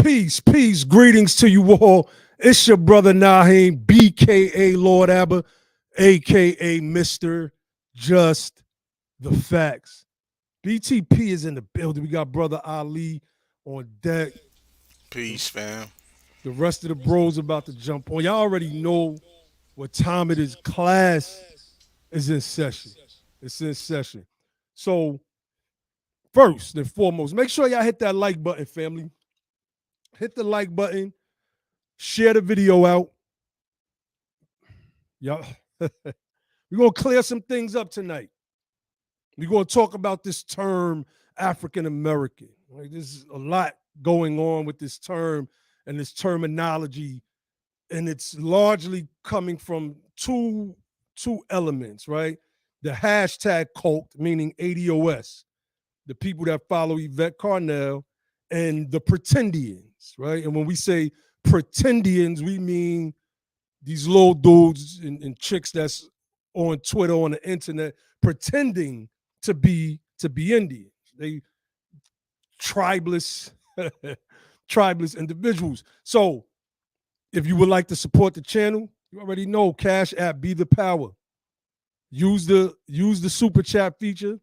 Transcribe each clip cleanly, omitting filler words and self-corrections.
Peace, peace, greetings to you all. It's your brother Nyhiem, BKA Lord Abba, aka Mr. Just the Facts. BTP is in the building. We got brother Ali on deck. Peace, fam. The rest of the bros about to jump on. Y'all already know what time it is. Class is in session. It's in session. So, first and foremost, make sure y'all hit that like button, family. Hit the like button. Share the video out. Y'all, we're going to clear some things up tonight. We're going to talk about this term, African American. Right? There's a lot going on with this term and this terminology, and it's largely coming from two elements, right? The hashtag cult, meaning ADOS, the people that follow Yvette Carnell, and the Pretendians, right? And when we say Pretendians, we mean these little dudes and chicks that's on Twitter, on the internet, pretending to be Indians. They tribeless, tribeless individuals. So if you would like to support the channel, you already know Cash App Be the Power. Use the super chat feature.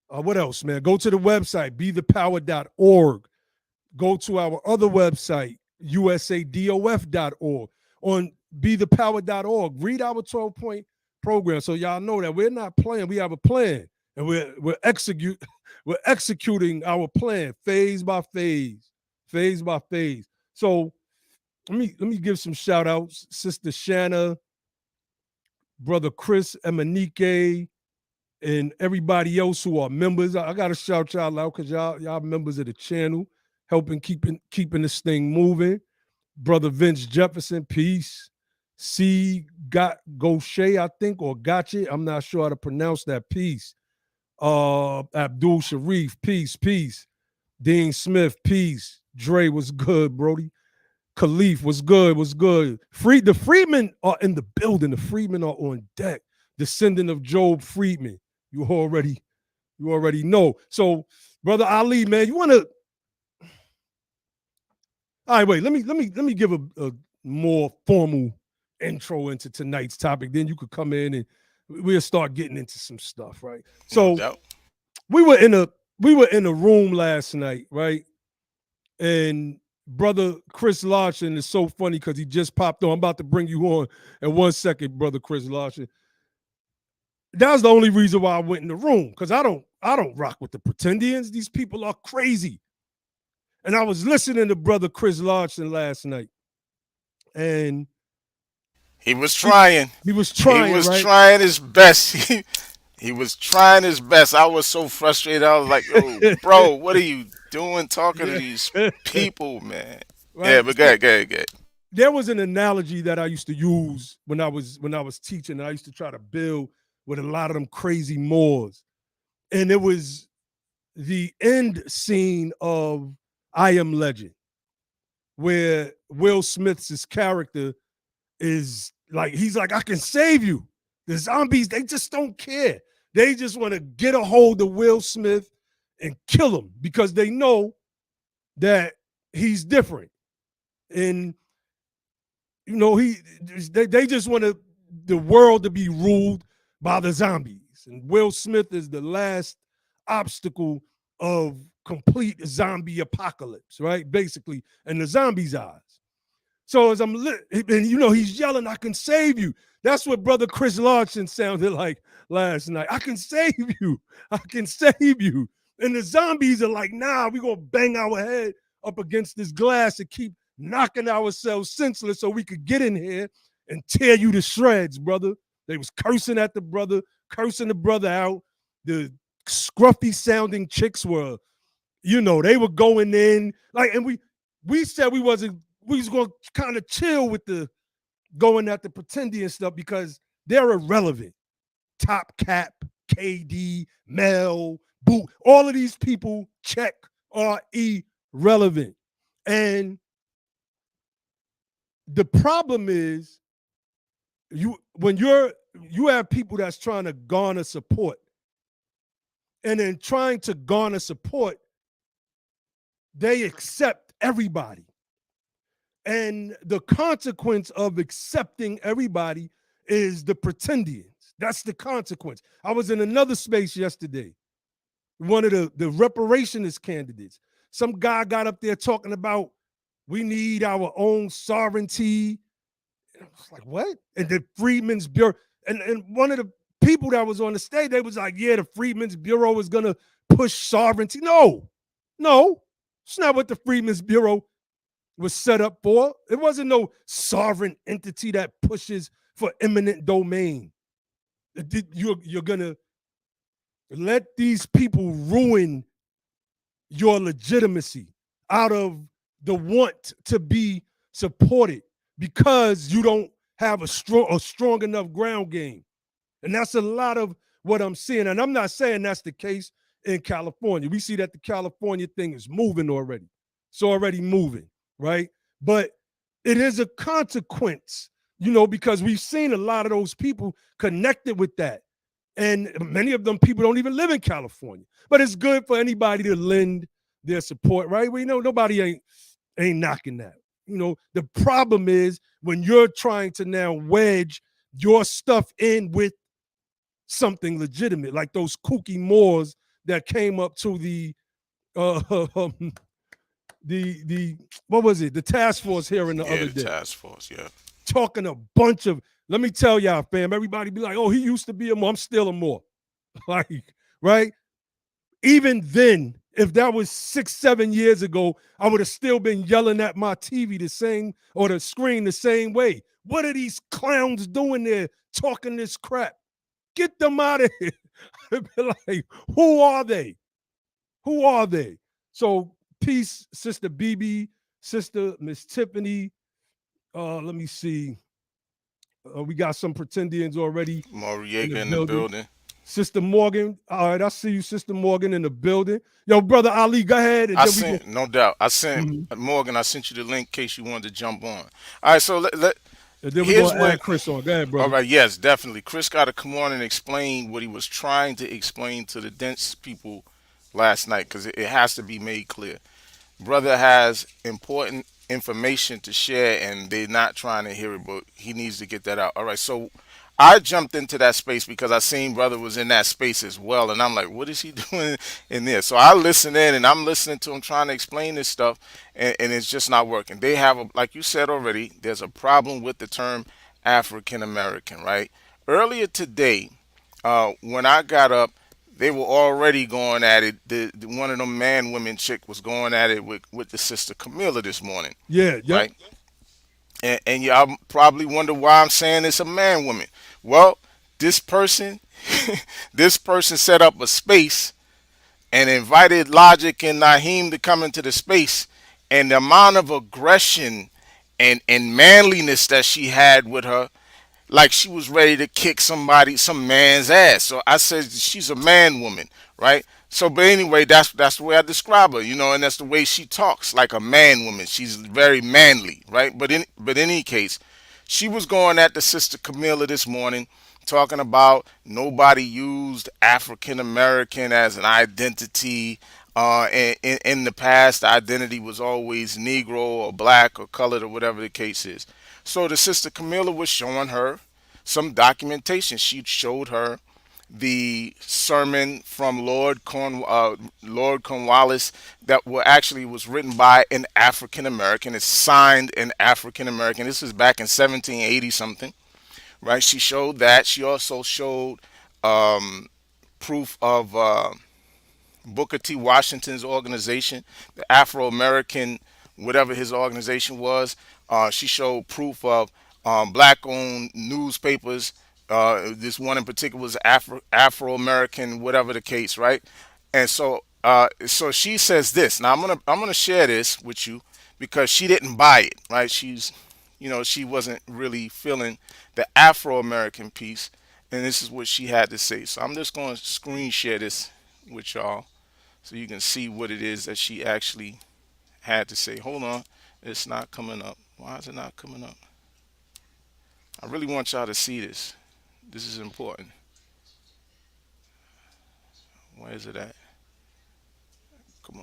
What else, man? Go to the website, bethepower.org. Go to our other website, usadof.org. On bethepower.org, read our 12-point program so y'all know that we're not playing. We have a plan, and we're executing our plan phase by phase, phase by phase. So let me give some shout outs. Sister Shanna, brother Chris Emanike, and everybody else who are members. I gotta shout y'all out because y'all members of the channel, helping keeping this thing moving. Brother Vince Jefferson, peace. C. Gaucher, I think, or Gotcha. I'm not sure how to pronounce that. Peace. Abdul Sharif, peace, peace. Dean Smith, peace. Dre was good, Brody. Khalif was good, was good. The Freedmen are in the building. The Freedmen are on deck. Descendant of Job Freedman. You already know. So, brother Ali, man, you want to? All right, wait. Let me give a more formal intro into tonight's topic. Then you could come in and we'll start getting into some stuff, right? No So doubt. we were in a room last night, right? And brother Chris Larson is so funny because he just popped on. I'm about to bring you on in 1 second, brother Chris Larson. That was the only reason why I went in the room, because I don't rock with the Pretendians. These people are crazy. And I was listening to brother Chris Larson last night, and He was trying. he was He trying, was right? trying his best. He was trying his best. I was so frustrated. I was like, yo, bro, what are you doing talking to these Yeah. people, man? Yeah, Right. but So go ahead. there was an analogy that I used to use when I was teaching, and I used to try to build with a lot of them crazy Moors. And it was the end scene of I Am Legend, where Will Smith's character is like, he's like, I can save you. The zombies, they just don't care. They just want to get a hold of Will Smith and kill him because they know that he's different. And they just want the world to be ruled by the zombies. And Will Smith is the last obstacle of complete zombie apocalypse, right? Basically, in the zombies' eyes. So as he's yelling, I can save you. That's what brother Chris Larson sounded like last night. I can save you. I can save you. And the zombies are like, nah, we're going to bang our head up against this glass and keep knocking ourselves senseless so we could get in here and tear you to shreds, brother. They was cursing at the brother, cursing the brother out. The scruffy sounding chicks were, they were going in. Like, and we said we was going to kind of chill with the going at the Pretendian stuff because they're irrelevant. Top Cap, KD, Mel, Boo, all of these people check are irrelevant. And the problem is you have people that's trying to garner support. And in trying to garner support, they accept everybody. And the consequence of accepting everybody is the pretendians. That's the consequence. I was in another space yesterday, one of the reparationist candidates. Some guy got up there talking about we need our own sovereignty. And I was like, what? And the Freedmen's Bureau. And one of the people that was on the stage, they was like, yeah, the Freedmen's Bureau is gonna push sovereignty. No, no, it's not what the Freedmen's Bureau was set up for. It wasn't no sovereign entity that pushes for eminent domain. You're gonna let these people ruin your legitimacy out of the want to be supported because you don't have a strong enough ground game. And that's a lot of what I'm seeing. And I'm not saying that's the case in California. We see that the California thing is moving already. It's already moving, right? But it is a consequence, because we've seen a lot of those people connected with that. And many of them people don't even live in California. But it's good for anybody to lend their support, right? We know nobody ain't knocking that. The problem is when you're trying to now wedge your stuff in with something legitimate, like those kooky Moors that came up to uh, the what was it? The task force hearing the Yeah, other the day, task force. Yeah. talking a bunch of. Let me tell y'all, fam. Everybody be like, "Oh, he used to be a Moor. I'm still a Moor." Like, right? Even then, if that was 6, 7 years ago, I would have still been yelling at my TV the same or the screen the same way. What are these clowns doing there talking this crap? Get them out of here. Be like, who are they? Who are they? So, peace, Sister BB, Sister Miss Tiffany. Let me see. We got some pretendians already in the Moriega in the building. building. Sister Morgan. All right, I see you, Sister Morgan, in the building. Yo, brother Ali, go ahead, and I then we go. sent, no doubt. I sent Mhm. Morgan. I sent you the link in case you wanted to jump on. All right, so And then we here's gonna what. add Chris on. Go ahead, All brother. right, yes, definitely. Chris got to come on and explain what he was trying to explain to the dense people last night, because it has to be made clear. Brother has important information to share, and they're not trying to hear it, but he needs to get that out. All right, so I jumped into that space because I seen brother was in that space as well, and I'm like, what is he doing in there? So I listen in, and I'm listening to him trying to explain this stuff, and it's just not working. They have, like you said already, there's a problem with the term African American, right? Earlier today, when I got up, they were already going at it. One of them man women chick was going at it with the sister Camilla this morning, Yeah, yep. right? And y'all probably wonder why I'm saying it's a man woman. Well, this person, this person set up a space and invited Logic and Nyhiem to come into the space, and the amount of aggression and manliness that she had with her, like she was ready to kick some man's ass. So I said she's a man woman, right? So, but anyway, that's the way I describe her, and that's the way she talks, like a man woman. She's very manly, right? But in any case, she was going at the sister Camilla this morning, talking about nobody used African American as an identity. In the past, the identity was always Negro or black or colored or whatever the case is. So the sister Camilla was showing her some documentation. She showed her the sermon from Lord Cornwallis that was written by an African American. It's signed an African American. This is back in 1780 something, right? She showed that. She also showed um, proof of Booker T. Washington's organization, the Afro American, whatever his organization was. She showed proof of black owned newspapers. This one in particular was Afro American, whatever the case, right? And so she says this. Now I'm gonna share this with you because she didn't buy it, right? She wasn't really feeling the Afro American piece, and this is what she had to say. So I'm just gonna screen share this with y'all so you can see what it is that she actually had to say. Hold on, it's not coming up. Why is it not coming up? I really want y'all to see this. This is important. Where is it at?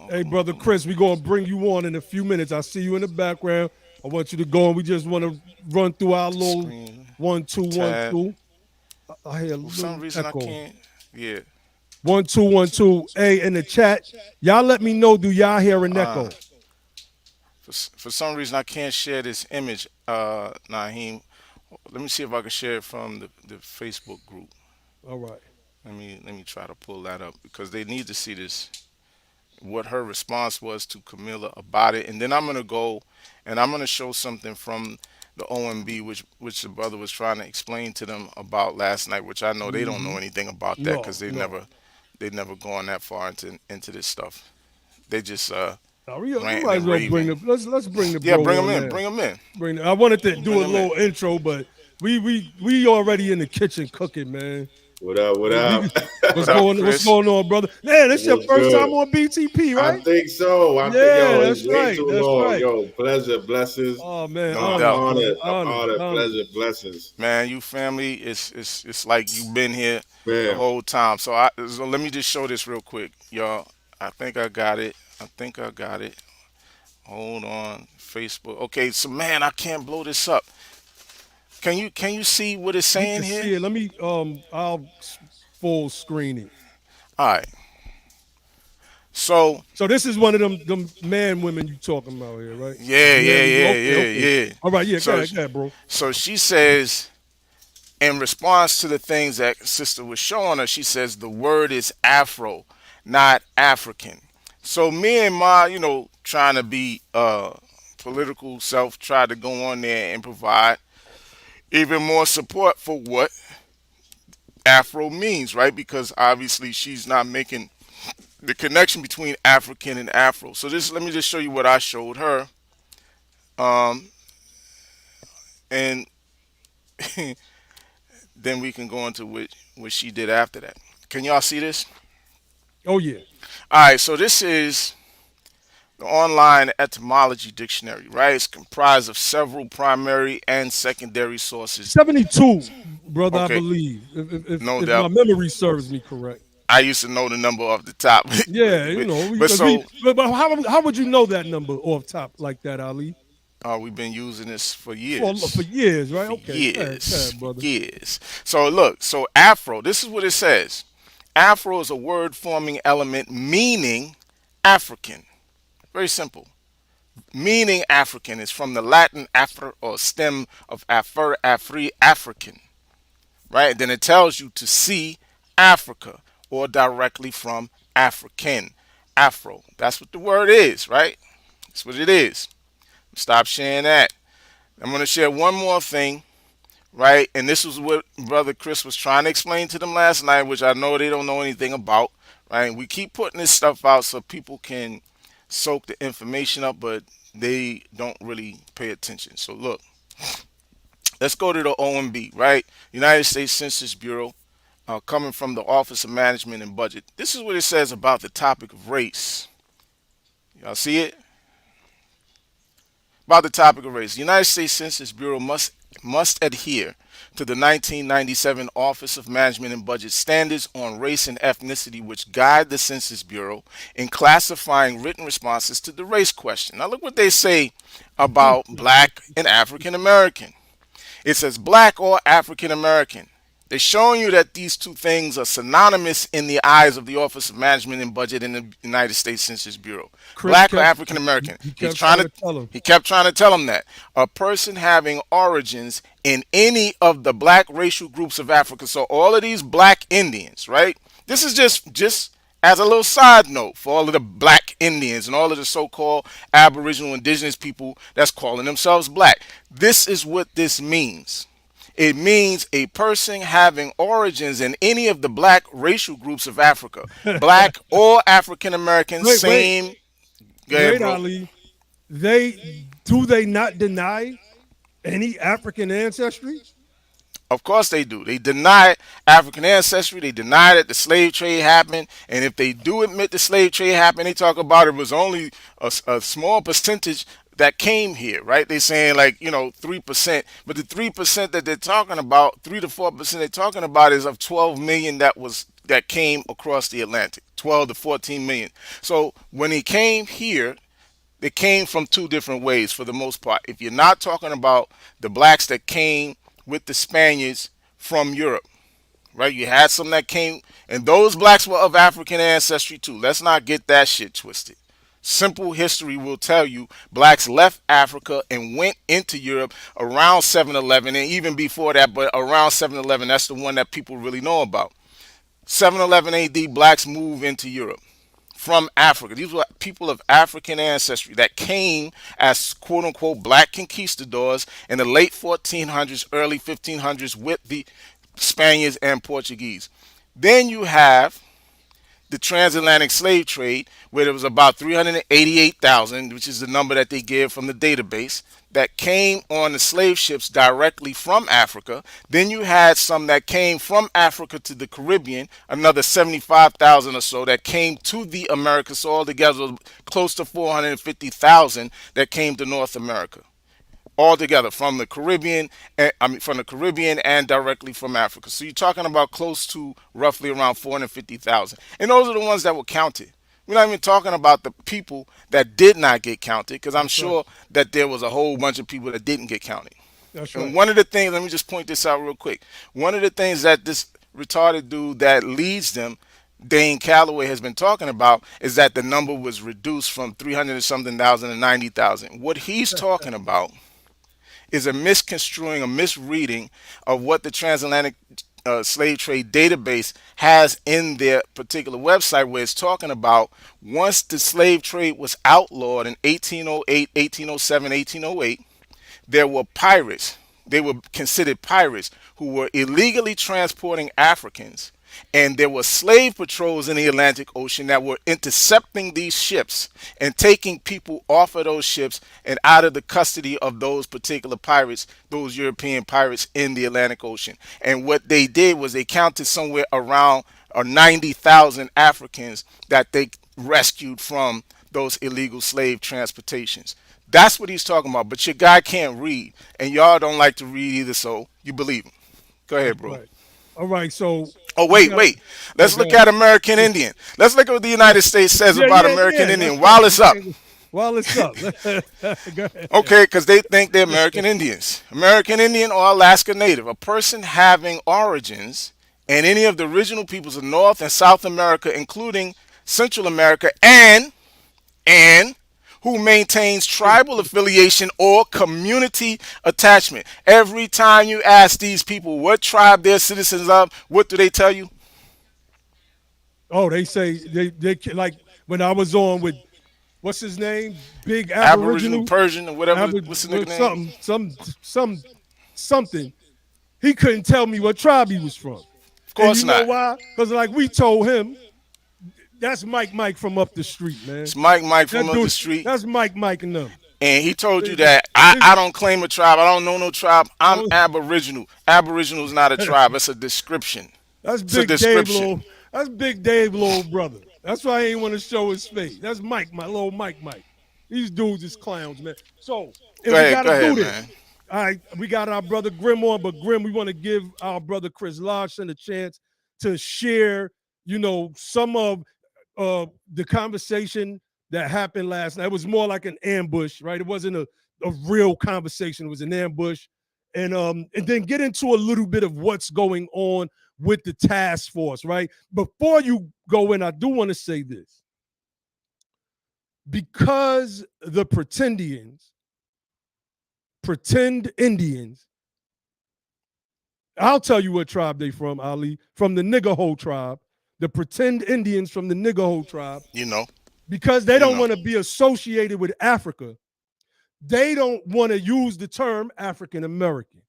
Hey, brother Chris, we're gonna bring you on in a few minutes. I see you in the background. I want you to go, and we just want to run through our little Screen 1 2 1 2. tab. I hear a For some little reason I echo. can't. Yeah. 1 2 1 2. Hey, in the chat, y'all let me know. Do y'all hear an Uh, echo? for some reason I can't share this image, Nyhiem. Let me see if I can share it from the Facebook group. All right. Let me try to pull that up because they need to see this. What her response was to Camilla about it, and then I'm gonna go and I'm gonna show something from the OMB, which the brother was trying to explain to them about last night, which I know they don't know Hmm. anything about that because No, no. they never gone that far into this stuff. They just No, we ranting might as and well bring raving. the let's bring the Yeah, bro bring them on in, now. bring them in, I wanted to do bring a them in. little intro, but we already in the kitchen cooking, man. What up? What We up? What up, what's Chris? going on, brother? Man, this your What's first time good? on BTP, I right? think so. I think Yeah, yo, it's that's way right. too That's long. right. Yo, pleasure, blessings. Oh man, No I'm honor, doubt, brother. honored. I'm honored. Honor. Pleasure, blessings. man. You family, it's like you've been here the Man, whole time. So let me just show this real quick, y'all. I think I got it. I think I got it. Hold on, Facebook. Okay, so man, I can't blow this up. Can you see what it's We saying can here? see it. Let me full screen it. All right. So So this is one of them man women you talking about here, right? yeah, yeah, Man, yeah, okay, yeah, okay. yeah. All right, yeah, So go ahead, bro. so she says in response to the things that sister was showing her, she says the word is Afro, not African. So me and my, trying to be political self, tried to go on there and provide even more support for what Afro means, right? Because obviously she's not making the connection between African and Afro. So this, let me just show you what I showed her, um, and then we can go into what she did after that. Can y'all see this? Oh yeah. All right. So this is the online etymology dictionary, right? It's comprised of several primary and secondary sources. 72, brother, I Okay, believe. no If my doubt. memory serves me correct. I used to know the number off the top, Yeah, but because so but how would you know that number off top like that, Ali? we've been using this for For years. years, right? For Okay, go years, ahead, for brother. years. So look, so Afro, this is what it says. Afro is a word forming element meaning African. Very simple. Meaning African is from the Latin afro or stem of affer, afri, African, right? Then it tells you to see Africa or directly from African, Afro. That's what the word is, right? That's what it is. Stop sharing that. I'm going to share one more thing, right? And this was what Brother Chris was trying to explain to them last night, which I know they don't know anything about, right? We keep putting this stuff out so people can soak the information up, but they don't really pay attention. So look, let's go to the OMB, right? United States Census Bureau, coming from the Office of Management and Budget. This is what it says about the topic of race. Y'all see it? About the topic of race, the United States Census Bureau must adhere to the 1997 Office of Management and Budget standards on race and ethnicity, which guide the Census Bureau in classifying written responses to the race question. Now, look what they say about black and African American. It says black or African American. They're showing you that these two things are synonymous in the eyes of the Office of Management and Budget in the United States Census Bureau. Chris Black or kept African American. he kept trying to tell him. He kept trying to tell him that a person having origins in any of the black racial groups of Africa. So all of these black Indians, right? This is just as a little side note for all of the black Indians and all of the so-called Aboriginal Indigenous people that's calling themselves black. This is what this means. It means a person having origins in any of the black racial groups of Africa, black or African American, Wait, wait, same. Go ahead, wait, bro. Ali. They not deny any African ancestry? Of course they do. They deny African ancestry. They deny that the slave trade happened. And if they do admit the slave trade happened, they talk about it was only a small percentage that came here, right? They're saying like, 3%. But the 3% that they're talking about, 3 to 4% they're talking about is of 12 million that came across the Atlantic. 12 to 14 million. So when he came here, they came from two different ways for the most part. If you're not talking about the blacks that came with the Spaniards from Europe, right? You had some that came, and those blacks were of African ancestry too. Let's not get that shit twisted. Simple history will tell you blacks left Africa and went into Europe around 711, and even before that, but around 711, that's the one that people really know about. 711 AD, blacks move into Europe from Africa. These were people of African ancestry that came as quote unquote black conquistadors in the late 1400s, early 1500s with the Spaniards and Portuguese. Then you have the transatlantic slave trade, where there was about 388,000, which is the number that they give from the database, that came on the slave ships directly from Africa. Then you had some that came from Africa to the Caribbean, another 75,000 or so that came to the Americas. So altogether, close to 450,000 that came to North America. Altogether from the Caribbean, from the Caribbean and directly from Africa. So you're talking about close to roughly around 450,000, and those are the ones that were counted. We're not even talking about the people that did not get counted, because I'm sure that there was a whole bunch of people that didn't get counted. That's And right. one of the things, let me just point this out real quick. One of the things that this retarded dude that leads them, Dane Calloway, has been talking about is that the number was reduced from 300 and something thousand to 90,000. What he's talking about is a misconstruing, a misreading of what the transatlantic slave trade database has in their particular website, where it's talking about once the slave trade was outlawed in 1808, 1807, 1808, there were pirates. They were considered pirates who were illegally transporting Africans, and there were slave patrols in the Atlantic Ocean that were intercepting these ships and taking people off of those ships and out of the custody of those particular pirates, those European pirates in the Atlantic Ocean. And what they did was they counted somewhere around 90,000 Africans that they rescued from those illegal slave transportations. That's what he's talking about. But your guy can't read, and y'all don't like to read either, so you believe him. Go ahead, bro. Right. All right. So Oh, we wait, got. wait. Oh, Let's go look ahead. at American Indian. Let's look at what the United States says Yeah, about yeah, American yeah. Indian That's while right. it's up. While it's up. Go ahead. Okay, because they think they're American Indians. American Indian or Alaska Native, a person having origins in any of the original peoples of North and South America, including Central America, and who maintains tribal affiliation or community attachment. Every time you ask these people what tribe they're citizens of, what do they tell you? Oh, they say they like when I was on with what's his name, Big Aboriginal, Aboriginal, Persian, or whatever. What's the nigga name? something. He couldn't tell me what tribe he was from, Of and you course know not. why? Because like we told him, that's Mike from up the street, man. It's Mike That from up the dude, street. that's Mike and them. And he told you They- that they- I don't claim a tribe. I don't know no tribe. I'm oh, Aboriginal. Aboriginal is not a tribe. It's a description. That's It's a Big Dave, description. That's Big Dave, little brother. That's why I ain't want to show his face. That's Mike, my little Mike. These dudes is clowns, man. So, and we Go gotta ahead, do this. man. All right, we got our brother Grim on, but Grim, we want to give our brother Chris Larson a chance to share, some of the conversation that happened last night. It was more like an ambush, right? It wasn't a real conversation. It was an ambush. And then get into a little bit of what's going on with the task force, right? Before you go in, I do want to say this. Because the pretend Indians, I'll tell you what tribe they from, Ali, from the Niggerho tribe, the pretend Indians from the Niggerho tribe, You know. because they You don't know. want to be associated with Africa. They don't want to use the term African American.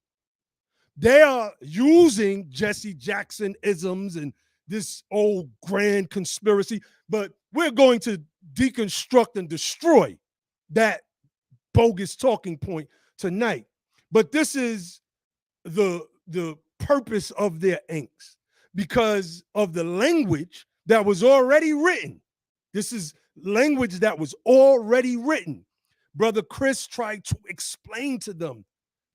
They are using Jesse Jackson isms and this old grand conspiracy, but we're going to deconstruct and destroy that bogus talking point tonight. But this is the purpose of their angst because of the language that was already written. This is language that was already written. Brother Chris tried to explain to them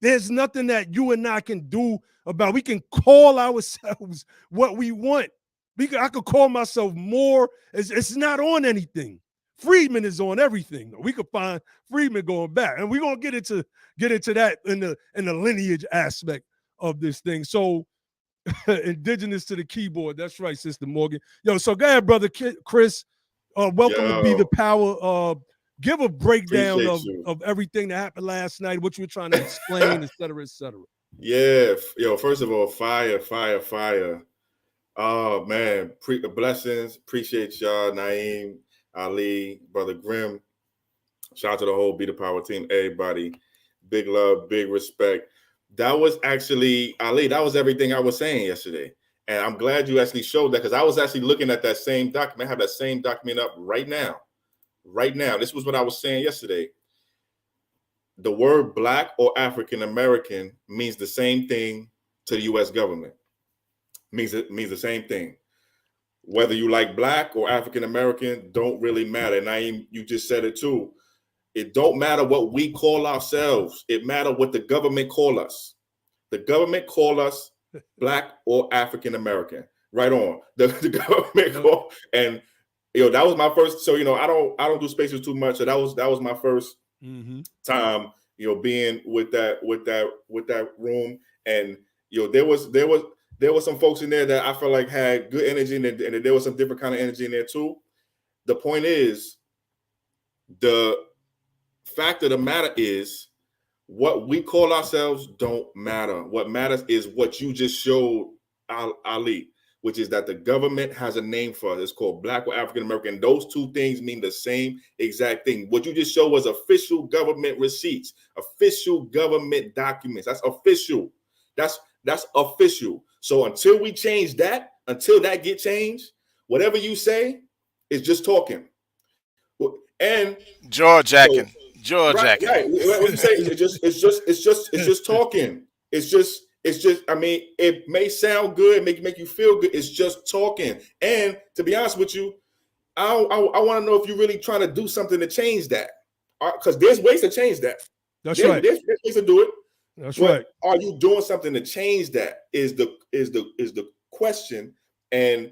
there's nothing that you and I can do about. We can call ourselves what we want I could call myself more. It's not on anything. Freedmen is on everything. We could find Freedmen going back, and we're gonna get into that in the lineage aspect of this thing. So, indigenous to the keyboard. That's right, Sister Morgan. Yo, so go ahead, brother Chris. Welcome to Be the Power. Give a breakdown of everything that happened last night, what you were trying to explain, et cetera, et cetera. Yeah, yo, first of all, fire. Oh man, blessings. Appreciate y'all, Nyhiem, Ali, Brother Grimm. Shout out to the whole Be the Power team, everybody. Big love, big respect. That was actually, Ali, that was everything I was saying yesterday. And I'm glad you actually showed that, because I was actually looking at that same document. I have that same document up right now. Right now. This was what I was saying yesterday. The word Black or African American means the same thing to the U.S. government. Means the same thing. Whether you like Black or African American, don't really matter. And you just said it too. It don't matter what we call ourselves. It matters what the government call us. The government call us Black or African American. Right on. The government call, and that was my first. So I don't do spaces too much. So that was my first time. Being with that room, and there was some folks in there that I felt like had good energy, and there was some different kind of energy in there too. The point is, the fact of the matter is, what we call ourselves don't matter. What matters is what you just showed, Ali, which is that the government has a name for us. It's called Black or African American. Those two things mean the same exact thing. What you just showed was official government receipts, official government documents. That's official. That's official. So until we change that, until that get changed, whatever you say is just talking. And jaw jacking. Right. What you say? It's just talking. It's just. I mean, it may sound good, make you feel good. It's just talking. And to be honest with you, I want to know if you're really trying to do something to change that, because there's ways to change that. Right. There's ways to do it. That's right. Are you doing something to change that? Is the question. And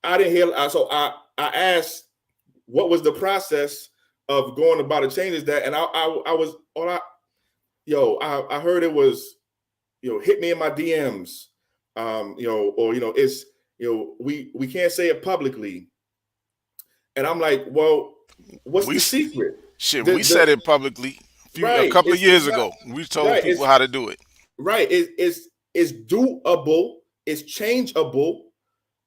I didn't hear. So I asked, what was the process of going about it changes that? And I heard it was, hit me in my DMs, it's, we can't say it publicly. And I'm like, well, what's the secret? We said it publicly a couple of years ago. We told people how to do it. Right. It's doable. It's changeable.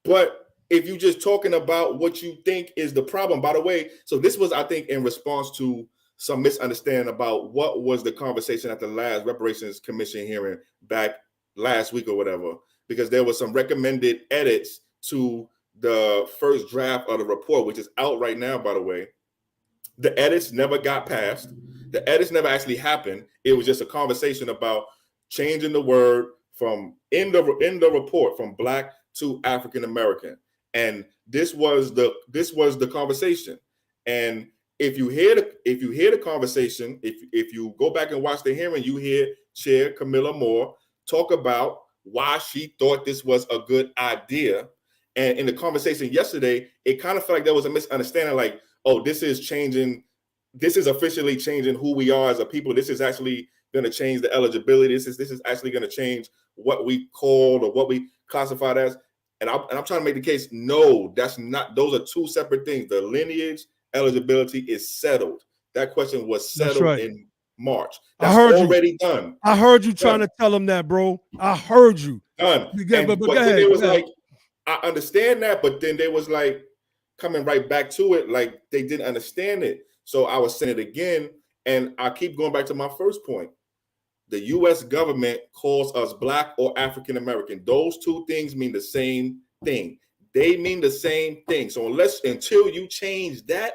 But if you're just talking about what you think is the problem, by the way, so this was, I think, in response to some misunderstanding about what was the conversation at the last Reparations Commission hearing back last week or whatever, because there was some recommended edits to the first draft of the report, which is out right now, by the way. The edits never got passed. The edits never actually happened. It was just a conversation about changing the word from in the report from Black to African American. And this was the conversation. And if you hear the conversation, if you go back and watch the hearing, you hear Chair Camilla Moore talk about why she thought this was a good idea. And in the conversation yesterday, it kind of felt like there was a misunderstanding, like, oh, this is officially changing who we are as a people. This is actually going to change the eligibility. This is actually going to change what we called or what we classified as. And I'm trying to make the case, no, that's not. Those are two separate things. The lineage eligibility is settled. That question was settled in March. That's already done. I heard you trying to tell them that, bro. I heard you. Done. But go then ahead, it was like, I understand that, but then they was like coming right back to it, like they didn't understand it. So I was saying it again, and I keep going back to my first point. The U.S. government calls us Black or African American. Those two things mean the same thing. They mean the same thing. So until you change that,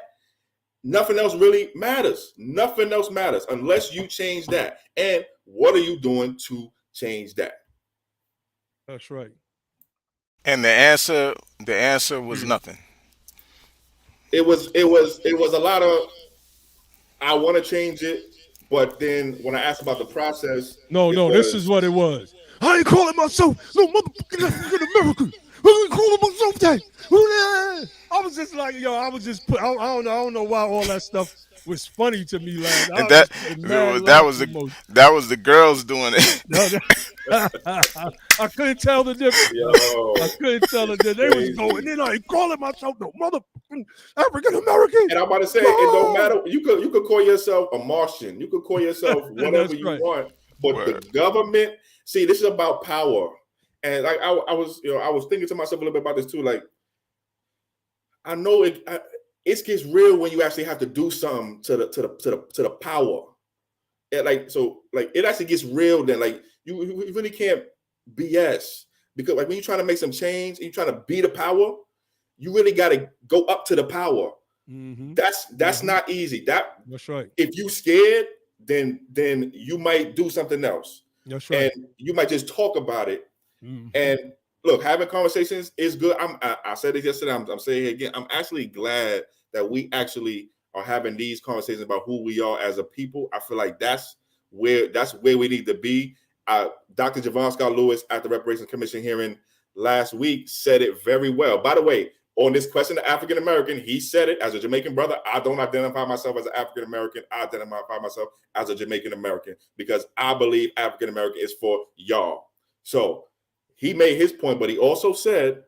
nothing else really matters. Nothing else matters unless you change that. And what are you doing to change that? That's right. And the answer was nothing. It was a lot of, I want to change it. But then when I asked about the process, this is what it was. I ain't calling myself no motherfucking African American. I was just like, yo, I was just put. I don't know why all that stuff was funny to me last. I And was just putting mad laughing emojis. that was the girls doing it. No, I couldn't tell the difference. Yo, I couldn't tell the difference. They was crazy. going, and I ain't calling myself no motherfucking African American. And I'm about to say, it don't matter. You could call yourself a Martian. You could call yourself whatever you right. want. But Word. the government, see, this is about power. And like I was thinking to myself a little bit about this too. Like, I know it gets real when you actually have to do something to the power. And it actually gets real then. Like you really can't BS, because like when you're trying to make some change and you're trying to be the power, you really got to go up to the power. Mm-hmm. That's not easy. That's right. If you scared, then you might do something else. That's right. And you might just talk about it. Mm-hmm. And look, having conversations is good. I said it yesterday. I'm saying it again. I'm actually glad that we actually are having these conversations about who we are as a people. I feel like that's where we need to be. Dr. Javon Scott Lewis at the Reparations Commission hearing last week said it very well. By the way, on this question of African American, he said it as a Jamaican brother. I don't identify myself as an African American. I identify myself as a Jamaican American because I believe African American is for y'all. So he made his point, but he also said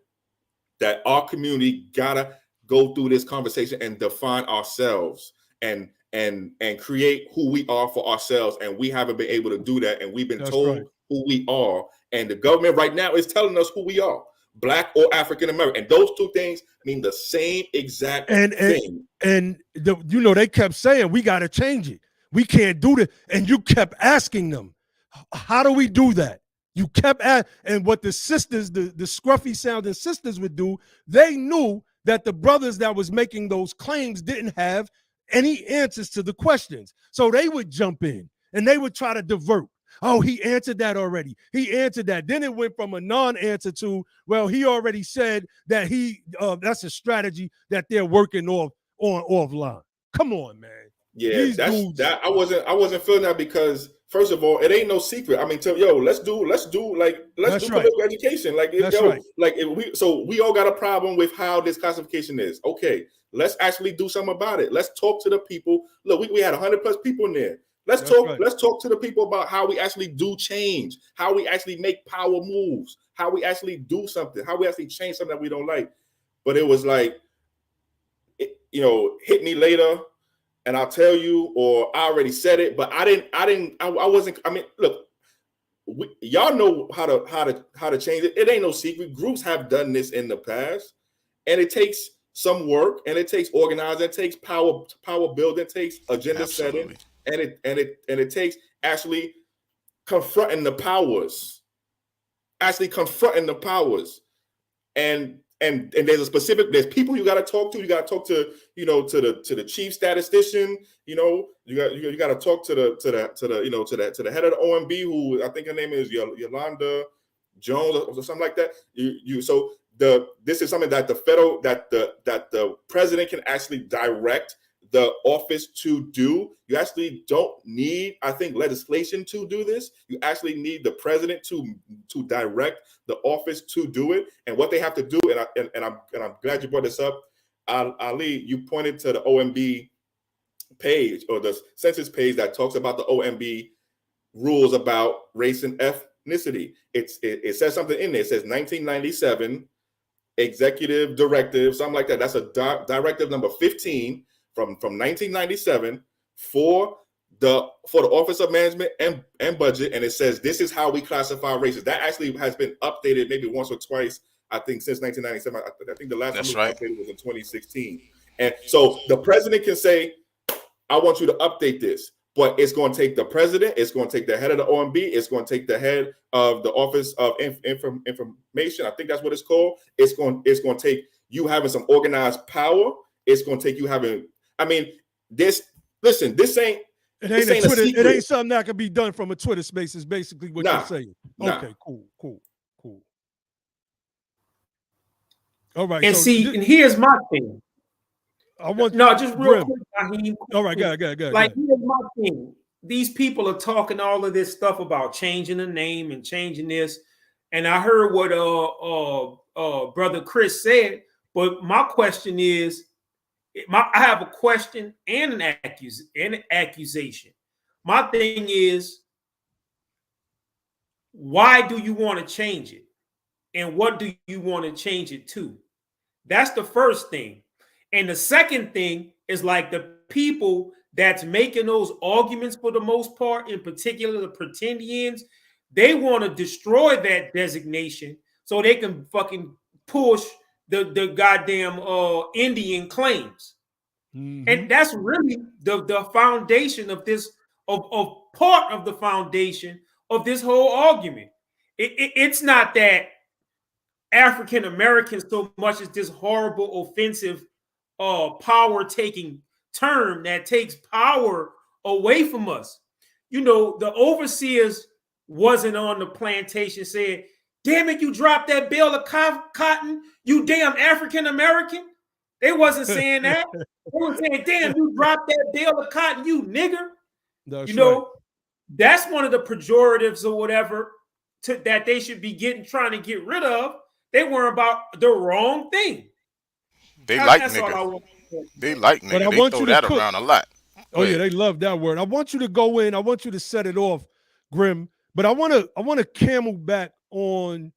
that our community gotta go through this conversation and define ourselves and create who we are for ourselves. And we haven't been able to do that. And we've been told who we are. And the government right now is telling us who we are, Black or African American. And those two things mean the same exact thing. And they kept saying, we got to change it. We can't do that. And you kept asking them, how do we do that? You kept and what the sisters, the scruffy sounding sisters would do, they knew that the brothers that was making those claims didn't have any answers to the questions. So they would jump in and they would try to divert. Oh, he answered that already. He answered that. Then it went from a non-answer to, well, he already said that that's a strategy that they're working offline. Come on, man. Yeah, I wasn't feeling that because first of all, it ain't no secret. I mean, let's do political education. We all got a problem with how this classification is. Okay, let's actually do something about it. Let's talk to the people. Look, we had 100+ people in there. Let's talk to the people about how we actually do change, how we actually make power moves, how we actually do something, how we actually change something that we don't like. But it was like, hit me later. And I'll tell you, or I already said it, but I wasn't. I mean, look, y'all know how to change it. It ain't no secret. Groups have done this in the past, and it takes some work, and it takes organizing, it takes power building, it takes agenda setting, and it takes actually confronting the powers, And there's people you got to talk to. You got to talk to the chief statistician. You got to talk to the head of the OMB, who I think her name is Yolanda Jones or something like that. This is something that the president can actually direct the office to do. You actually don't need, I think, legislation to do this. You actually need the president to direct the office to do it. And what they have to do, and I'm glad you brought this up, Ali, you pointed to the OMB page or the census page that talks about the OMB rules about race and ethnicity. It says something in there. It says 1997 executive directive, something like that. That's a directive number 15 from 1997 for the Office of Management and Budget, and it says this is how we classify races. That actually has been updated maybe once or twice, I think, since 1997. I think the last time it was updated was in 2016. And so the president can say, I want you to update this, but it's going to take the president, it's going to take the head of the OMB, it's going to take the head of the Office of Information. I think that's what it's called. It's going to take you having some organized power. It's going to take you having, this ain't, It ain't something that can be done from a Twitter space, is basically what you're saying. Okay, cool. All right. And and here's my thing. Just real quick, Nyhiem. All right, go ahead. Here's my thing. These people are talking all of this stuff about changing the name and changing this. And I heard what Brother Chris said, but my question is, I have a question and an accusation. My thing is, why do you want to change it? And what do you want to change it to? That's the first thing. And the second thing is, like, the people that's making those arguments, for the most part, in particular the Pretendians, they want to destroy that designation so they can fucking push the goddamn Indian claims. And that's really the foundation of this, of part of the foundation of this whole argument. It's not that African Americans so much as this horrible, offensive, power-taking term that takes power away from us. You know, the overseers wasn't on the plantation saying, "Damn it, you dropped that bale of cotton, you damn African American." They wasn't saying that. They were saying, "Damn, you dropped that bale of cotton, you nigger." That's you know, right. That's one of the pejoratives or whatever that they should be trying to get rid of. They weren't about the wrong thing. They like That's all I nigga. want to say. They like But nigga. I They want throw you to that cook. around a lot. Oh yeah, they love that word. I want you to go in. I want you to set it off, Grim. But I want to camel back on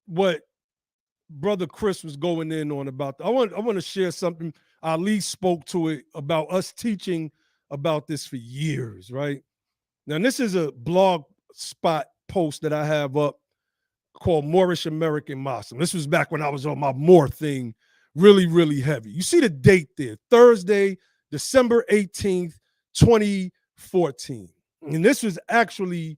what Brother Chris was going in on about. I want to share something. Ali spoke to it about us teaching about this for years, right? Now, this is a blog spot post that I have up called Moorish American Muslim. This was back when I was on my Moor thing, really, really heavy. You see the date there, Thursday, December 18th, 2014. And this was actually,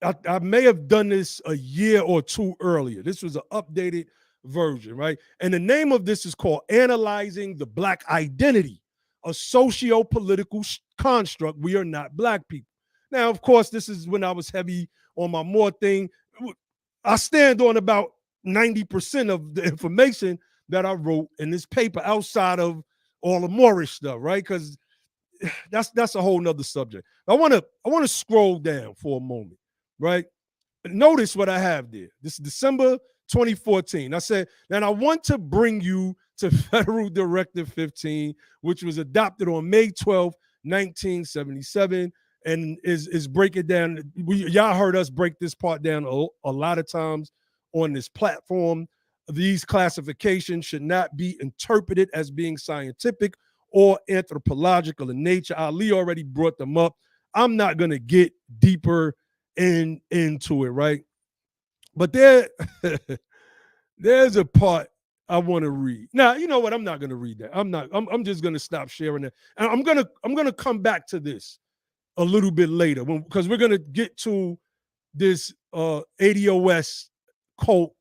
I may have done this a year or two earlier. This was an updated version, right? And the name of this is called Analyzing the Black Identity, a socio-political construct. We are not black people. Now, of course, this is when I was heavy on my Moor thing. I stand on about 90% of the information that I wrote in this paper outside of all the Moorish stuff, right? Because that's a whole nother subject. I want to scroll down for a moment, right? Notice what I have there. This is December 2014. I said, and I want to bring you to Federal Directive 15, which was adopted on May 12, 1977, and is breaking down. Y'all heard us break this part down a lot of times on this platform. These classifications should not be interpreted as being scientific or anthropological in nature. Ali already brought them up. I'm not going to get deeper into it, right? But there's a part I want to read. Now, you know what? I'm not going to read that. I'm just going to stop sharing that. And I'm going to come back to this a little bit later because we're going to get to this ADOS cult.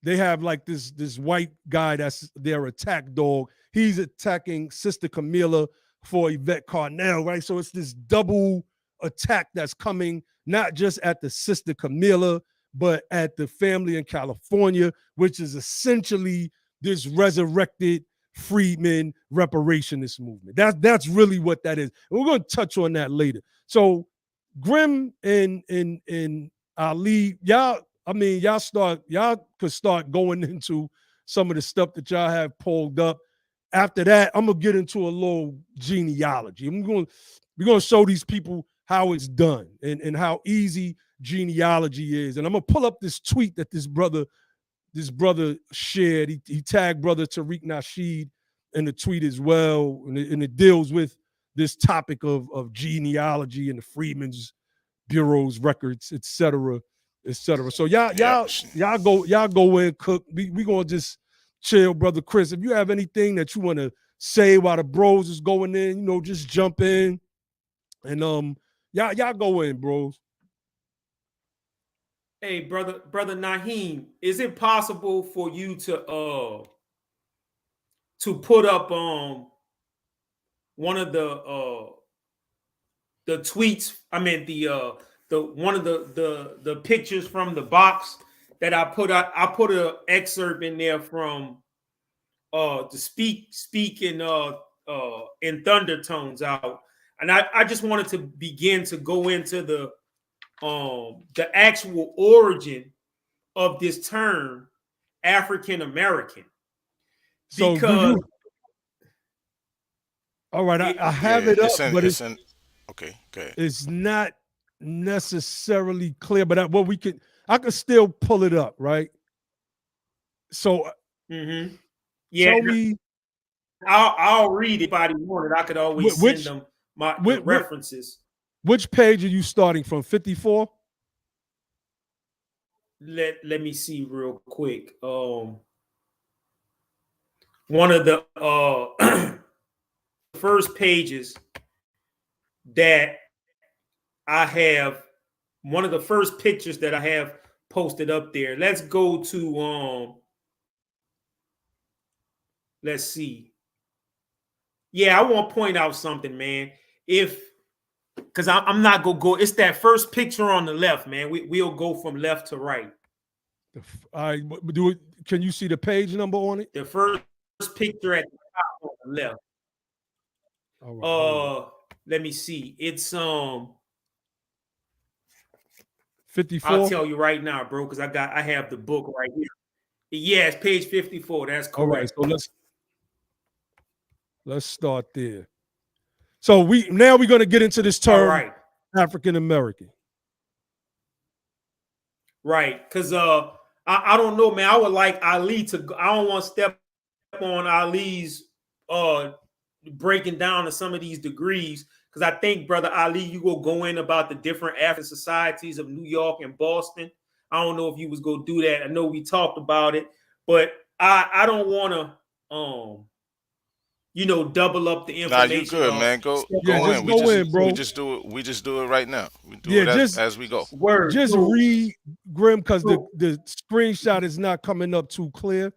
They have like this white guy that's their attack dog. He's attacking Sister Camilla for Yvette Carnell, right? So it's this double attack that's coming, not just at the Sister Camilla, but at the family in California, which is essentially this resurrected freedmen reparationist movement. That's really what that is. And we're going to touch on that later. So Grim and Ali, y'all could start going into some of the stuff that y'all have pulled up. After that, I'm gonna get into a little genealogy. We're gonna show these people how it's done and how easy genealogy is. And I'm gonna pull up this tweet that this brother shared. He tagged brother Tariq Nasheed in the tweet as well, and it deals with this topic of genealogy and the Freedmen's Bureau's records, etc. So y'all go in, cook. We gonna just chill, brother Chris. If you have anything that you want to say while the bros is going in, just jump in. And y'all go in, bros. Hey, brother Nyhiem, is it possible for you to put up one of the tweets? I mean the one of the pictures from the box that I put out. I put an excerpt in there from to speak in thundertones out, and I just wanted to begin to go into the actual origin of this term African American. So Because all right, I have it up, but it's okay, good. It's not necessarily clear, but I could still pull it up, right? So yeah, shall we? I'll read it if anybody wanted. I could always send them the references. Which page are you starting from? 54? Let me see real quick. One of the first pages that I have, one of the first pictures that I have posted up there. Let's go to let's see. Yeah, I want to point out something, man. Because I'm not gonna go. It's that first picture on the left, man. We'll go from left to right. All right, can you see the page number on it? The first picture at the top on the left. All right, let me see. It's 54. I'll tell you right now, bro, because I have the book right here. Yeah, it's page 54. That's correct. All right, so let's start there. So we're going to get into this term, African American. Right, because I don't know, man. I would like Ali to. I don't want to step on Ali's breaking down of some of these degrees, because I think, brother Ali, you will go in about the different African societies of New York and Boston. I don't know if you was gonna do that. I know we talked about it, but I don't want to double up the information. Nah, you good, man. Go in, bro. We just do it right now. We do it as we go. Just read, Grim, because the screenshot is not coming up too clear.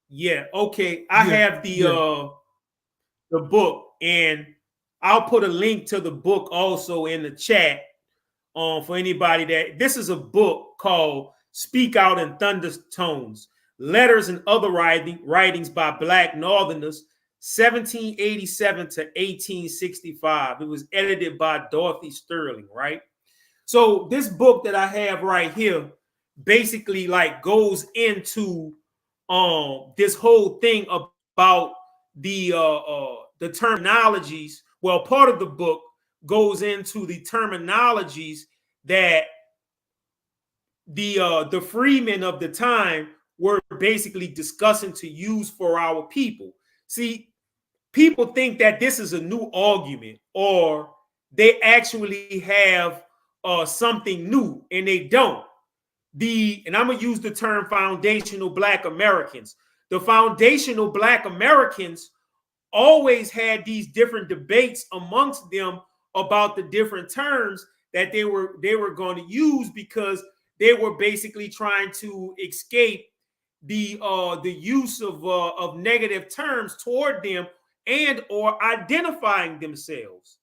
Yeah, okay. I have the book, and I'll put a link to the book also in the chat for anybody that this is a book called Speak Out in Thundertones, Letters and Other Writings by Black Northerners, 1787 to 1865. It was edited by Dorothy Sterling, right? So this book that I have right here basically like goes into this whole thing about the terminologies. Well, part of the book goes into the terminologies that the freedmen of the time were basically discussing to use for our people. See, people think that this is a new argument, or they actually have something new, and they don't. And I'm gonna use the term foundational Black Americans. The foundational Black Americans always had these different debates amongst them about the different terms that they were going to use, because they were basically trying to escape the use of negative terms toward them and or identifying themselves.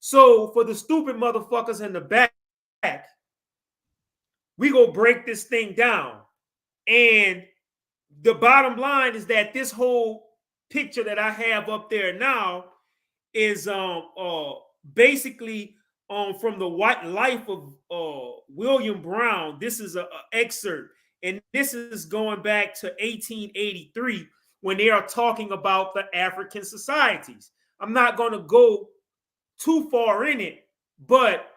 So for the stupid motherfuckers in the back, we go break this thing down. And the bottom line is that this whole picture that I have up there now is basically from the white life of William Brown. This is an excerpt, and this is going back to 1883 when they are talking about the African societies. I'm not going to go too far in it, but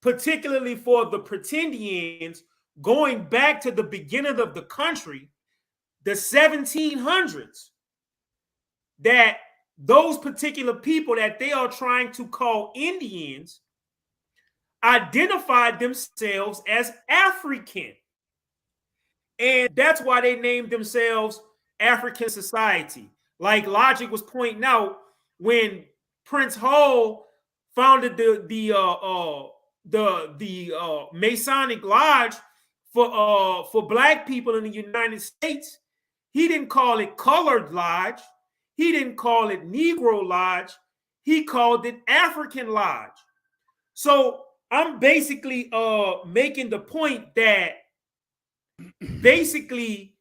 particularly for the Pretendians, going back to the beginning of the country, the 1700s, that those particular people that they are trying to call Indians identified themselves as African. And that's why they named themselves African Society. Like Logic was pointing out, when Prince Hall founded the Masonic Lodge for Black people in the United States, he didn't call it Colored Lodge. He didn't call it Negro Lodge. He called it African Lodge. So I'm basically making the point that basically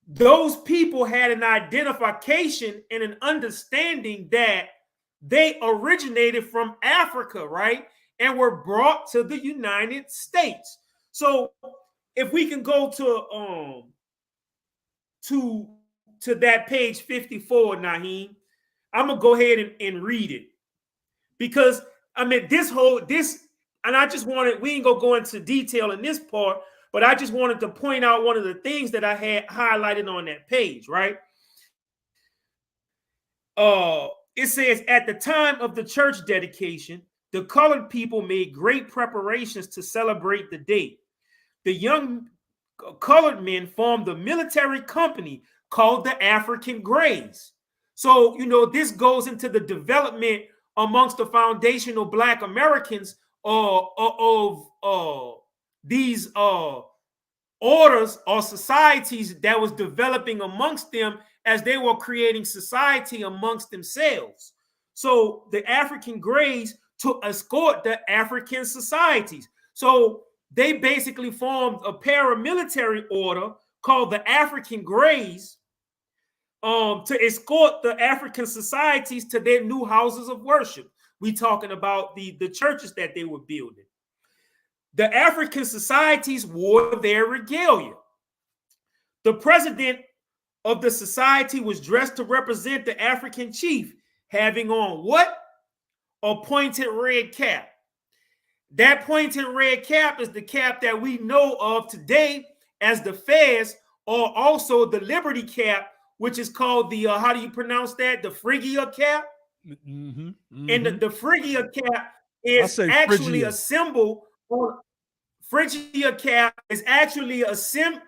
those people had an identification and an understanding that they originated from Africa, right? And were brought to the United States. So if we can go to that page 54, Nyhiem, I'm gonna go ahead and read it, because I mean this, and I just wanted, we ain't gonna go into detail in this part, but I just wanted to point out one of the things that I had highlighted on that page, right? It says, at the time of the church dedication, the colored people made great preparations to celebrate the date. The young colored men formed a military company called the African Greys. So, you know, this goes into the development amongst the foundational Black Americans of these orders or societies that was developing amongst them as they were creating society amongst themselves. So the African Greys to escort the African societies. So they basically formed a paramilitary order called the African Greys to escort the African societies to their new houses of worship. We talking about the churches that they were building. The African societies wore their regalia. The president of the society was dressed to represent the African chief, having on what? A pointed red cap. That pointed red cap is the cap that we know of today as the fez, or also the Liberty cap, which is called the, how do you pronounce that? The Phrygia cap. Mm-hmm, mm-hmm. And the Phrygia cap is actually Phrygia. a symbol. Phrygia cap is actually a symbol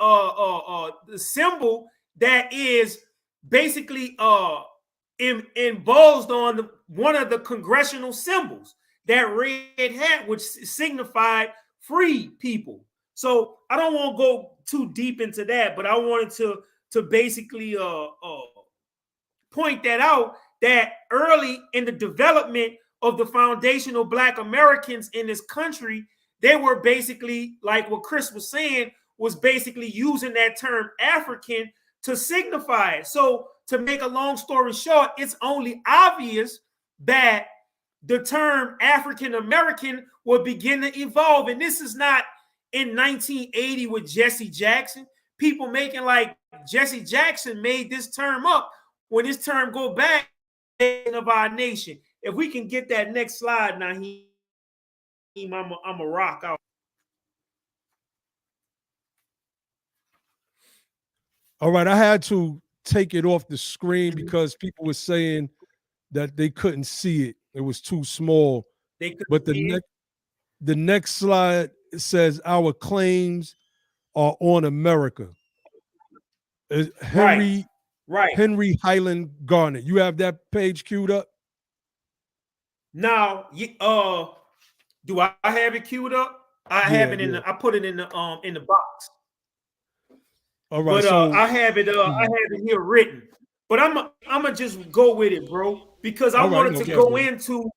that is basically embossed on one of the congressional symbols, that red hat, which signified free people. So I don't want to go too deep into that, but I wanted to basically point that out, that early in the development of the foundational Black Americans in this country, they were basically, like what Chris was saying, was basically using that term African to signify it. So to make a long story short, it's only obvious that the term African American will begin to evolve. And this is not in 1980 with Jesse Jackson. People making like Jesse Jackson made this term up, when this term go back of our nation. If we can get that next slide, Nyhiem, I'm a rock out. All right, I had to take it off the screen because people were saying that they couldn't see it. It was too small. But the next slide says our claims are on America. Henry Highland Garnet. You have that page queued up? Now, do I have it queued up? I have it in the, I put it in the box. All right, but so I have it here written. But I'm gonna just go with it, bro, because I wanted to go into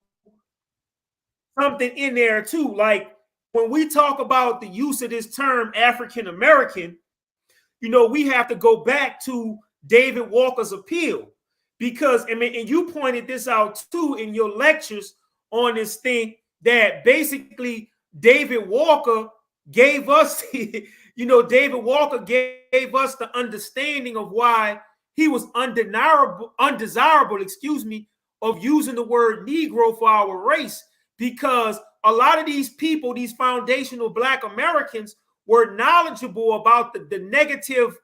something in there too. Like when we talk about the use of this term African American, you know, we have to go back to David Walker's appeal, because I mean, and you pointed this out too in your lectures on this thing, that basically David Walker gave us, you know, David Walker gave us the understanding of why he was undesirable, of using the word Negro for our race, because a lot of these people, these foundational Black Americans, were knowledgeable about the negative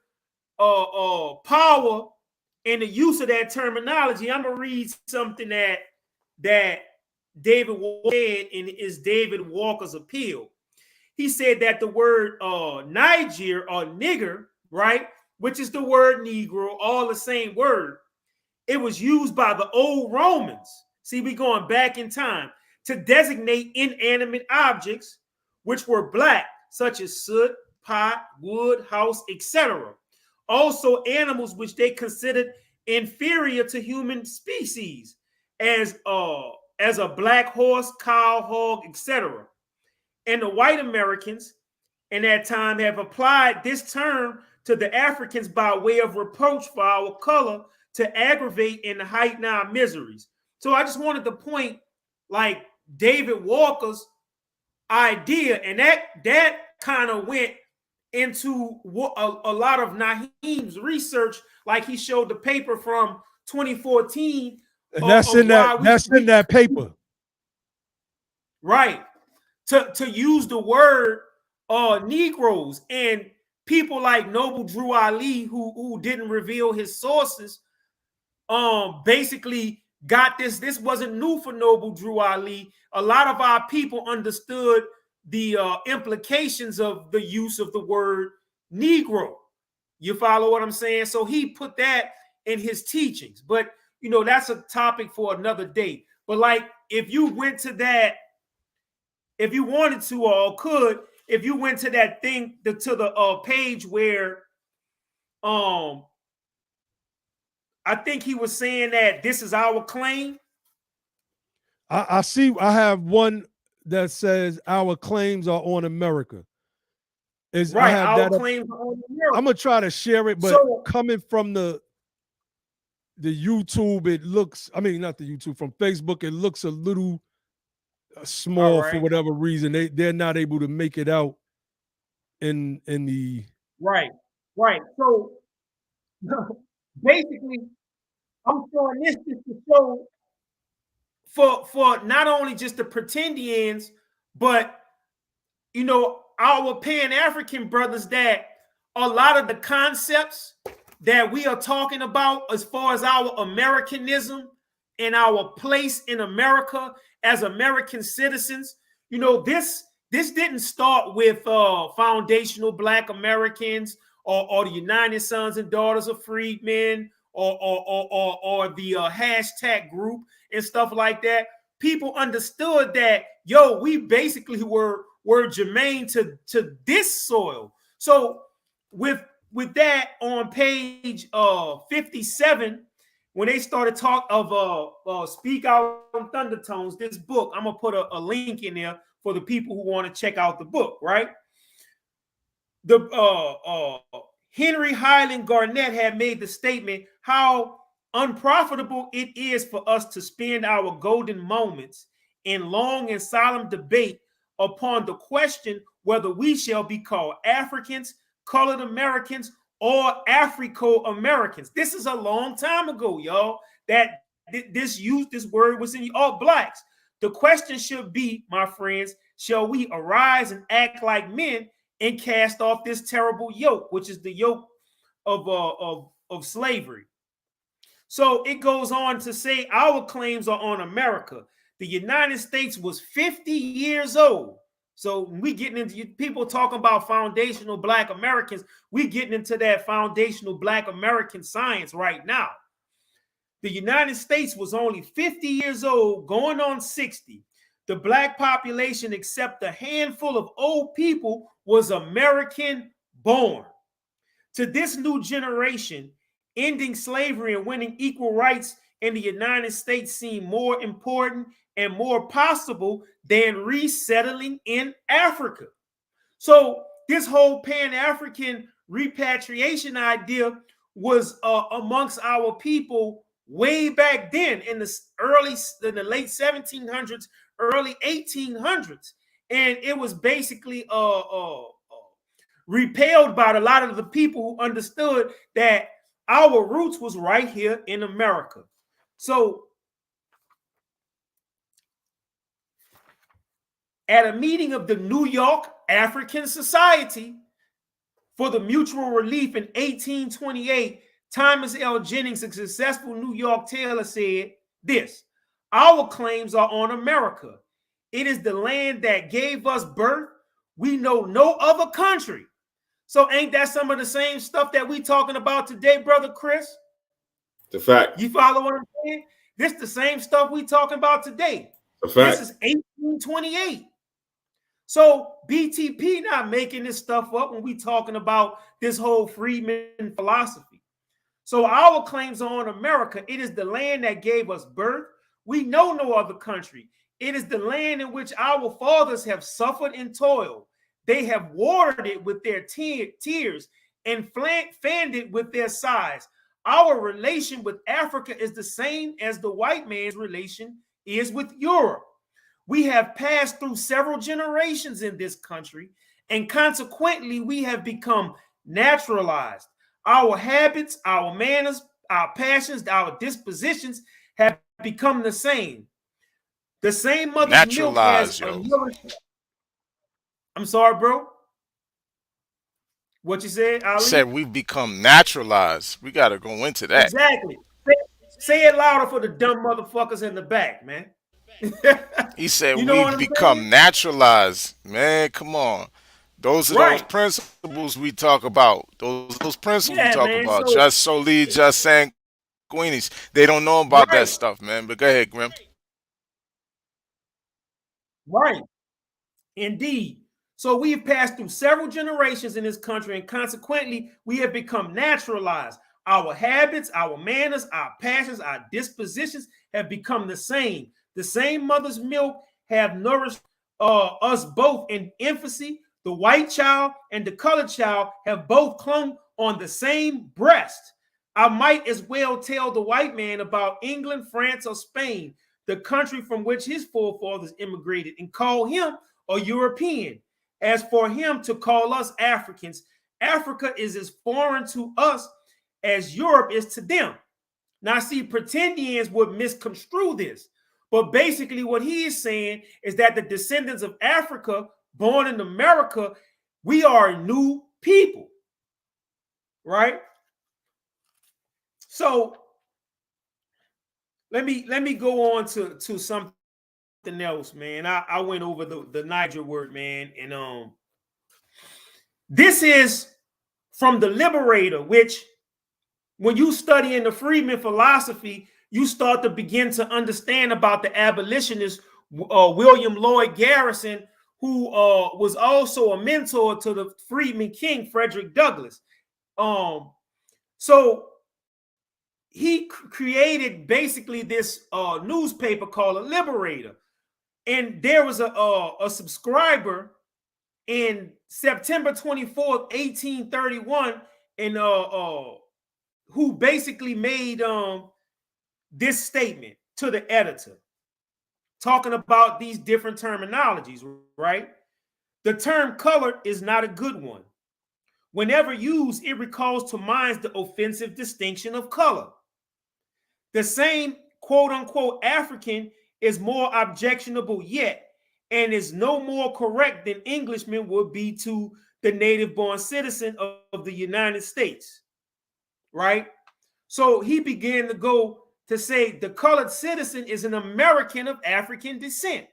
power and the use of that terminology. I'm gonna read something that David Walker said in his David Walker's appeal. He said that the word Niger or nigger, right, which is the word Negro, all the same word, it was used by the old Romans. See, we going back in time, to designate inanimate objects which were black, such as soot, pot, wood, house, etc. Also animals which they considered inferior to human species, as a black horse, cow, hog, etc. And the white Americans in that time have applied this term to the Africans by way of reproach for our color, to aggravate and heighten our miseries. So I just wanted to point, like, David Walker's idea, and that kind of went into a lot of Nyhiem's research, like he showed the paper from 2014. And that's in that paper. Right. To use the word Negroes, and people like Noble Drew Ali, who didn't reveal his sources, basically got this. This wasn't new for Noble Drew Ali. A lot of our people understood the implications of the use of the word Negro. You follow what I'm saying? So he put that in his teachings. But, you know, that's a topic for another day. But like, if you went to that, if you wanted to or could, if you went to that thing, to the page where I think he was saying that this is our claim. I see. I have one that says our claims are on America. Right, I have our claims are on America. I'm gonna try to share it, but so, coming from the YouTube, it looks. I mean, not the YouTube, from Facebook, it looks a little small for whatever reason. They're not able to make it out in the right. So basically, I'm showing this just to show for not only just the Pretendians, but you know, our Pan-African brothers, that a lot of the concepts that we are talking about as far as our Americanism and our place in America as American citizens, you know, this didn't start with foundational Black Americans or the United Sons and Daughters of Freedmen or the hashtag group and stuff like that. People understood that, yo, we basically were germane to this soil. So with that, on page 57, when they started talk of Speak Out in Thundertones, this book, I'm gonna put a link in there for the people who want to check out the book, right? The Henry Highland Garnett had made the statement how unprofitable it is for us to spend our golden moments in long and solemn debate upon the question whether we shall be called Africans, colored Americans, or Africo-Americans. This is a long time ago, y'all, that this word was in all Blacks. The question should be, my friends, shall we arise and act like men and cast off this terrible yoke, which is the yoke of slavery? So it goes on to say our claims are on America. The United States was 50 years old. So we getting into people talking about foundational Black Americans. We getting into that foundational Black American science right now. The United States was only 50 years old, going on 60. The Black population, except a handful of old people, was American born. To this new generation, ending slavery and winning equal rights in the United States seem more important and more possible than resettling in Africa. So this whole Pan-African repatriation idea was amongst our people way back then in the late 1700s, early 1800s. And it was basically repelled by a lot of the people who understood that our roots was right here in America. So at a meeting of the New York African Society for the Mutual Relief in 1828, Thomas L. Jennings, a successful New York tailor, said this: our claims are on America. It is the land that gave us birth. We know no other country. So ain't that some of the same stuff that we talking about today, Brother Chris? The fact. You follow what I'm saying? This the same stuff we talking about today. The fact. This is 1828. So BTP not making this stuff up when we talking about this whole Freedmen philosophy. So our claims are on America. It is the land that gave us birth. We know no other country. It is the land in which our fathers have suffered and toiled. They have watered it with their tears and fanned it with their sighs. Our relation with Africa is the same as the white man's relation is with Europe. We have passed through several generations in this country, and consequently, we have become naturalized. Our habits, our manners, our passions, our dispositions have become the same. The same mother's milk has Naturalized, a yo. nourishment. I'm sorry, bro. What you said, Ali? Said we've become naturalized. We got to go into that. Exactly. Say it louder for the dumb motherfuckers in the back, man. He said You know we've what I'm saying? become naturalized. Man, come on. Those are those Right. principles we talk about. Those principles we Yeah, talk man. about. So, Just Soli, just Sanguinis. They don't know about that right, stuff, man. But go ahead, Grim. right. Indeed. So we've passed through several generations in this country, and consequently, we have become naturalized. Our habits, our manners, our passions, our dispositions have become the same. The same mother's milk have nourished us both in infancy. The white child and the colored child have both clung on the same breast. I might as well tell the white man about England, France, or Spain, the country from which his forefathers immigrated, and call him a European. As for him to call us Africans, Africa is as foreign to us as Europe is to them. Now, see, Pretendians would misconstrue this, but basically, what he is saying is that the descendants of Africa, born in America, we are a new people, right? So let me go on to something else, man. I went over the Niger word, man, and this is from the Liberator, which when you study in the Freedmen philosophy, you start to begin to understand about the abolitionist William Lloyd Garrison, who was also a mentor to the Freedman King Frederick Douglass. So he created basically this newspaper called a Liberator, and there was a subscriber in September 24th, 1831, and who basically made this statement to the editor, talking about these different terminologies, right? The term color is not a good one. Whenever used, it recalls to mind the offensive distinction of color. The same quote unquote African is more objectionable yet, and is no more correct than Englishman would be to the native born citizen of the United States, right? So he began to go to say the colored citizen is an American of African descent.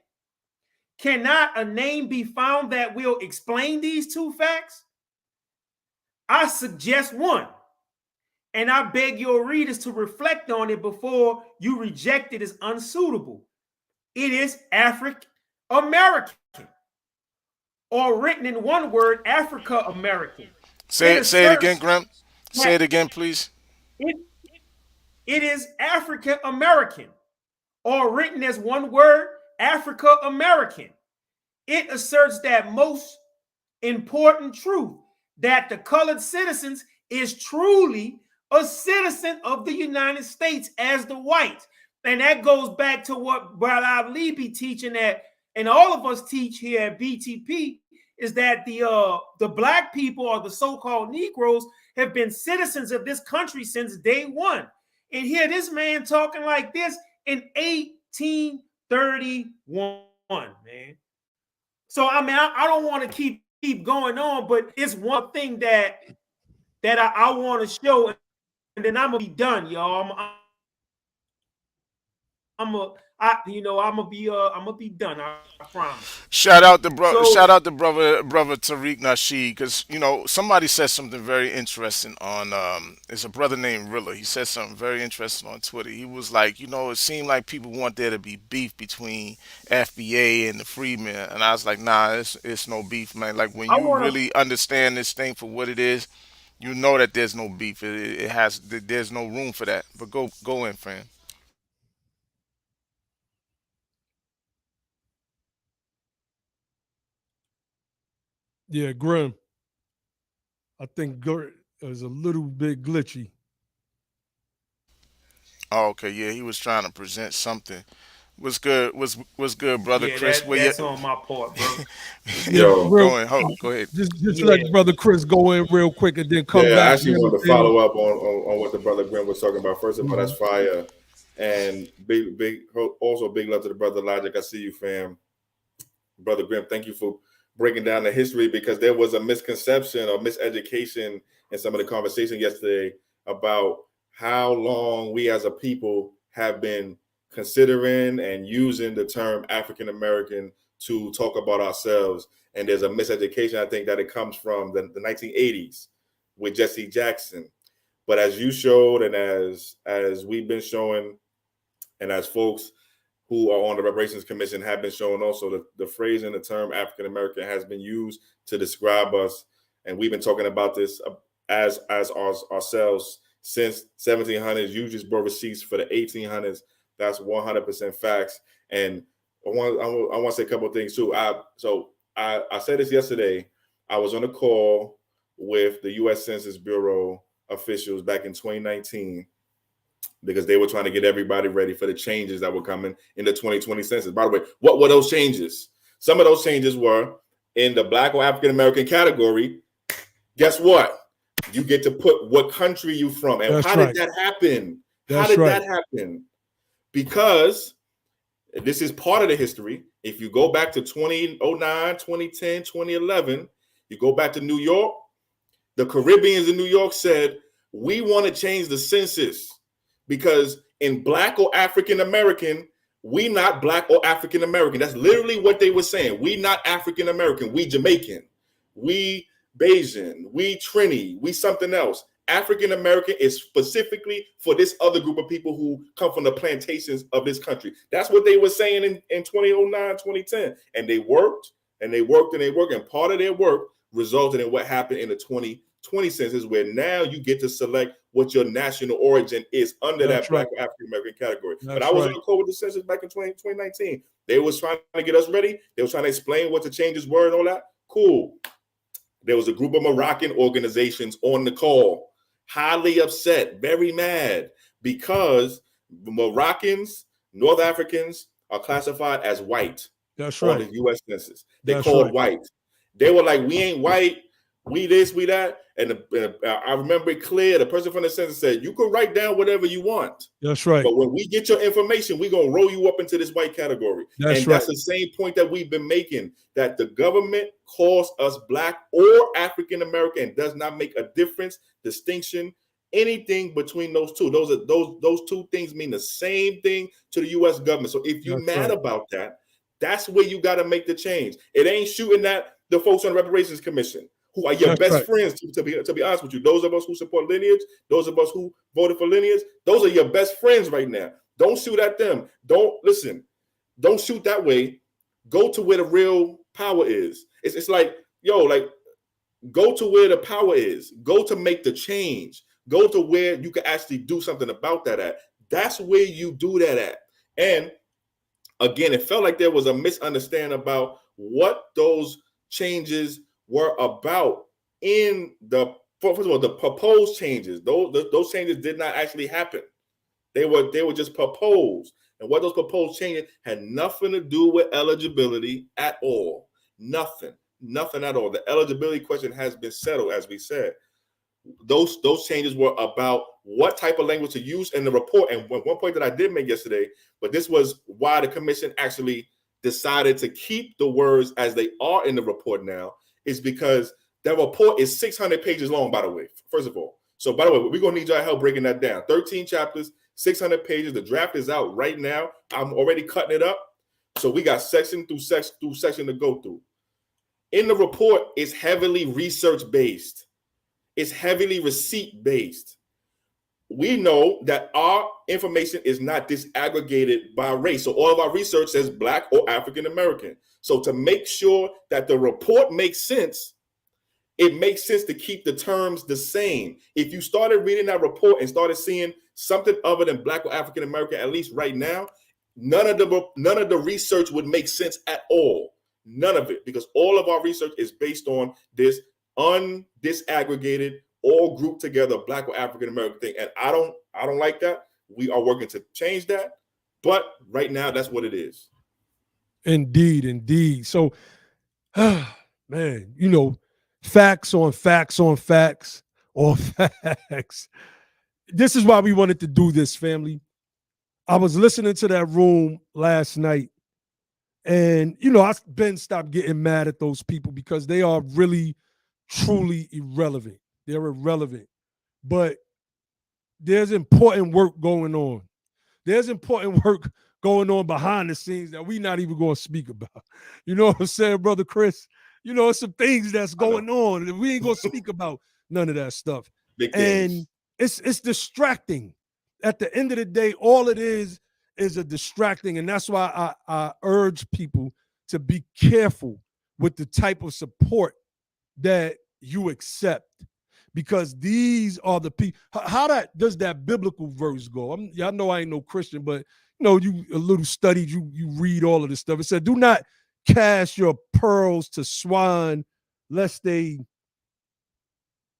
Cannot a name be found that will explain these two facts? I suggest one, and I beg your readers to reflect on it before you reject it as unsuitable. It is African American, or written in one word, Africa American. It Say it again, asserts Grim. Say that it again, please. it, it is African American, or written as one word, Africa American. It asserts that most important truth, that the colored citizens is truly a citizen of the United States as the whites. And that goes back to what Brother Ali be teaching at, and all of us teach here at BTP, is that the black people, or the so-called Negroes, have been citizens of this country since day one. And here this man talking like this in 1831, man. So I mean, I don't want to keep going on, but it's one thing that I want to show, and then I'm gonna be done, y'all. I'm gonna be done. I promise. So Shout out to brother Tariq Nasheed, because somebody said something very interesting on it's a brother named Rilla. He said something very interesting on Twitter. He was like, it seemed like people want there to be beef between FBA and the Freedmen, and I was like, nah, it's no beef, man. Like, when I you want to. really understand this thing for what it is, you know that there's no beef. There's no room for that. But go in, fam. Yeah, Grim. I think Gert is a little bit glitchy. Oh, okay, yeah, he was trying to present something. What's good? What's good, brother Yeah, Chris? Where you? that's on my part, bro. Yeah, Yo, real, Go in. Go ahead. just Yeah, let brother Chris go in real quick and then come yeah, I back. actually And wanted to everything. follow up on what the brother Grim was talking about. First of all, that's Mhm. fire. And big also big love to the brother Logic. I see you, fam. Brother Grim, thank you for breaking down the history, because there was a misconception or miseducation in some of the conversation yesterday about how long we as a people have been considering and using the term African American to talk about ourselves. And there's a miseducation, I think, that it comes from the 1980s with Jesse Jackson. But as you showed, and as we've been showing, and as folks who are on the Reparations Commission have been showing also, the phrase and the term African American has been used to describe us. And we've been talking about this as ourselves since 1700s. You just brought receipts for the 1800s. That's 100% facts. And I want to say a couple of things too. I said this yesterday. I was on a call with the U.S. Census Bureau officials back in 2019, because they were trying to get everybody ready for the changes that were coming in the 2020 census. By the way, what were those changes? Some of those changes were in the Black or African American category. Guess what? You get to put what country you from. And That's how right. did that happen? How That's did right. that happen? Because this is part of the history. If you go back to 2009, 2010, 2011, you go back to New York, the Caribbeans in New York said, we want to change the census, because in Black or African American, we not Black or African American. That's literally what they were saying. We not African American. We Jamaican. We Bayesian. We Trini. We something else. African American is specifically for this other group of people who come from the plantations of this country. That's what they were saying in 2009, 2010. And they worked and they worked and they worked. And part of their work resulted in what happened in the 2020 census, where now you get to select what your national origin is under That's that Black right. or African American category. That's But I was right. on a call with the census back in 2019. They was trying to get us ready. They were trying to explain what the changes were and all that. Cool. There was a group of Moroccan organizations on the call, highly upset, very mad, because Moroccans, North Africans are classified as white That's on right. the U.S. Census. They That's called right. white. They were like, we ain't white, we this, we that. And I remember it clear. The person from the census said, you can write down whatever you want, That's right. but when we get your information, we're going to roll you up into this white category. That's And right. that's the same point that we've been making, that the government calls us Black or African American, does not make a difference, distinction, anything between those two. Those two things mean the same thing to the U.S. government. So if you're That's mad right. about that, that's where you got to make the change. It ain't shooting at the folks on the Reparations Commission, who are your That's best right. friends, to be honest with you. Those of us who support lineage, those of us who voted for lineage, those are your best friends right now. Don't shoot at them. Don't shoot that way. Go to where the real power is. It's like, like, go to where the power is. Go to make the change. Go to where you can actually do something about that at. That's where you do that at. And again, it felt like there was a misunderstanding about what those changes were about in the, first of all, the proposed changes. Those changes did not actually happen. They were just proposed. And what those proposed changes had nothing to do with eligibility at all. Nothing at all. The eligibility question has been settled, as we said. Those changes were about what type of language to use in the report. And one point that I did make yesterday, but this was why the commission actually decided to keep the words as they are in the report now, is because that report is 600 pages long, by the way, first of all. So, by the way, we're going to need your help breaking that down. 13 chapters, 600 pages. The draft is out right now. I'm already cutting it up. So we got section through section to go through. In the report, it's heavily research-based. It's heavily receipt-based. We know that our information is not disaggregated by race. So all of our research says Black or African American. So to make sure that the report makes sense, it makes sense to keep the terms the same. If you started reading that report and started seeing something other than Black or African American, at least right now, none of the research would make sense at all. None of it, because all of our research is based on this undisaggregated, all grouped together Black or African American thing. And I don't like that. We are working to change that. But right now, that's what it is. Indeed, indeed. So, man, you know, facts on facts on facts on facts. This is why we wanted to do this, family. I was listening to that room last night, and you know, I've been stopped getting mad at those people because they are really, truly irrelevant. They're irrelevant, but there's important work going on. There's important work going on behind the scenes that we're not even going to speak about. You know what I'm saying, brother Chris? You know, some things that's going on that we ain't going to speak about none of that stuff. Big And it's distracting. At the end of the day, all it is a distracting. And that's why I urge people to be careful with the type of support that you accept. Because these are the people. How does that biblical verse go? Y'all know I ain't no Christian, but you know, you a little studied, you read all of this stuff. It said, "Do not cast your pearls to swine, lest they,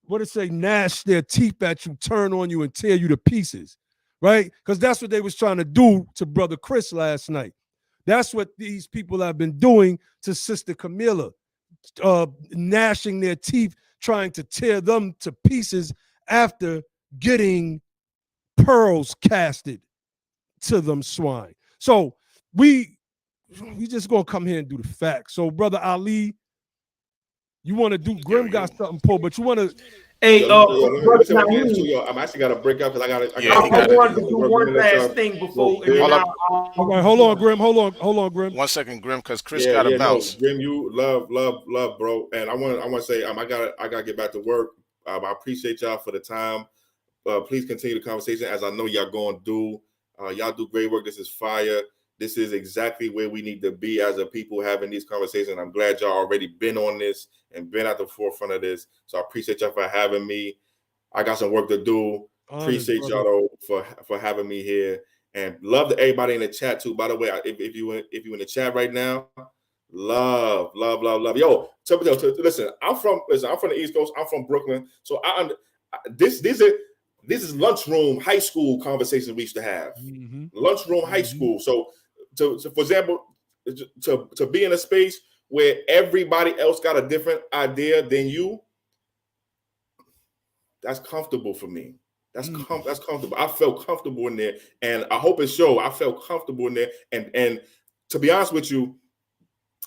what it say, gnash their teeth at you, turn on you, and tear you to pieces." Right? Because that's what they was trying to do to Brother Chris last night. That's what these people have been doing to Sister Camilla, gnashing their teeth, trying to tear them to pieces after getting pearls casted to them swine. So we just gonna come here and do the facts. So brother Ali, you want to do? Grim got something pulled, but you want to? Hey, I'm actually got to break up because I want to do one last thing before. All right, hold on, Grim. Hold on, Grim. 1 second, Grim, because Chris got to bounce. No, Grim, you love, bro. And I want to say, I gotta get back to work. I appreciate y'all for the time. Please continue the conversation as I know y'all going to do. Y'all do great work. This is fire. This is exactly where we need to be as a people having these conversations. I'm glad y'all already been on this and been at the forefront of this. So I appreciate y'all for having me. I got some work to do. Appreciate y'all though for having me here, and love to everybody in the chat too. By the way, if you in the chat right now, love. Yo, listen, I'm from the East Coast. I'm from Brooklyn, so this is lunchroom high school conversations we used to have. Lunchroom high school. So for example, to be in a space where everybody else got a different idea than you, that's comfortable for me. That's comfortable. I felt comfortable in there, and I hope it showed. I felt comfortable in there, and to be honest with you,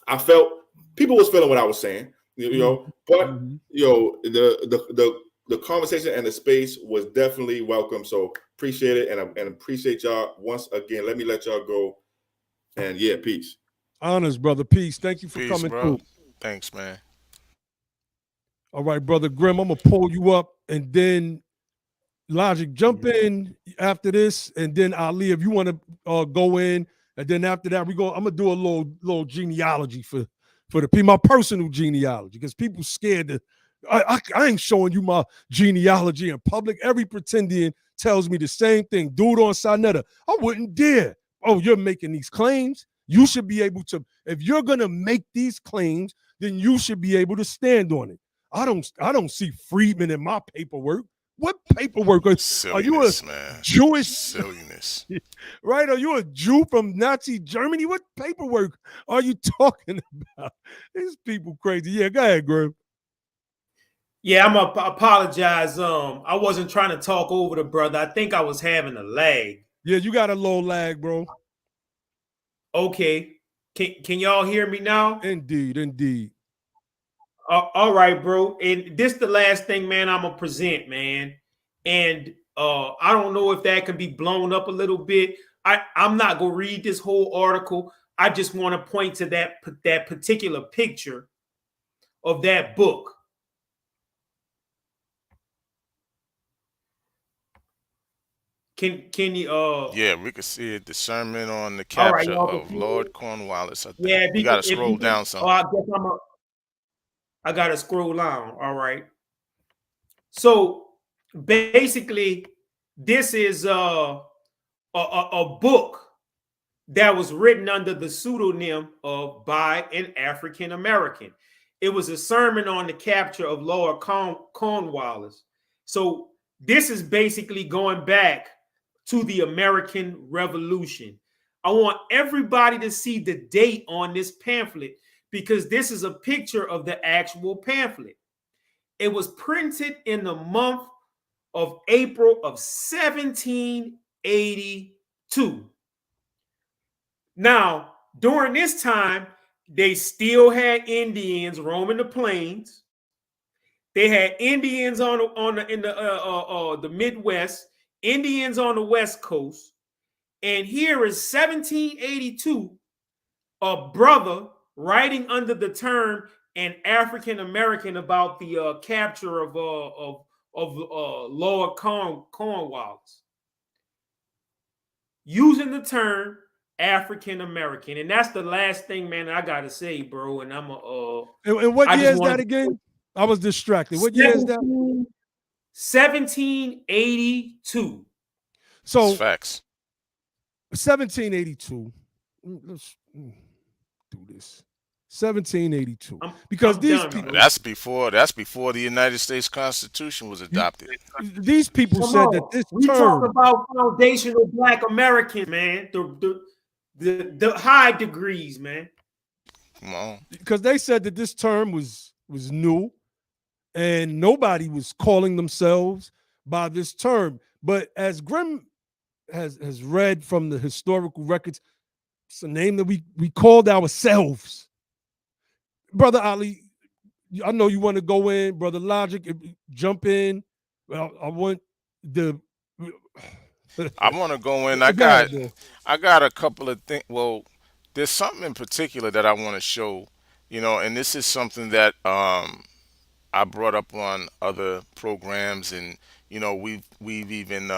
I felt people was feeling what I was saying, you know. But the conversation and the space was definitely welcome. So appreciate it, and appreciate y'all once again. Let me let y'all go, and yeah, peace. Honors, brother. Peace. Thank you for coming through. Thanks, man. All right, brother Grim, I'm gonna pull you up, and then Logic, jump in after this, and then Ali, if you want to go in, and then after that, I'm gonna do a little genealogy for the people, my personal genealogy, because people scared to. I ain't showing you my genealogy in public. Every Pretendian tells me the same thing. Dude on Sinetta, I wouldn't dare. Oh, you're making these claims. You should be able to, if you're gonna make these claims, then you should be able to stand on it. I don't see freedmen in my paperwork. What paperwork are you a Jewish silliness? Right? Are you a Jew from Nazi Germany? What paperwork are you talking about? These people crazy. Yeah, go ahead, Graham. Yeah, I'm gonna apologize. I wasn't trying to talk over the brother. I think I was having a lag. Yeah, you got a low lag, bro. Okay. Can y'all hear me now? Indeed. All right, bro. And this the last thing, man, I'm gonna present, man. And I don't know if that can be blown up a little bit. I'm not gonna read this whole article. I just want to point to that particular picture of that book. Can you yeah, we can see it, the sermon on the capture of Lord Cornwallis. I think. Yeah, you gotta scroll down some. I guess I gotta scroll down. All right. So basically, this is a book that was written under the pseudonym of by an African American. It was a sermon on the capture of Lord Cornwallis. So this is basically going back to the American Revolution. I want everybody to see the date on this pamphlet because this is a picture of the actual pamphlet. It was printed in the month of April of 1782. Now, during this time, they still had Indians roaming the plains. They had Indians in the Midwest, Indians on the West Coast, and here is 1782, a brother writing under the term an African American about the capture of Lord Cornwallis, using the term African American, and that's the last thing, man. I gotta say, bro. And I'm And what year is that again? I was distracted. What year is that? 1782. So It's facts. 1782. Let's do this. 1782. Because these people, That's before the United States Constitution was adopted. these people said that this we term, talk about foundational Black Americans, man. The high degrees, man. Come on. because they said that this term was new and nobody was calling themselves by this term. But as Grimm has read from the historical records, it's a name that we called ourselves. Brother Ali, I know you want to go in. Brother Logic, jump in. Well, I want the. I want to go in. I got a couple of things. Well, there's something in particular that I want to show, and this is something that I brought up on other programs, and we've even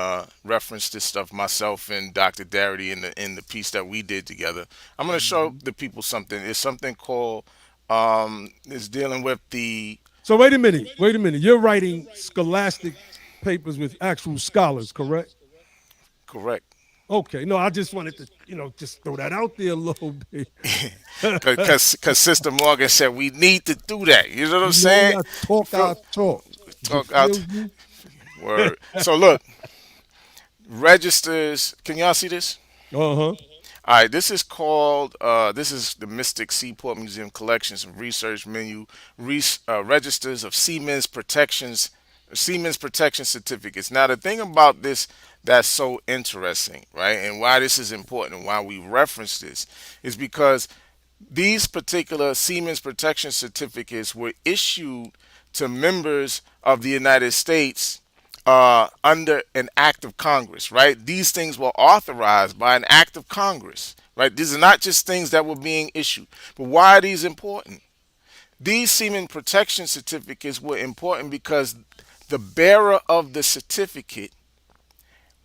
referenced this stuff myself and Dr. Darity in the piece that we did together. I'm going to show the people something. It's something called it's dealing with the. So wait a minute. You're writing scholastic papers with actual scholars, correct? Correct. Okay. No, I just wanted to, just throw that out there a little bit. Because Sister Morgan said we need to do that. You know what I'm saying? Talk our talk. Talk out. Word. So look, registers. Can y'all see this? Uh-huh. All right, this is called, this is the Mystic Seaport Museum Collections and Research Menu Registers of Seamen's Protection Certificates. Now, the thing about this that's so interesting, right, and why this is important and why we reference this is because these particular Seamen's Protection Certificates were issued to members of the United States under an act of Congress, right? These things were authorized by an act of Congress, right? These are not just things that were being issued. But why are these important? These seaman protection certificates were important because the bearer of the certificate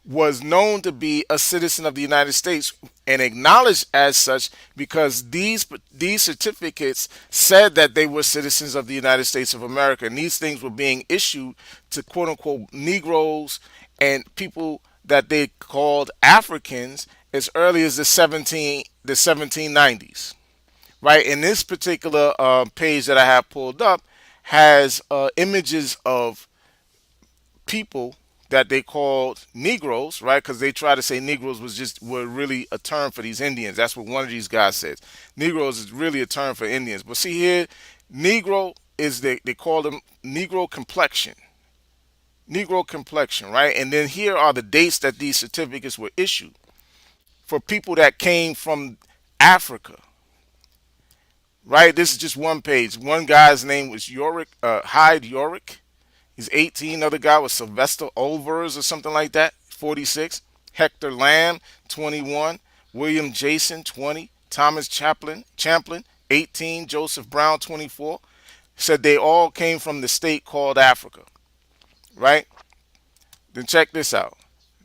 was known to be a citizen of the United States and acknowledged as such because these certificates said that they were citizens of the United States of America, and these things were being issued to quote unquote Negroes and people that they called Africans as early as the 1790s, right? And this particular page that I have pulled up has images of people that they called Negroes, right? Because they try to say Negroes were really a term for these Indians. That's what one of these guys says. Negroes is really a term for Indians. But see here, Negro is they call them Negro complexion. Negro complexion, right? And then here are the dates that these certificates were issued for people that came from Africa, right? This is just one page. One guy's name was Hyde Yorick. He's 18. Another guy was Sylvester Olvers or something like that, 46. Hector Lamb, 21. William Jason, 20. Thomas Champlin, 18. Joseph Brown, 24. Said they all came from the state called Africa, right? Then check this out.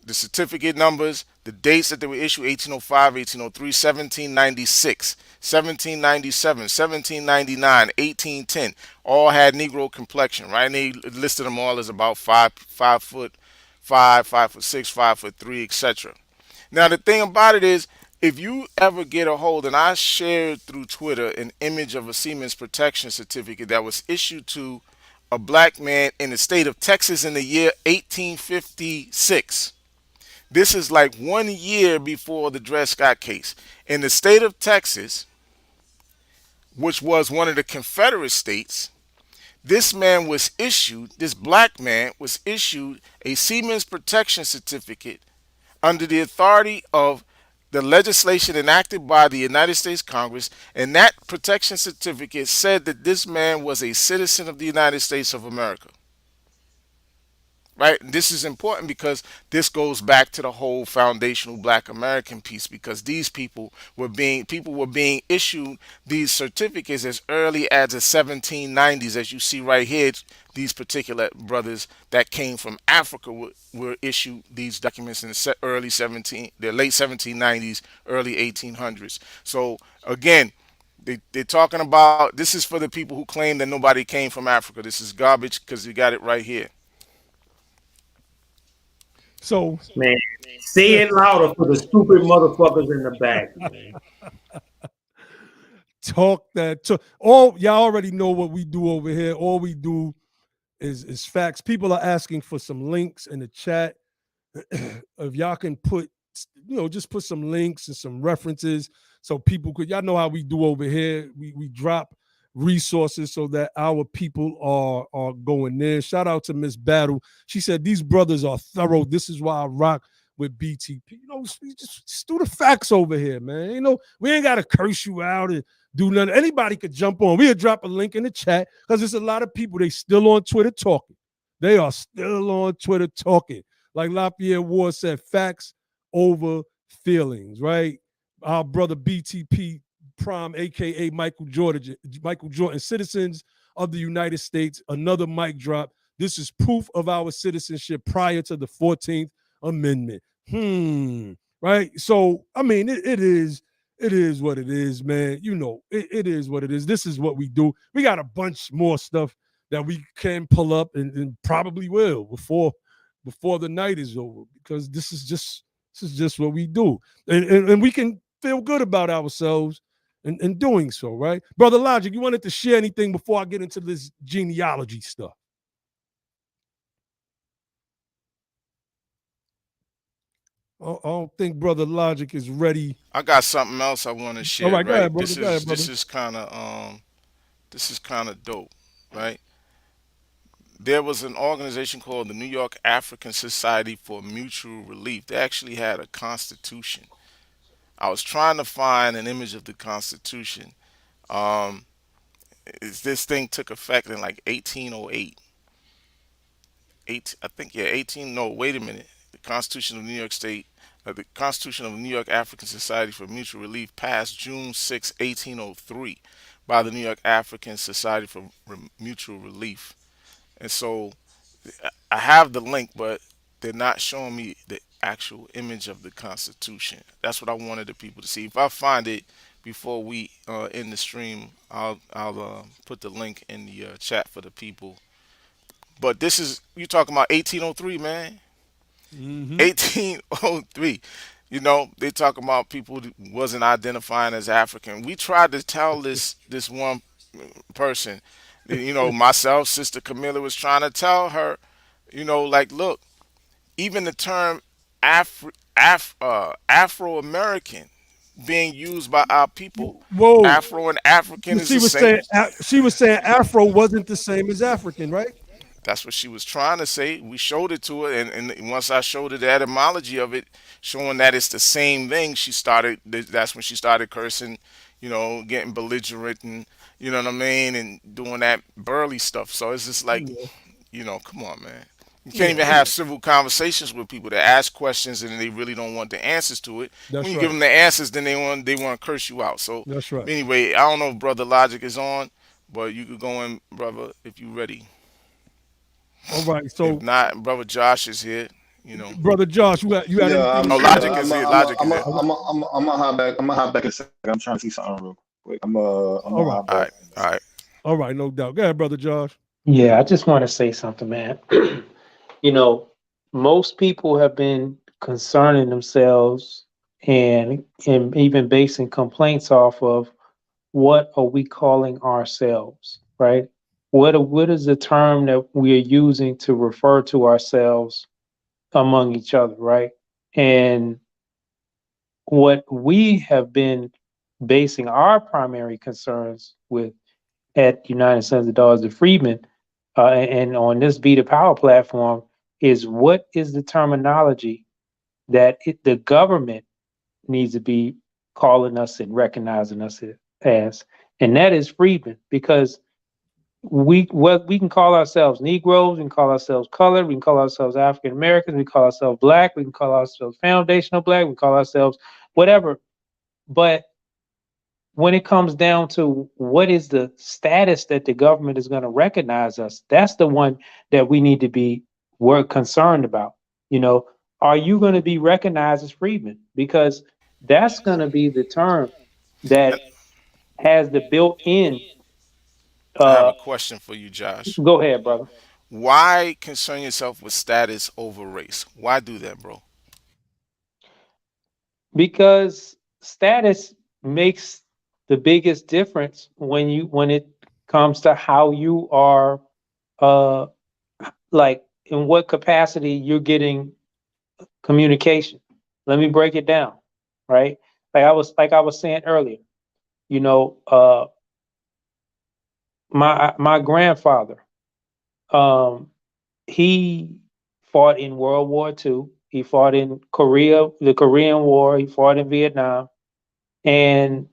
The certificate numbers, the dates that they were issued: 1805, 1803, 1796, 1797, 1799, 1810, all had Negro complexion, right? And they listed them all as about 5'5", 5'6", 5'3", etc. Now the thing about it is, if you ever get a hold, and I shared through Twitter an image of a Seaman's Protection Certificate that was issued to a black man in the state of Texas in the year 1856. This is like 1 year before the Dred Scott case. In the state of Texas, which was one of the Confederate states, this black man was issued a Seaman's Protection Certificate under the authority of the legislation enacted by the United States Congress, and that protection certificate said that this man was a citizen of the United States of America. Right? And this is important because this goes back to the whole foundational Black American piece, because these people were being issued these certificates as early as the 1790s, as you see right here. These particular brothers that came from Africa were issued these documents in the late 1790s, early 1800s. So again, they're talking about, this is for the people who claim that nobody came from Africa. This is garbage because you got it right here. So, man, say it louder for the stupid motherfuckers in the back, man. Talk that. All y'all already know what we do over here. All we do is facts. People are asking for some links in the chat. If y'all can put, just put some links and some references so people could. Y'all know how we do over here. We drop resources so that our people are going there. Shout out to Miss Battle. She said these brothers are thorough. This is why I rock with BTP. Just do the facts over here, man. We ain't gotta curse you out and do nothing. Anybody could jump on. We'll drop a link in the chat because there's a lot of people. They still on Twitter talking. They are still on Twitter talking. Like Lafayette Ward said, facts over feelings, right? Our brother BTP Prime, aka Michael Jordan, citizens of the United States. Another mic drop. This is proof of our citizenship prior to the 14th Amendment. Right? So, I mean, it is what it is, man. It is what it is. This is what we do. We got a bunch more stuff that we can pull up and probably will before the night is over, because this is just what we do. And we can feel good about ourselves in doing so, right? Brother Logic, you wanted to share anything before I get into this genealogy stuff? I don't think Brother Logic is ready. I got something else I want to share. All right, go ahead, brother. This is kind of dope, right? There was an organization called the New York African Society for Mutual Relief. They actually had a constitution. I was trying to find an image of the Constitution. This thing took effect in like 1808. No, wait a minute. The Constitution of New York State, the Constitution of the New York African Society for Mutual Relief passed June 6, 1803 by the New York African Society for Mutual Relief. And so I have the link, but they're not showing me the actual image of the Constitution. That's what I wanted the people to see. If I find it before we end the stream, I'll put the link in the chat for the people. But this is, you talking about 1803, man. 1803. They talking about people that wasn't identifying as African. We tried to tell this one person, myself, Sister Camilla was trying to tell her, look, even the term Afro-American being used by our people. Whoa. Afro and African is the same. She was saying Afro wasn't the same as African, right? That's what she was trying to say. We showed it to her, and once I showed her the etymology of it, showing that it's the same thing, that's when she started cursing, getting belligerent, and you know what I mean, and doing that burly stuff. So it's just like, come on, man. You can't even have civil conversations with people that ask questions and they really don't want the answers to it. That's when you right. give them the answers, then they want to curse you out. So that's right. Anyway, I don't know if Brother Logic is on, but you could go in, brother, if you're ready. All right. So if not, Brother Josh is here. Brother Josh, you got anything? Logic is here. Logic is here. I'm gonna hop back. I'm gonna hop back in a second. I'm trying to see something real quick. All right. No doubt. Go ahead, Brother Josh. Yeah, I just want to say something, man. Most people have been concerning themselves and even basing complaints off of what are we calling ourselves, right? What is the term that we are using to refer to ourselves among each other, right? And what we have been basing our primary concerns with at United Sons of Daughters of Freedmen and on this Be the Power platform is what is the terminology that the government needs to be calling us and recognizing us as, and that is freedmen, because we can call ourselves Negroes, we can call ourselves colored, we can call ourselves African Americans, we can call ourselves black, we can call ourselves foundational black, we can call ourselves whatever. But when it comes down to what is the status that the government is going to recognize us, that's the one that we need to be concerned about. You know, are you going to be recognized as freedmen? Because that's going to be the term that And has the built-in. I have Uh, a question for you, Josh. Go ahead, brother. Why concern yourself with status over race? Why do that, bro? Because status makes the biggest difference when it comes to how you are, uh, like in what capacity you're getting communication. Let me break it down, right? Like I was saying earlier, you know, my grandfather, um, he fought in World War II. He fought in Korea, the Korean War. He fought in Vietnam. And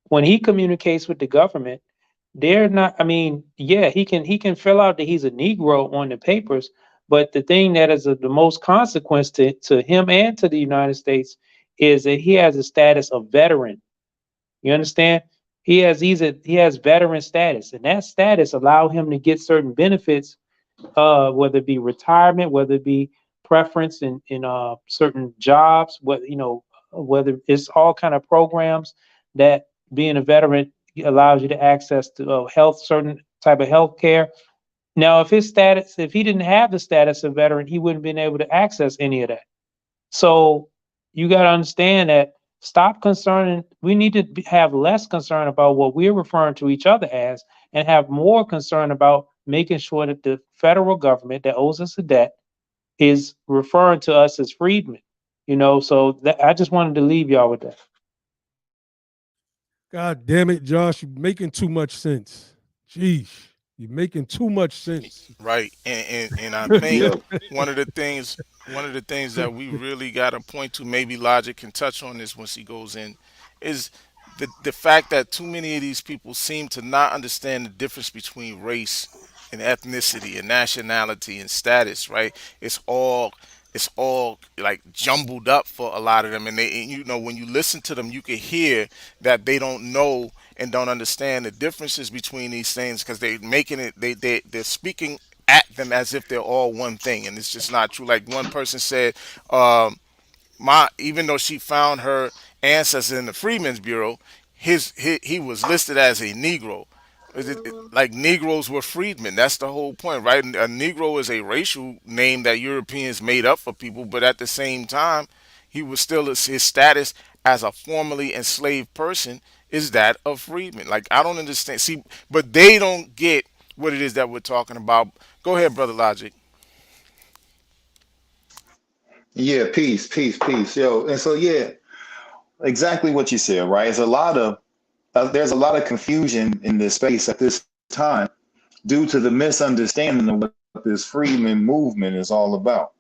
when he communicates with the government, they're not, I mean, yeah, he can fill out that he's a Negro on the papers, but the thing that is of the most consequence to him and to the United States is that he has a status of veteran. You understand? He has veteran status, and that status allow him to get certain benefits, whether it be retirement, whether it be preference in certain jobs, whether it's all kind of programs that being a veteran allows you to access to health, certain type of health care. Now, if he didn't have the status of veteran, he wouldn't been able to access any of that. So you got to understand that we need to have less concern about what we're referring to each other as and have more concern about making sure that the federal government that owes us a debt is referring to us as freedmen. So I just wanted to leave y'all with that. God damn it, Josh, you're making too much sense. Jeez, you're making too much sense. Right. And I think Yep. one of the things that we really got to point to, maybe Logic can touch on this once he goes in, is the fact that too many of these people seem to not understand the difference between race and ethnicity and nationality and status, right? It's all like jumbled up for a lot of them, and when you listen to them, you can hear that they don't know and don't understand the differences between these things because they're making it they're speaking at them as if they're all one thing, and it's just not true. Like one person said, my even though she found her ancestors in the Freedmen's Bureau, he was listed as a Negro. Like Negroes were freedmen? That's the whole point, right? A Negro is a racial name that Europeans made up for people, but at the same time, he was still his status as a formerly enslaved person is that of freedmen. Like I don't understand. See, but they don't get what it is that we're talking about. Go ahead, brother Logic. Yeah, peace, peace, peace. Yo, and so yeah, exactly what you said, right? There's a lot of confusion in this space at this time due to the misunderstanding of what this freedmen movement is all about.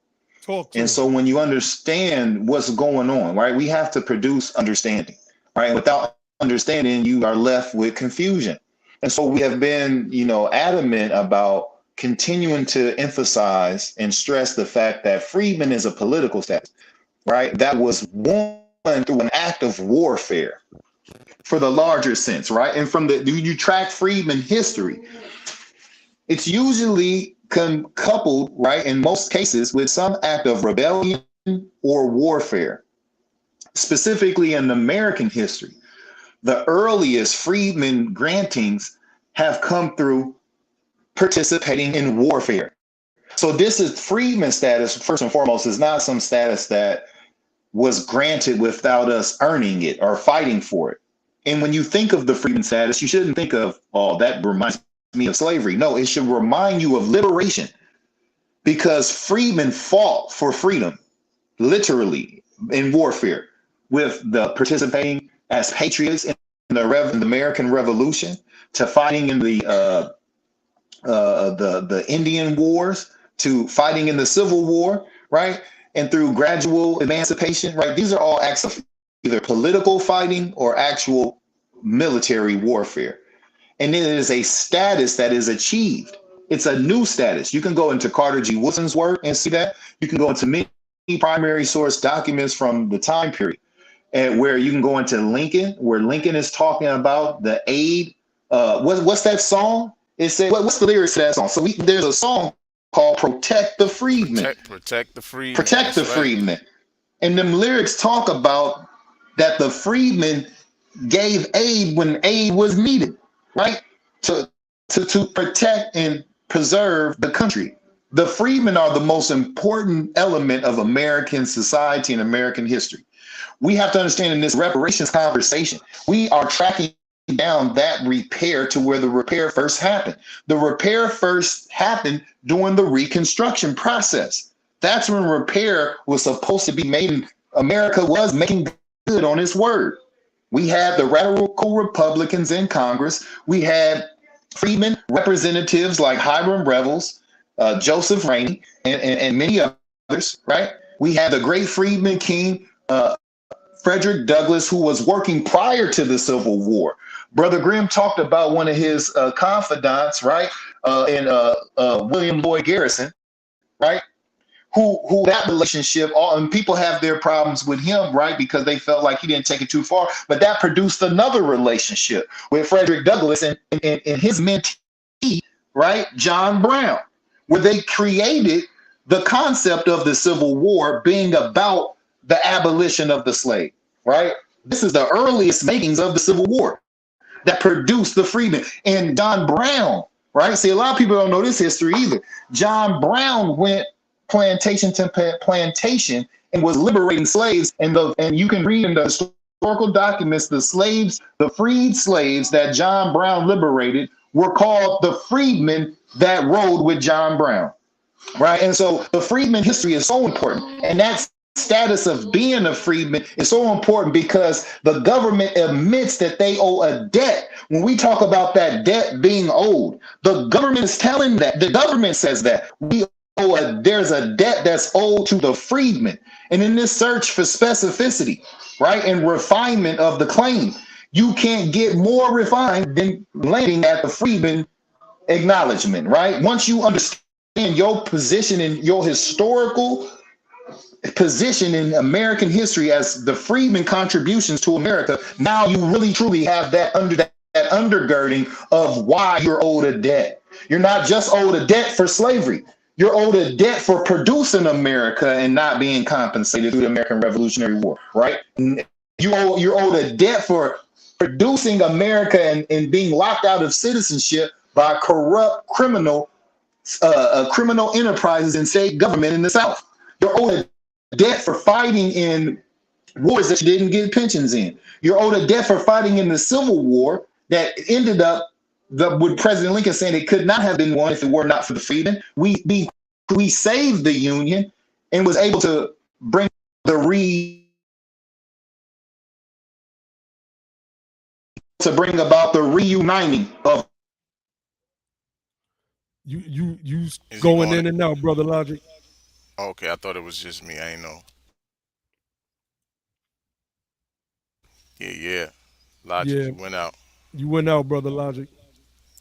Talk to And him. so when you understand what's going on, right, we have to produce understanding, right? Without understanding, you are left with confusion. And so we have been, adamant about continuing to emphasize and stress the fact that freedmen is a political status, right? That was won through an act of warfare for the larger sense, right? And you track freedmen history, it's usually coupled, right, in most cases, with some act of rebellion or warfare. Specifically in American history, the earliest freedmen grantings have come through participating in warfare. So this is freedman status, first and foremost, is not some status that was granted without us earning it or fighting for it. And when you think of the freedman status, you shouldn't think of, oh, that reminds me of slavery. No, it should remind you of liberation, because freedmen fought for freedom, literally, in warfare, with the participating as patriots in the American Revolution, to fighting in the Indian Wars, to fighting in the Civil War, right? And through gradual emancipation, right? These are all acts of either political fighting or actual military warfare. And it is a status that is achieved. It's a new status. You can go into Carter G. Woodson's work and see that. You can go into many primary source documents from the time period, and where you can go into Lincoln, where Lincoln is talking about the aid. What's that song? It said, what's the lyrics to that song? So there's a song called "Protect the Freedmen." Protect the freedmen. Protect the freedmen. And them lyrics talk about that the freedmen gave aid when aid was needed, right? To protect and preserve the country. The freedmen are the most important element of American society and American history. We have to understand in this reparations conversation, we are tracking down that repair to where the repair first happened. The repair first happened during the Reconstruction process. That's when repair was supposed to be made, and America was making good on its word. We had the radical Republicans in Congress. We had freedmen representatives like Hiram Revels, Joseph Rainey, and many others, right? We had the great freedman king, Frederick Douglass, who was working prior to the Civil War. Brother Grimm talked about one of his confidants, right, in William Lloyd Garrison, right? Who that relationship, and people have their problems with him, right, because they felt like he didn't take it too far. But that produced another relationship with Frederick Douglass and his mentee, right, John Brown, where they created the concept of the Civil War being about the abolition of the slave, right? This is the earliest makings of the Civil War that produced the freedmen. And John Brown, right? See, a lot of people don't know this history either. John Brown went plantation to plantation and was liberating slaves. And you can read in the historical documents, the slaves, the freed slaves that John Brown liberated were called the freedmen that rode with John Brown, right? And so the freedman history is so important. And that's status of being a freedman is so important because the government admits that they owe a debt. When we talk about that debt being owed, the government is telling that. The government says that there's a debt that's owed to the freedmen. And in this search for specificity, right, and refinement of the claim, you can't get more refined than landing at the freedman acknowledgement, right? Once you understand your position and your historical position in American history as the freedmen contributions to America, now you really truly have that undergirding of why you're owed a debt. You're not just owed a debt for slavery. You're owed a debt for producing America and not being compensated through the American Revolutionary War, right? You're owed a debt for producing America and being locked out of citizenship by corrupt criminal enterprises and state government in the South. You're owed a debt for fighting in wars that you didn't get pensions in. You're owed a debt for fighting in the Civil War that ended up with President Lincoln saying it could not have been won if it were not for the freedmen. We saved the Union and was able to bring about the reuniting of. You going in and out, Brother Logic. Okay, I thought it was just me. I ain't know. Yeah. Logic, Yeah. you went out. You went out, Brother Logic.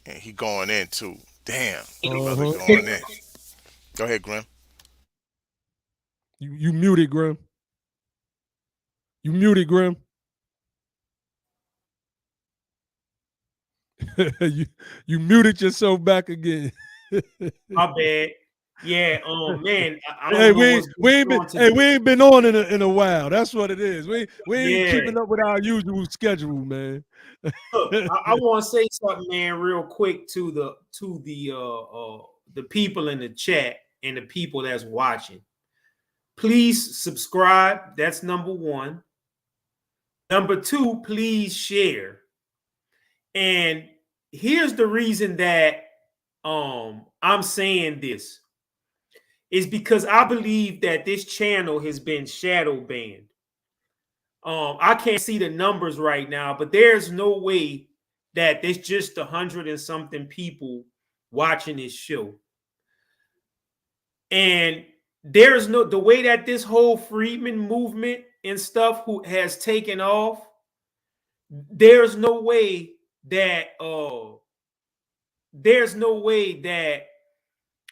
And he going in too. Damn. Brother going in. Go ahead, Grim. You muted, Grim. You muted, Grim. you muted yourself back again. My bad. Yeah, man. I Hey, don't know we ain't been on in a while. That's what it is. We ain't keeping up with our usual schedule, man. Look, I want to say something, man, real quick to the people in the chat and the people that's watching. Please subscribe. That's number one. Number two, please share. And here's the reason that I'm saying this is because I believe that this channel has been shadow banned. I can't see the numbers right now, but there's no way that there's just 100 and something people watching this show. And there's no, the way that this whole Freedmen movement and stuff who has taken off, there's no way that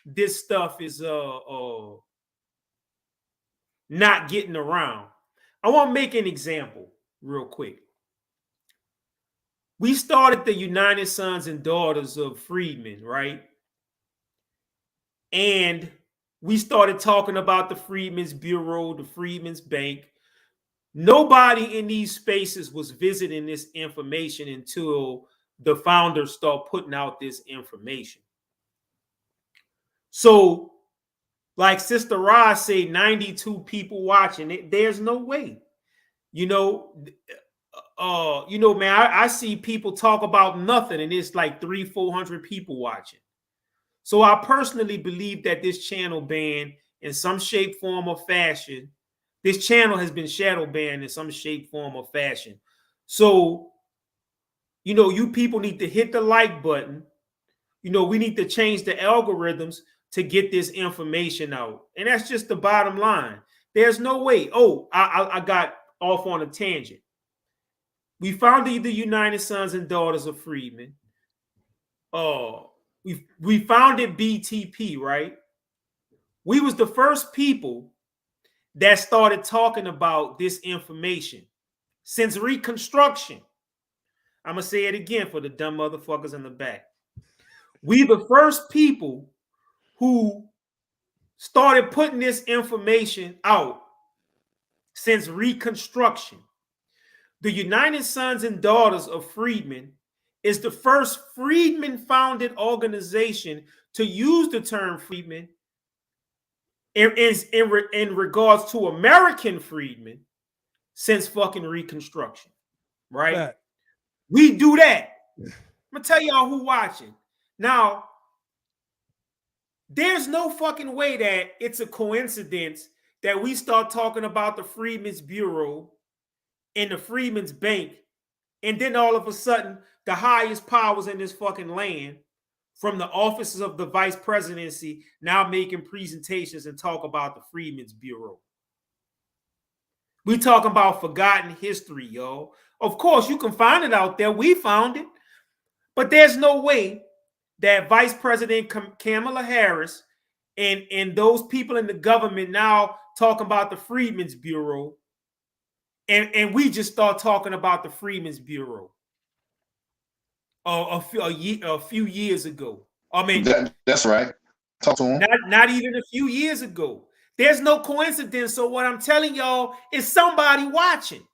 this stuff is not getting around. I want to make an example real quick. We started the United Sons and Daughters of Freedmen, right? And we started talking about the Freedmen's Bureau, the Freedmen's Bank. Nobody in these spaces was visiting this information until the founders start putting out this information. So, like Sister Roz say, 92 people watching it. There's no way. Man, I see people talk about nothing, and it's like 300-400 people watching. So I personally believe that this channel banned in some shape, form, or fashion. This channel has been shadow banned in some shape, form, or fashion. So, you people need to hit the like button. We need to change the algorithms to get this information out. And that's just the bottom line. There's no way. Oh, I got off on a tangent. We founded the United Sons and Daughters of Freedmen. We founded BTP, right? We was the first people that started talking about this information since Reconstruction. I'm going to say it again for the dumb motherfuckers in the back. We the first people who started putting this information out since Reconstruction. The United Sons and Daughters of Freedmen is the first Freedmen-founded organization to use the term freedmen in regards to American freedmen since fucking Reconstruction, right? Right. We do that. I'm going to tell y'all who watching. Now, there's no fucking way that it's a coincidence that we start talking about the Freedmen's Bureau and the Freedmen's Bank, and then all of a sudden, the highest powers in this fucking land, from the offices of the vice presidency, now making presentations and talk about the Freedmen's Bureau. We talking about forgotten history, y'all. Of course, you can find it out there. We found it. But there's no way that Vice President Kamala Harris and those people in the government now talking about the Freedmen's Bureau, and we just start talking about the Freedmen's Bureau a few years ago. I mean, that's right. Talk to him. Not even a few years ago. There's no coincidence. So what I'm telling y'all is somebody watching.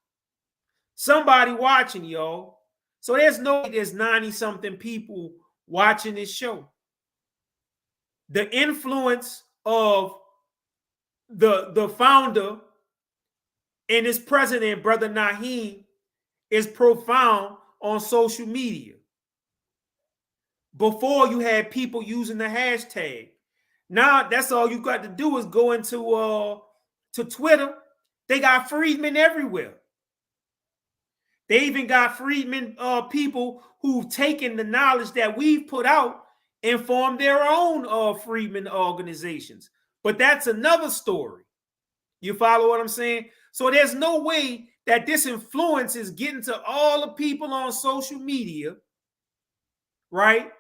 Somebody watching, y'all. So there's 90-something people watching this show. The influence of the founder and his president, Brother Nyhiem, is profound on social media. Before, you had people using the hashtag. Now that's all you got to do is go into to Twitter. They got freedmen everywhere. They even got freedmen people who've taken the knowledge that we've put out and formed their own freedmen organizations. But that's another story. You follow what I'm saying? So there's no way that this influence is getting to all the people on social media, right?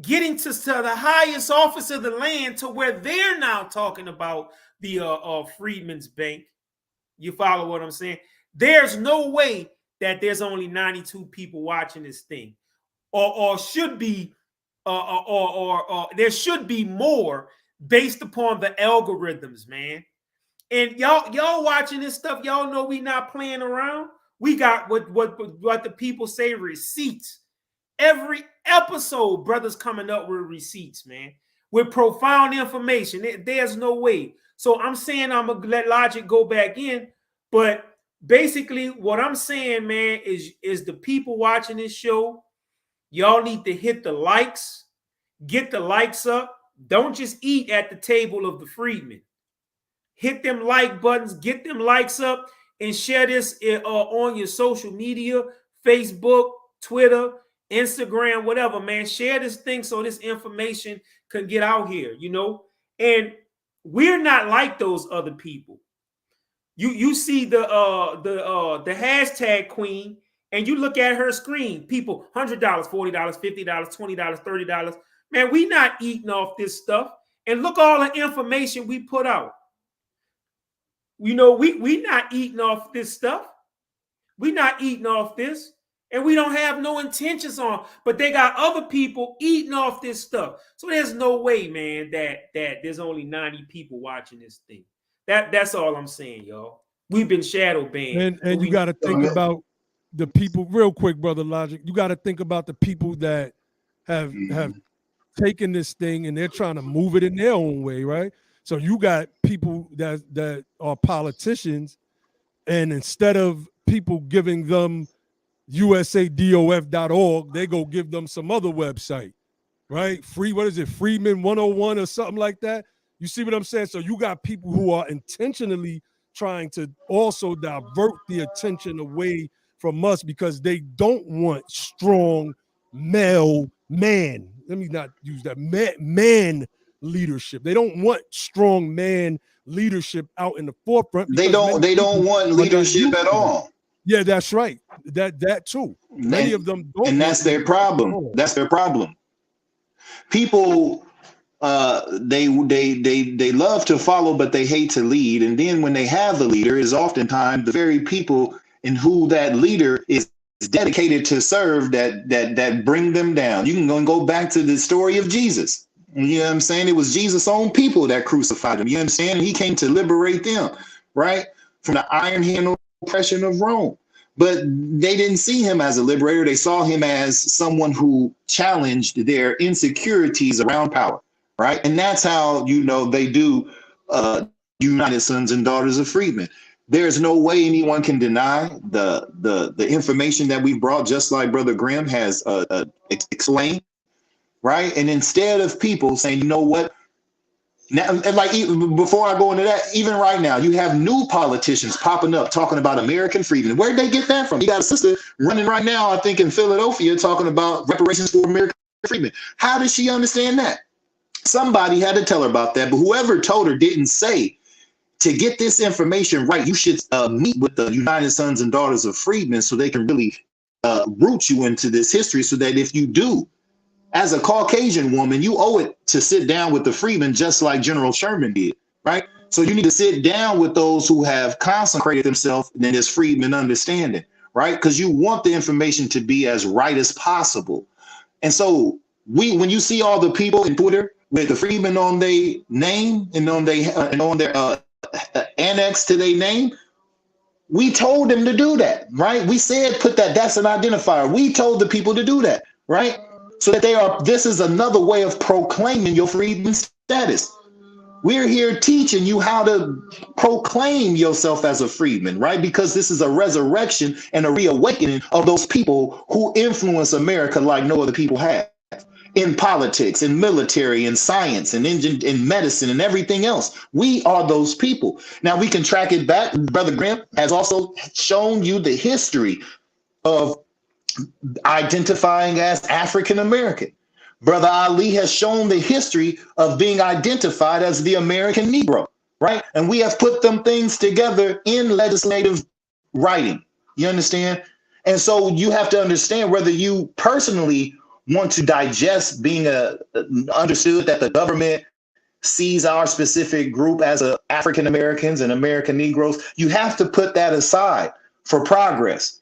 Getting to the highest office of the land to where they're now talking about the Freedmen's Bank. You follow what I'm saying? There's no way that there's only 92 people watching this thing, or should be, or there should be more based upon the algorithms, man. And y'all watching this stuff, y'all know we not playing around. We got what the people say, receipts. Every episode, brothers coming up with receipts, man, with profound information. There's no way. So I'm saying I'm gonna let logic go back in, but basically what I'm saying, man, is the people watching this show, y'all need to hit the likes, get the likes up. Don't just eat at the table of the freedmen. Hit them like buttons, get them likes up, and share this on your social media, Facebook, Twitter, Instagram, whatever, man. Share this thing so this information can get out here, you know. And we're not like those other people. You see the hashtag queen, and you look at her screen, people, $100, $40, $50, $20, $30. Man, we not eating off this stuff. And look all the information we put out. You know, we not eating off this stuff. We not eating off this. And we don't have no intentions on, but they got other people eating off this stuff. So there's no way, man, that there's only 90 people watching this thing. That's all I'm saying, y'all. We've been shadow banned. And you got to think about the people real quick, Brother Logic. You got to think about the people that have taken this thing and they're trying to move it in their own way, right? So you got people that are politicians, and instead of people giving them usadof.org, they go give them some other website, right? Freedmen 101 or something like that. You see what I'm saying? So you got people who are intentionally trying to also divert the attention away from us because they don't want strong male man. Let me not use that man leadership. They don't want strong man leadership out in the forefront. They don't want leadership at all. Yeah, that's right. That too. Many of them don't. And that's their problem. That's their problem. People they love to follow, but they hate to lead. And then when they have the leader, is oftentimes the very people in who that leader is dedicated to serve that bring them down. You can go back to the story of Jesus. You know what I'm saying? It was Jesus' own people that crucified him. You understand? And he came to liberate them, right? From the iron hand oppression of Rome. But they didn't see him as a liberator. They saw him as someone who challenged their insecurities around power, right? And that's how, you know, they do United Sons and Daughters of Freedmen. There's no way anyone can deny the information that we brought, just like Brother Grimm has explained, right? And instead of people saying, you know what, now, and like even before I go into that, even right now, you have new politicians popping up talking about American freedom. Where'd they get that from? You got a sister running right now, I think, in Philadelphia, talking about reparations for American freedmen. How does she understand that? Somebody had to tell her about that, but whoever told her didn't say, to get this information right, you should meet with the United Sons and Daughters of Freedmen so they can really root you into this history, so that if you do, as a Caucasian woman, you owe it to sit down with the freedmen, just like General Sherman did, right? So you need to sit down with those who have consecrated themselves in this freedman understanding, right? Because you want the information to be as right as possible. And so when you see all the people in Twitter with the freedmen on their name and on their annex to their name, we told them to do that, right? We said that's an identifier. We told the people to do that, right? So that this is another way of proclaiming your freedman status. We're here teaching you how to proclaim yourself as a freedman, right? Because this is a resurrection and a reawakening of those people who influence America like no other people have. In politics, in military, in science, in medicine, and everything else. We are those people. Now we can track it back. Brother Graham has also shown you the history of identifying as African American. Brother Ali has shown the history of being identified as the American Negro, right? And we have put them things together in legislative writing. You understand? And so you have to understand whether you personally want to digest being understood that the government sees our specific group as African Americans and American Negroes. You have to put that aside for progress.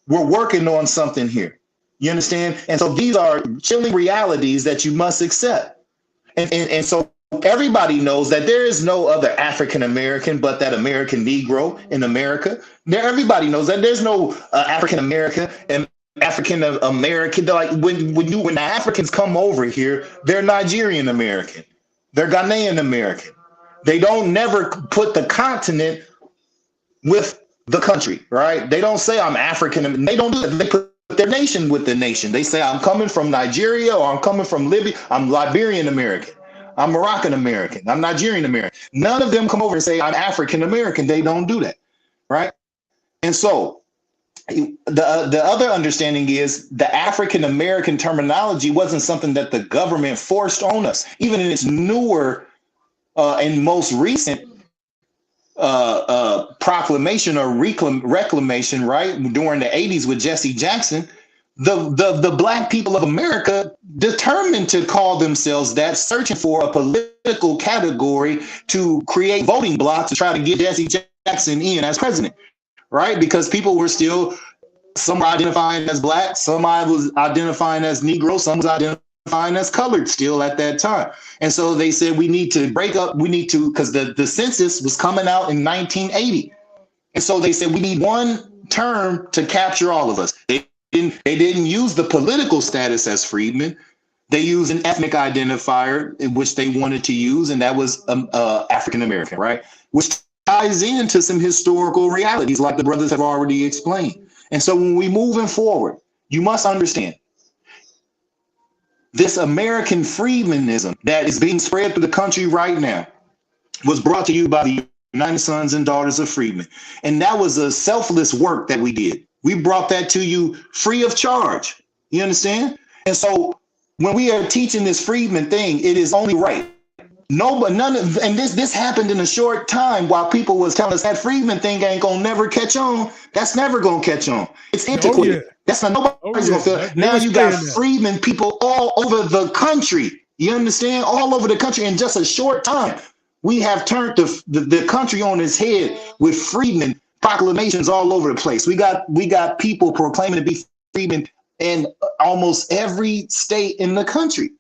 We're working on something here. You understand? And so these are chilling realities that you must accept. And so everybody knows that there is no other African American but that American Negro in America. Everybody knows that there's no African American and African American. Like when the Africans come over here, they're Nigerian American, they're Ghanaian American. They don't never put the continent with the country, right? They don't say I'm African. They don't do it. They put their nation with the nation. They say I'm coming from Nigeria or I'm coming from Libya. I'm Liberian American. I'm Moroccan American. I'm Nigerian American. None of them come over and say I'm African American. They don't do that, right? And so the other understanding is the African American terminology wasn't something that the government forced on us. Even in its newer and most recent proclamation or reclamation, right, during the 80s with Jesse Jackson, the black people of America determined to call themselves that, searching for a political category to create voting blocks to try to get Jesse Jackson in as president, right? Because people were still, some were identifying as black, some was identifying as Negro, some was identifying as colored still at that time. And so they said, we need to break up, because the census was coming out in 1980. And so they said, we need one term to capture all of us. They didn't use the political status as freedmen. They used an ethnic identifier in which they wanted to use, and that was African American, right? Which ties into some historical realities like the brothers have already explained. And so when we moving forward, you must understand this American freedmanism that is being spread through the country right now was brought to you by the United Sons and Daughters of Freedmen. And that was a selfless work that we did. We brought that to you free of charge. You understand? And so when we are teaching this freedman thing, it is only right. And this happened in a short time while people was telling us that freedman thing ain't gonna never catch on. That's never gonna catch on. It's antiquated. That's not nobody's gonna feel it. Now you got freedmen people all over the country. You understand? All over the country in just a short time. We have turned the country on its head with freedmen proclamations all over the place. We got people proclaiming to be freedmen in almost every state in the country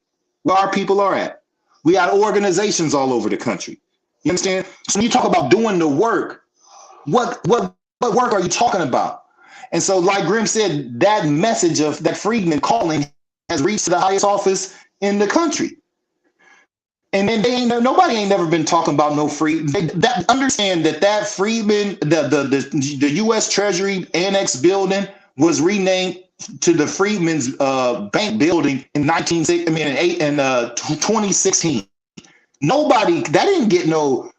where our people are at. We got organizations all over the country. You understand? So when you talk about doing the work, what work are you talking about? And so, like Grimm said, that message of that freedman calling has reached the highest office in the country. And then nobody ain't never been talking about no free. Understand that freedman, the U.S. Treasury Annex building was renamed to the Freedmen's Bank building in 2016. Nobody, that didn't get no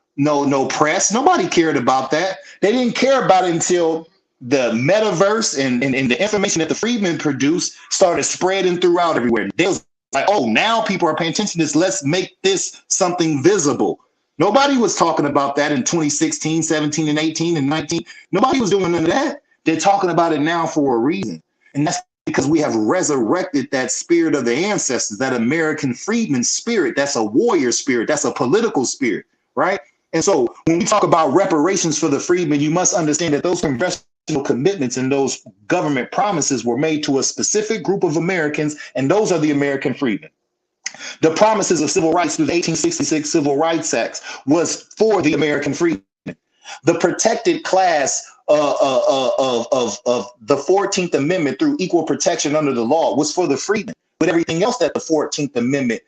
press. Nobody cared about that. They didn't care about it until the metaverse and the information that the Freedmen produced started spreading throughout everywhere. They was like, oh, now people are paying attention to this. Let's make this something visible. Nobody was talking about that in 2016, 17, and 18, and 19. Nobody was doing none of that. They're talking about it now for a reason. And that's because we have resurrected that spirit of the ancestors, that American freedman spirit. That's a warrior spirit. That's a political spirit, right? And so when we talk about reparations for the freedmen, you must understand that those congressional commitments and those government promises were made to a specific group of Americans, and those are the American freedmen. The promises of civil rights through the 1866 Civil Rights Act was for the American freedmen. The protected class of the 14th Amendment through equal protection under the law was for the freedmen, but everything else that the 14th Amendment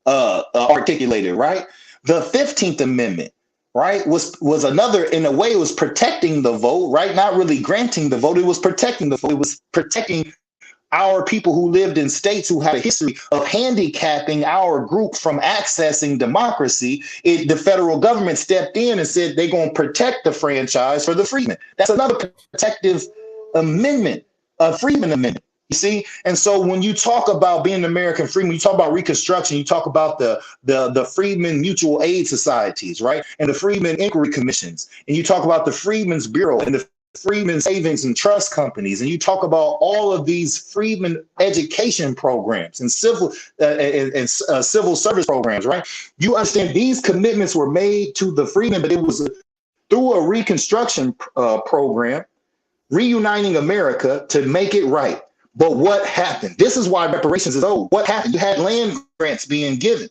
articulated, right? The 15th Amendment, right, was another, in a way, it was protecting the vote, right? Not really granting the vote, it was protecting the vote. It was protecting our people who lived in states who had a history of handicapping our group from accessing democracy. The federal government stepped in and said they're going to protect the franchise for the freedmen. That's another protective amendment, a Freedmen Amendment. You see? And so when you talk about being an American freedman, you talk about Reconstruction, you talk about the Freedmen Mutual Aid Societies, right? And the Freedmen Inquiry Commissions. And you talk about the Freedmen's Bureau and the Freedmen Savings and Trust Companies. And you talk about all of these freedmen education programs and civil service programs, right? You understand these commitments were made to the freedmen, but it was through a Reconstruction program, reuniting America to make it right. But what happened? This is why reparations is old. What happened? You had land grants being given.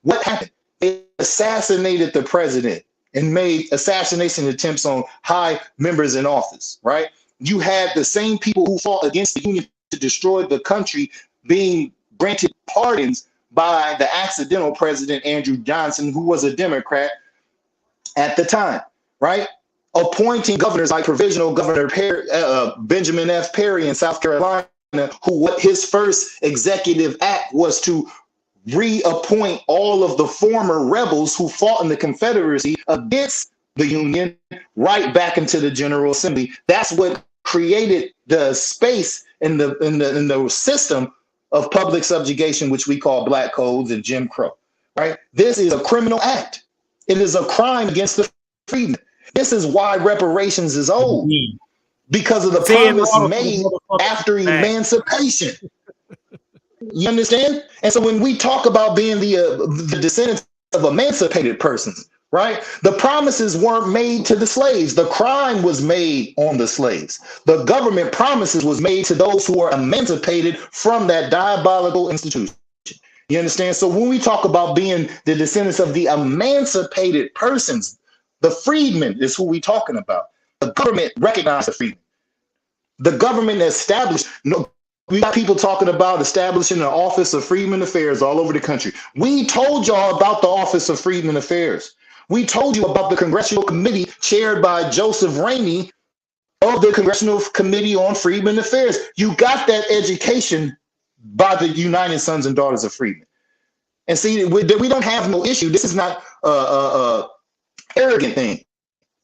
What happened? They assassinated the president and made assassination attempts on high members in office, right? You had the same people who fought against the Union to destroy the country being granted pardons by the accidental president, Andrew Johnson, who was a Democrat at the time, right? Appointing governors like Provisional Governor Benjamin F. Perry in South Carolina, what his first executive act was to reappoint all of the former rebels who fought in the Confederacy against the Union, right back into the General Assembly. That's what created the space in the system of public subjugation, which we call Black Codes and Jim Crow. Right? This is a criminal act. It is a crime against the freedmen. This is why reparations is old, because of the promise made after emancipation. You understand? And so when we talk about being the descendants of emancipated persons, right? The promises weren't made to the slaves. The crime was made on the slaves. The government promises was made to those who are emancipated from that diabolical institution. You understand? So when we talk about being the descendants of the emancipated persons, the freedmen is who we're talking about. The government recognized the freedmen. The government established, we got people talking about establishing an Office of Freedmen Affairs all over the country. We told y'all about the Office of Freedmen Affairs. We told you about the Congressional Committee chaired by Joseph Rainey of the Congressional Committee on Freedmen Affairs. You got that education by the United Sons and Daughters of Freedmen. And see, we don't have no issue. This is not arrogant thing.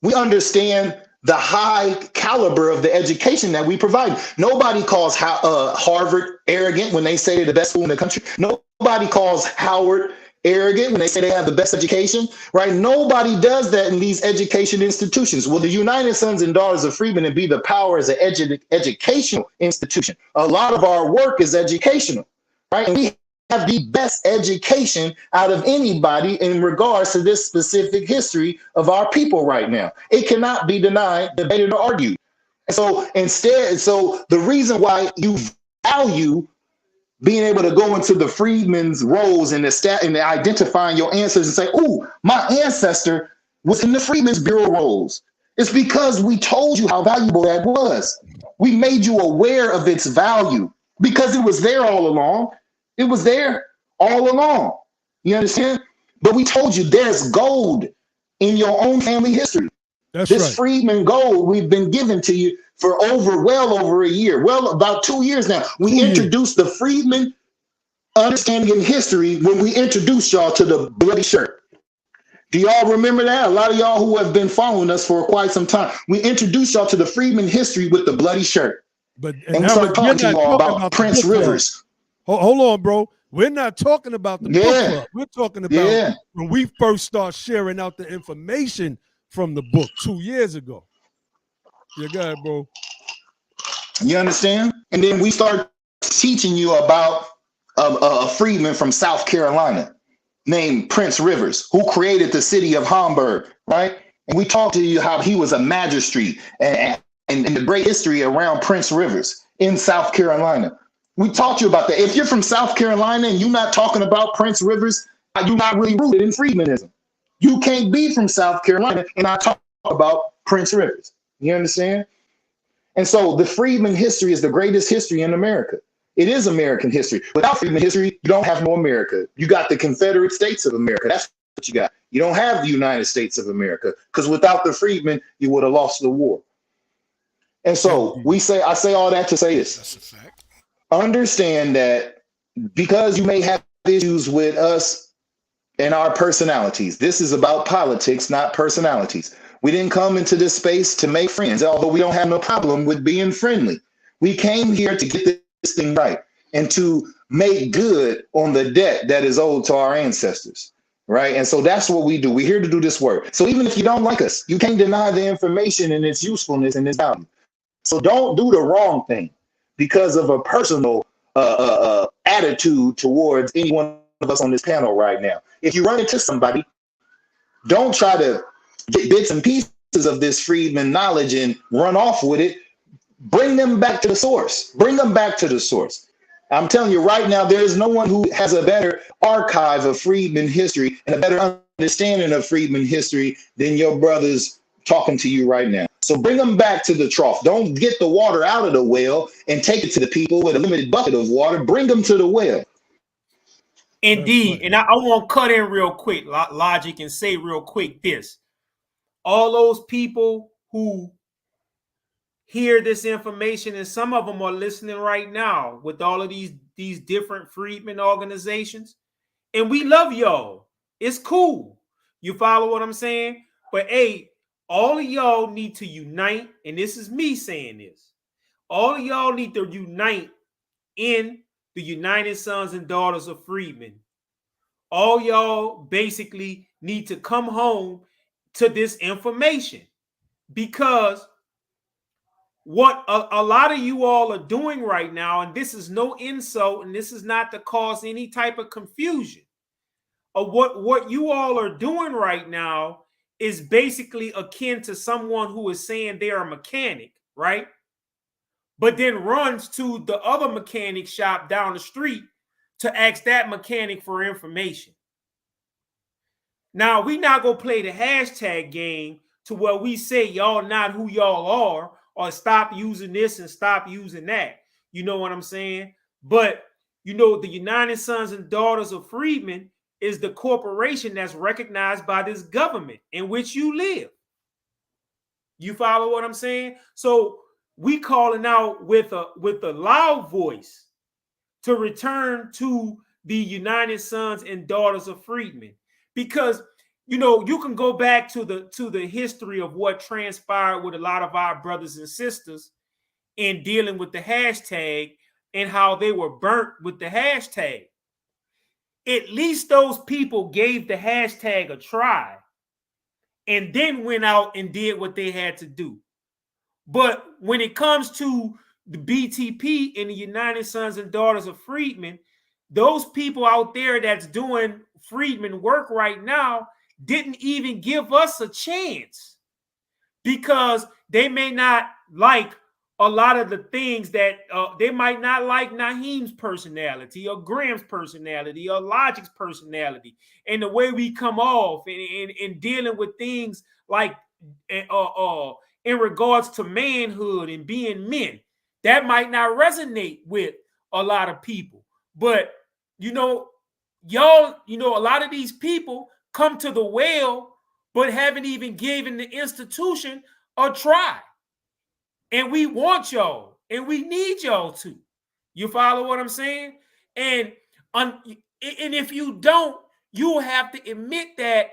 We understand the high caliber of the education that we provide. Nobody calls Harvard arrogant when they say they're the best school in the country. Nobody calls Howard arrogant when they say they have the best education, right? Nobody does that in these education institutions. Well, the United Sons and Daughters of Freedmen and Be the Power is an educational institution. A lot of our work is educational, right? And we have the best education out of anybody in regards to this specific history of our people right now. It cannot be denied, debated, or argued. And so instead, the reason why you value being able to go into the freedmen's roles and identifying your ancestors and say, "Oh, my ancestor was in the Freedmen's Bureau rolls," it's because we told you how valuable that was. We made you aware of its value because it was there all along. It was there all along. You understand? But we told you there's gold in your own family history. That's this right. freedmen gold we've been given to you for well over a year. Well, about 2 years now. We introduced the Freedmen Understanding in History when we introduced y'all to the bloody shirt. Do y'all remember that? A lot of y'all who have been following us for quite some time. We introduced y'all to the Freedmen history with the bloody shirt. And we started talking to y'all about Prince Rivers. Hold on, bro. We're not talking about the book club. We're talking about when we first start sharing out the information from the book 2 years ago. Yeah, go ahead, bro. You understand? And then we start teaching you about a freedman from South Carolina named Prince Rivers, who created the city of Hamburg, right? And we talked to you how he was a magistrate and the great history around Prince Rivers in South Carolina. We taught you about that. If you're from South Carolina and you're not talking about Prince Rivers, you're not really rooted in freedmanism. You can't be from South Carolina and not talk about Prince Rivers. You understand? And so the freedman history is the greatest history in America. It is American history. Without freedman history, you don't have no America. You got the Confederate States of America. That's what you got. You don't have the United States of America, because without the freedmen, you would have lost the war. And so I say all that to say this. That's a fact. Understand that because you may have issues with us and our personalities, this is about politics, not personalities. We didn't come into this space to make friends, although we don't have no problem with being friendly. We came here to get this thing right and to make good on the debt that is owed to our ancestors, right? And so that's what we do. We're here to do this work. So even if you don't like us, you can't deny the information and its usefulness and its value. So don't do the wrong thing because of a personal attitude towards any one of us on this panel right now. If you run into somebody, don't try to get bits and pieces of this freedman knowledge and run off with it. Bring them back to the source. Bring them back to the source. I'm telling you right now, there is no one who has a better archive of freedman history and a better understanding of freedman history than your brothers talking to you right now. So bring them back to the trough. Don't get the water out of the well and take it to the people with a limited bucket of water. Bring them to the well. Indeed. And I want to cut in real quick, Logic, and say real quick this. All those people who hear this information, and some of them are listening right now with all of these different freedmen organizations, and we love y'all. It's cool. You follow what I'm saying? But hey, all of y'all need to unite, and this is me saying this. All of y'all need to unite in the United Sons and Daughters of Freedmen. All y'all basically need to come home to this information, because what a lot of you all are doing right now, and this is no insult, and this is not to cause any type of confusion, of what you all are doing right now is basically akin to someone who is saying they're a mechanic, right? But then runs to the other mechanic shop down the street to ask that mechanic for information. Now, we not going to play the hashtag game to where we say y'all not who y'all are, or stop using this and stop using that. You know what I'm saying? But, you know, the United Sons and Daughters of Freedmen is the corporation that's recognized by this government in which you live. You follow what I'm saying? So we calling out with a loud voice to return to the United Sons and Daughters of Freedmen, because you know you can go back to the history of what transpired with a lot of our brothers and sisters in dealing with the hashtag and how they were burnt with the hashtag. At least those people gave the hashtag a try and then went out and did what they had to do. But when it comes to the BTP and the United Sons and Daughters of Freedmen, those people out there that's doing freedmen work right now didn't even give us a chance, because they may not like a lot of the things that they might not like Nyhiem's personality or Graham's personality or Logic's personality and the way we come off in dealing with things like in regards to manhood and being men. That might not resonate with a lot of people. But, you know, y'all, you know, a lot of these people come to the well, but haven't even given the institution a try. And we want y'all, and we need y'all to. You follow what I'm saying? And if you don't, you'll have to admit that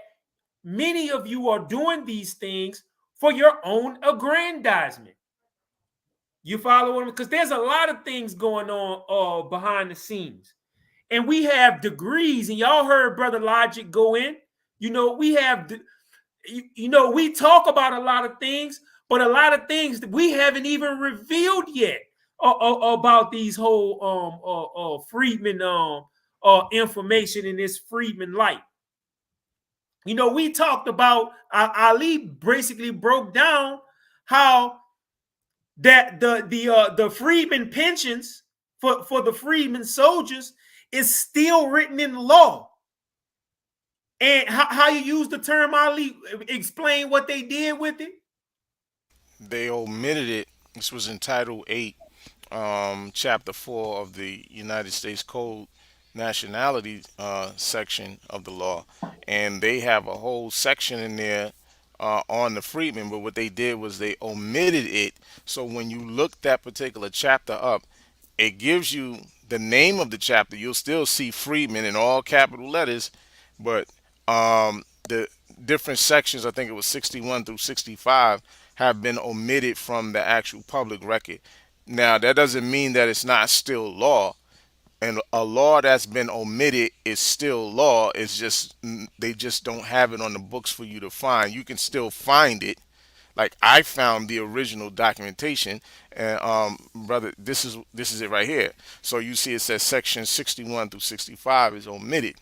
many of you are doing these things for your own aggrandizement. You follow what I'm saying? Because there's a lot of things going on behind the scenes. And we have degrees, and y'all heard Brother Logic go in. You know, we have, you know, we talk about a lot of things, but a lot of things that we haven't even revealed yet about these whole Freedmen information in this Freedmen light. You know, we talked about, Ali basically broke down how that the Freedmen pensions for the Freedmen soldiers is still written in the law. And how you use the term, Ali, explain what they did with it. They omitted it. This was in Title 8, Chapter 4 of the United States Code Nationality section of the law. And they have a whole section in there on the freedmen, but what they did was they omitted it. So when you look that particular chapter up, it gives you the name of the chapter. You'll still see freedmen in all capital letters, but the different sections, I think it was 61 through 65, have been omitted from the actual public record. Now, that doesn't mean that it's not still law. And a law that's been omitted is still law. It's just they just don't have it on the books for you to find. You can still find it. Like I found the original documentation, and brother, this is it right here. So you see it says section 61 through 65 is omitted.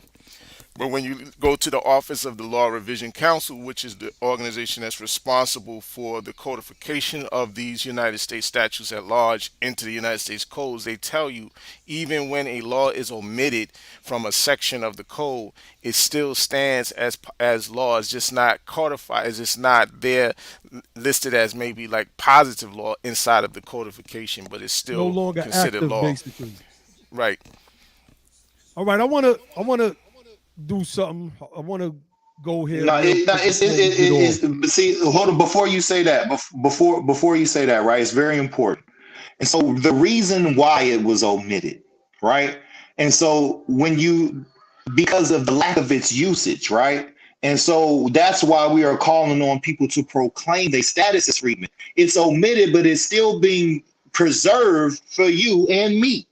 But when you go to the Office of the Law Revision Council, which is the organization that's responsible for the codification of these United States statutes at large into the United States codes, they tell you even when a law is omitted from a section of the code, it still stands as law. It's just not codified. It's just not there listed as maybe like positive law inside of the codification, but it's still no longer considered active, law. basically. Right. All right, I want to do something. I want to go here. No, but see, hold on. Before you say that, before you say that, right? It's very important. And so the reason why it was omitted, right? And so because of the lack of its usage, right? And so that's why we are calling on people to proclaim their status as freedmen. It's omitted, but it's still being preserved for you and me,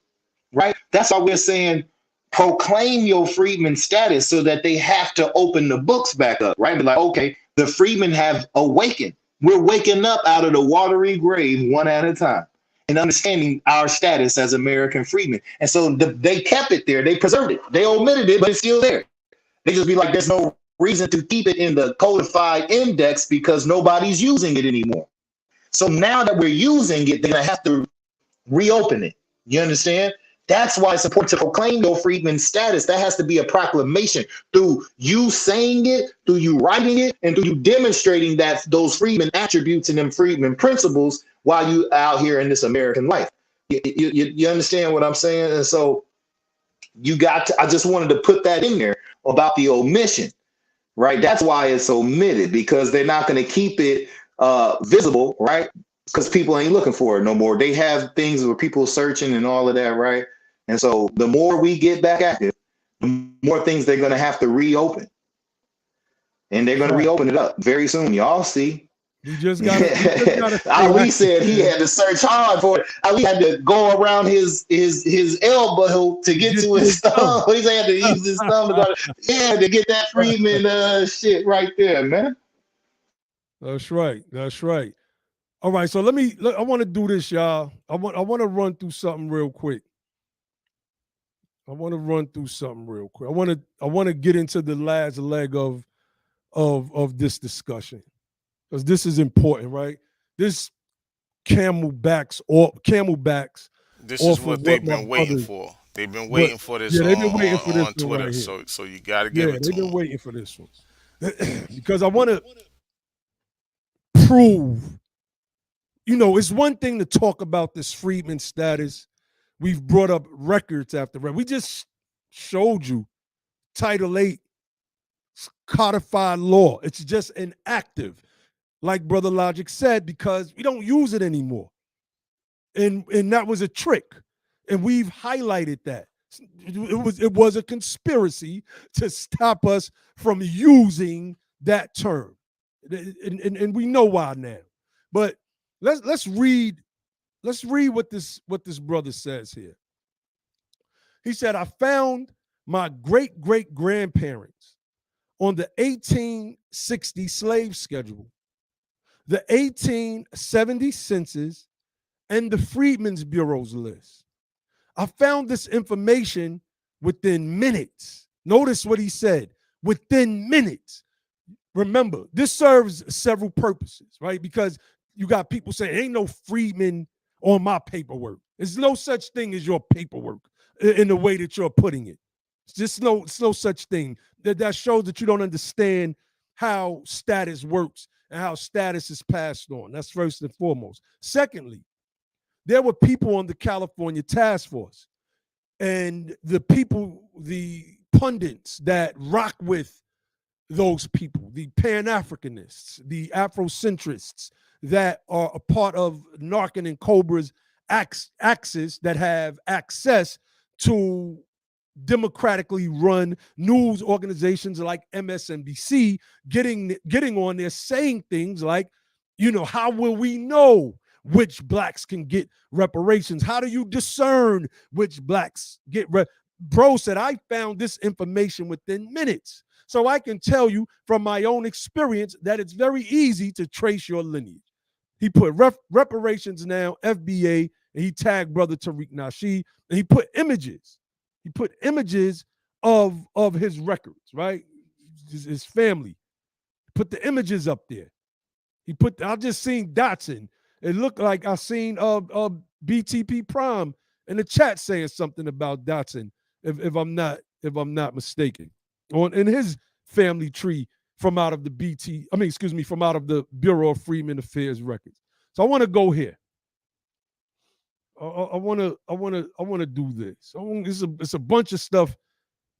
right? That's why we're saying proclaim your freedman status, so that they have to open the books back up, right? Be like, okay, the freedmen have awakened. We're waking up out of the watery grave one at a time and understanding our status as American freedmen. And so they kept it there. They preserved it. They omitted it, but it's still there. They just be like, there's no reason to keep it in the codified index because nobody's using it anymore. So now that we're using it, they're going to have to reopen it. You understand? That's why it's important to proclaim your freedman status. That has to be a proclamation through you saying it, through you writing it, and through you demonstrating that those freedman attributes and them freedman principles while you out here in this American life. You understand what I'm saying? And so you got to, I just wanted to put that in there about the omission, right? That's why it's omitted, because they're not going to keep it visible, right? Because people ain't looking for it no more. They have things where people searching and all of that, right? And so the more we get back active, the more things they're going to have to reopen. And they're going to reopen it up very soon. Y'all see. You just got Ali said he had to search hard for it. Ali had to go around his elbow to get to his thumb. He had to use his thumb to get that freedman shit right there, man. That's right. That's right. All right. So I want to do this, y'all. I want to run through something real quick. I want to get into the last leg of this discussion, because this is important, right? This camelbacks. This is what they've been waiting for. They've been waiting for this. They've been waiting for this on Twitter. Right, so you got to give it to them. They've been waiting for this one because I want to prove. You know, it's one thing to talk about this freedman status. We've brought up records after records. We just showed you Title 8 codified law. It's just inactive, like Brother Logic said, because we don't use it anymore. And that was a trick. And we've highlighted that. It was a conspiracy to stop us from using that term. And we know why now. But let's read what this brother says here. He said, I found my great-great-grandparents on the 1860 slave schedule, the 1870 census, and the Freedmen's Bureau's list. I found this information within minutes. Notice what he said, within minutes. Remember, this serves several purposes, right? Because you got people saying, ain't no freedmen on my paperwork. There's no such thing as your paperwork in the way that you're putting it. It's just no such thing. That shows that you don't understand how status works and how status is passed on. That's first and foremost. Secondly, there were people on the California task force, and the pundits that rock with those people, the Pan-Africanists, the Afrocentrists that are a part of Narcan and Cobra's axis that have access to democratically run news organizations like MSNBC, getting on there saying things like, you know, how will we know which blacks can get reparations? How do you discern which blacks get Bro said, I found this information within minutes. So I can tell you from my own experience that it's very easy to trace your lineage. He put reparations now, FBA, and he tagged Brother Tariq Nasheed, and he put images. He put images of his records, right? His family. Put the images up there. I just seen Dotson. It looked like I seen BTP Prime in the chat saying something about Dotson, if I'm not mistaken, in his family tree from out of the from out of the Bureau of Freedmen Affairs records. So I want to go here. I want to do this. It's a bunch of stuff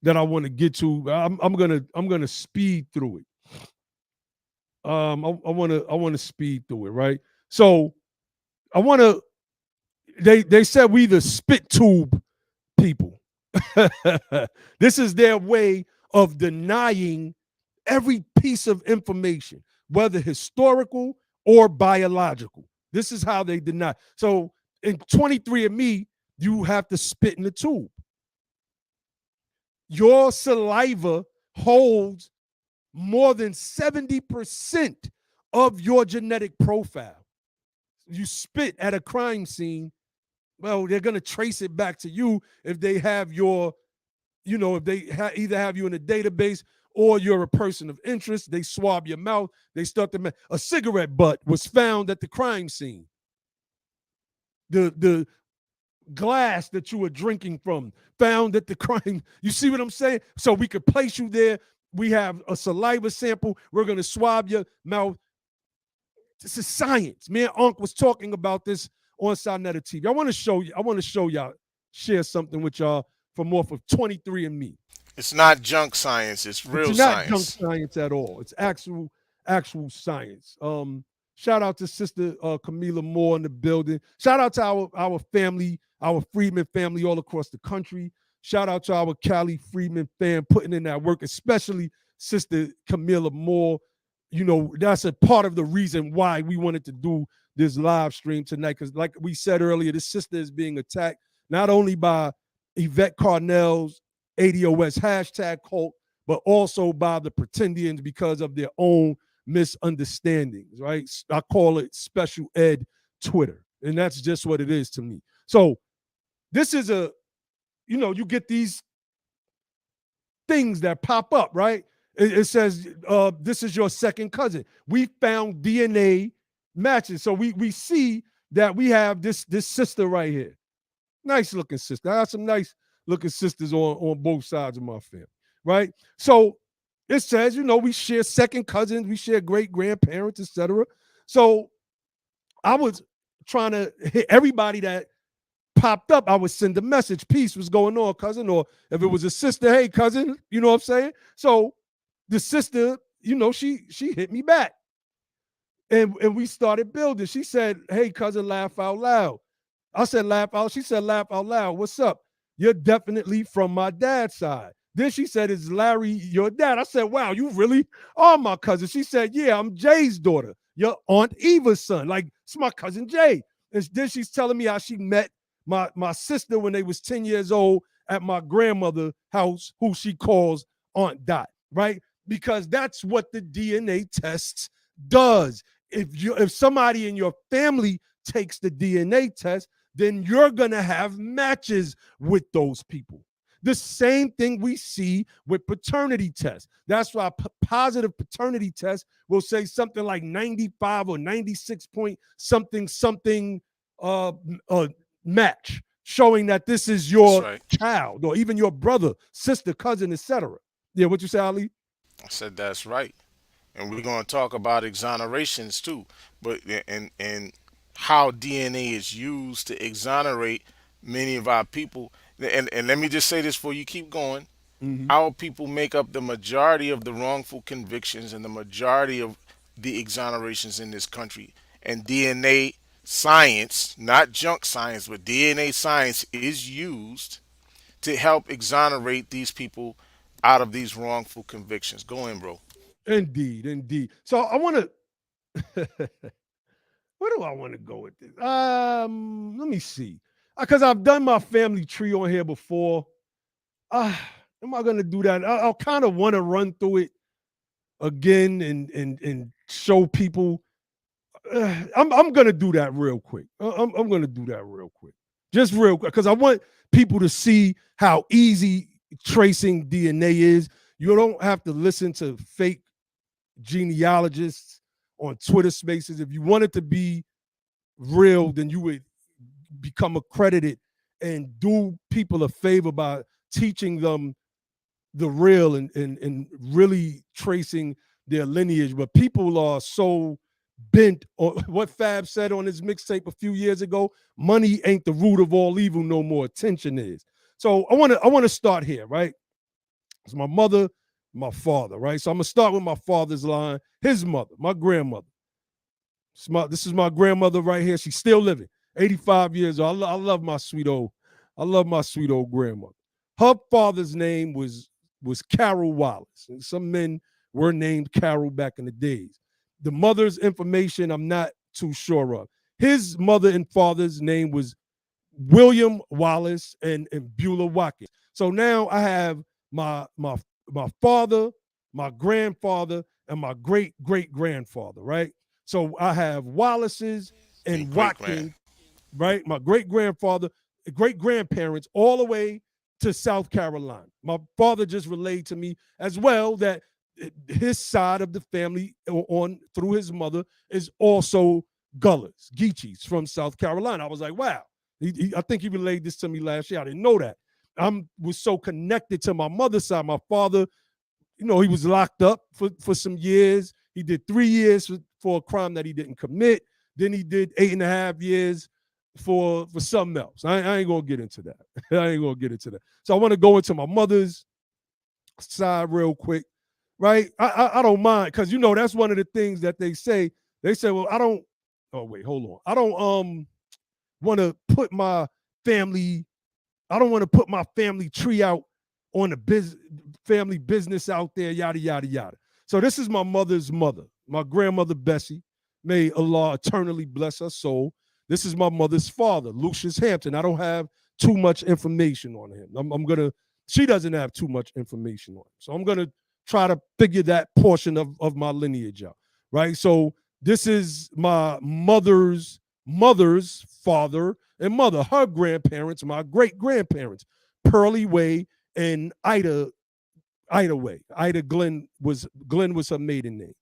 that I want to get to. I'm gonna speed through it. I want to speed through it, right? So they said we the spit tube people. This is their way of denying every piece of information, whether historical or biological. This is how they deny. So in 23andMe, you have to spit in the tube. Your saliva holds more than 70% of your genetic profile. You spit at a crime scene, well, they're going to trace it back to you if they have your, if they either have you in a database or you're a person of interest. They swab your mouth. They start to a cigarette butt was found at the crime scene. The glass that you were drinking from found at the crime. You see what I'm saying? So we could place you there. We have a saliva sample. We're going to swab your mouth. This is science. Me and Unc was talking about this on Sarnetta TV. I want to show y'all, share something with y'all from off of 23andMe. It's not junk science. It's real science. It's not science. junk science at all. It's actual science. Shout out to Sister Camila Moore in the building. Shout out to our family, our Freedmen family all across the country. Shout out to our Cali Freedmen fam putting in that work, especially Sister Camila Moore. That's a part of the reason why we wanted to do this live stream tonight, because like we said earlier, this sister is being attacked not only by Yvette Carnell's ADOS hashtag cult, but also by the Pretendians because of their own misunderstandings, right? I call it special ed Twitter, and that's just what it is to me. So this is you get these things that pop up, right? It says, this is your second cousin. We found DNA matches. So we see that we have this sister right here. Nice looking sister. I got some nice looking sisters on both sides of my family, right? So it says, we share second cousins, we share great grandparents, etc. So I was trying to hit everybody that popped up. I would send a message, peace, what's going on, cousin? Or if it was a sister, hey, cousin, you know what I'm saying? So the sister, she hit me back. And we started building. She said, hey, cousin, laugh out loud. I said, laugh out. She said, laugh out loud. What's up? You're definitely from my dad's side. Then she said, is Larry your dad? I said, wow, you really are my cousin. She said, yeah, I'm Jay's daughter, your Aunt Eva's son. Like, it's my cousin Jay. And then she's telling me how she met my sister when they was 10 years old at my grandmother's house, who she calls Aunt Dot, right? Because that's what the DNA tests does. If somebody in your family takes the DNA test, then you're going to have matches with those people. The same thing we see with paternity tests. That's why positive paternity tests will say something like 95 or 96 point something match, showing that this is your child or even your brother, sister, cousin, etc. Yeah, what you say, Ali? I said that's right. And we're going to talk about exonerations too, but and how DNA is used to exonerate many of our people. And let me just say this before you keep going. Mm-hmm. Our people make up the majority of the wrongful convictions and the majority of the exonerations in this country. And DNA science, not junk science, but DNA science is used to help exonerate these people out of these wrongful convictions. Go in, bro. Indeed. So I want to, where do I want to go with this? Let me see. Because I've done my family tree on here before. Am I going to do that? I'll kind of want to run through it again and show people. I'm going to do that real quick. I'm going to do that real quick. Just real quick. Because I want people to see how easy tracing DNA is. You don't have to listen to fake genealogists on Twitter Spaces. If you want it to be real, then you would become accredited and do people a favor by teaching them the real and really tracing their lineage. But people are so bent on what Fab said on his mixtape a few years ago: money ain't the root of all evil no more, attention is. So I want to start here, right? It's my mother, my father, right? So I'm going to start with my father's line, his mother, my grandmother. This is my grandmother right here. She's still living, 85 years old. I love my sweet old grandmother. Her father's name was Carol Wallace. And some men were named Carol back in the days. The mother's information I'm not too sure of. His mother and father's name was William Wallace and Beulah Watkins. So now I have my father, my grandfather, and my great-great-grandfather, right? So I have Wallace's and Watkins, right? My great-grandfather, great-grandparents, all the way to South Carolina. My father just relayed to me as well that his side of the family on through his mother is also Gullers, Geechees from South Carolina. I was like, wow. I think he relayed this to me last year. I didn't know that. I was so connected to my mother's side. My father, he was locked up for some years. He did 3 years for a crime that he didn't commit. Then he did 8.5 years for something else. I ain't gonna get into that. I ain't gonna get into that. So I want to go into my mother's side real quick, right? I don't mind, because that's one of the things that they say. They say, well, I don't. Oh wait, hold on. I don't want to put my family. I don't want to put my family tree out on the family business out there. Yada yada yada. So this is my mother's mother, my grandmother Bessie. May Allah eternally bless her soul. This is my mother's father, Lucius Hampton. I don't have too much information on him. She doesn't have too much information on him. So I'm going to try to figure that portion of my lineage out, right? So this is my mother's father and mother, her grandparents, my great-grandparents, Pearlie Way and Ida Way. Ida Glenn was her maiden name.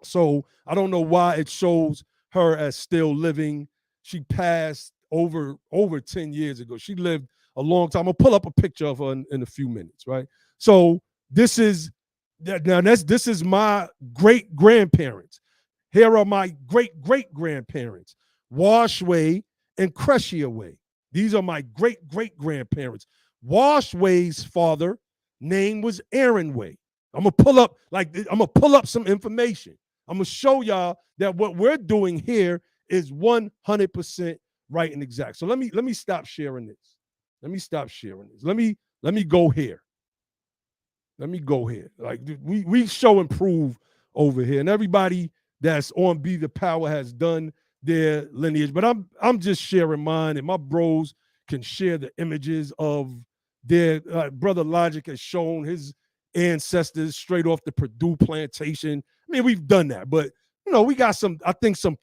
So I don't know why it shows her as still living. She passed over 10 years ago. She lived a long time. I'll pull up a picture of her in a few minutes, right? So this is my great-grandparents. Here are my great-great-grandparents, Washway and Crescia Way. These are my great-great-grandparents. Washway's father name was Aaron Way. I'm gonna pull up some information. I'm gonna show y'all that what we're doing here is 100% right and exact. So let me stop sharing this. Let me go here. Like we show and prove over here, and everybody that's on Be the Power has done their lineage, but I'm just sharing mine, and my bros can share the images of their brother Logic has shown his ancestors straight off the Purdue plantation. I mean, we've done that, but we got some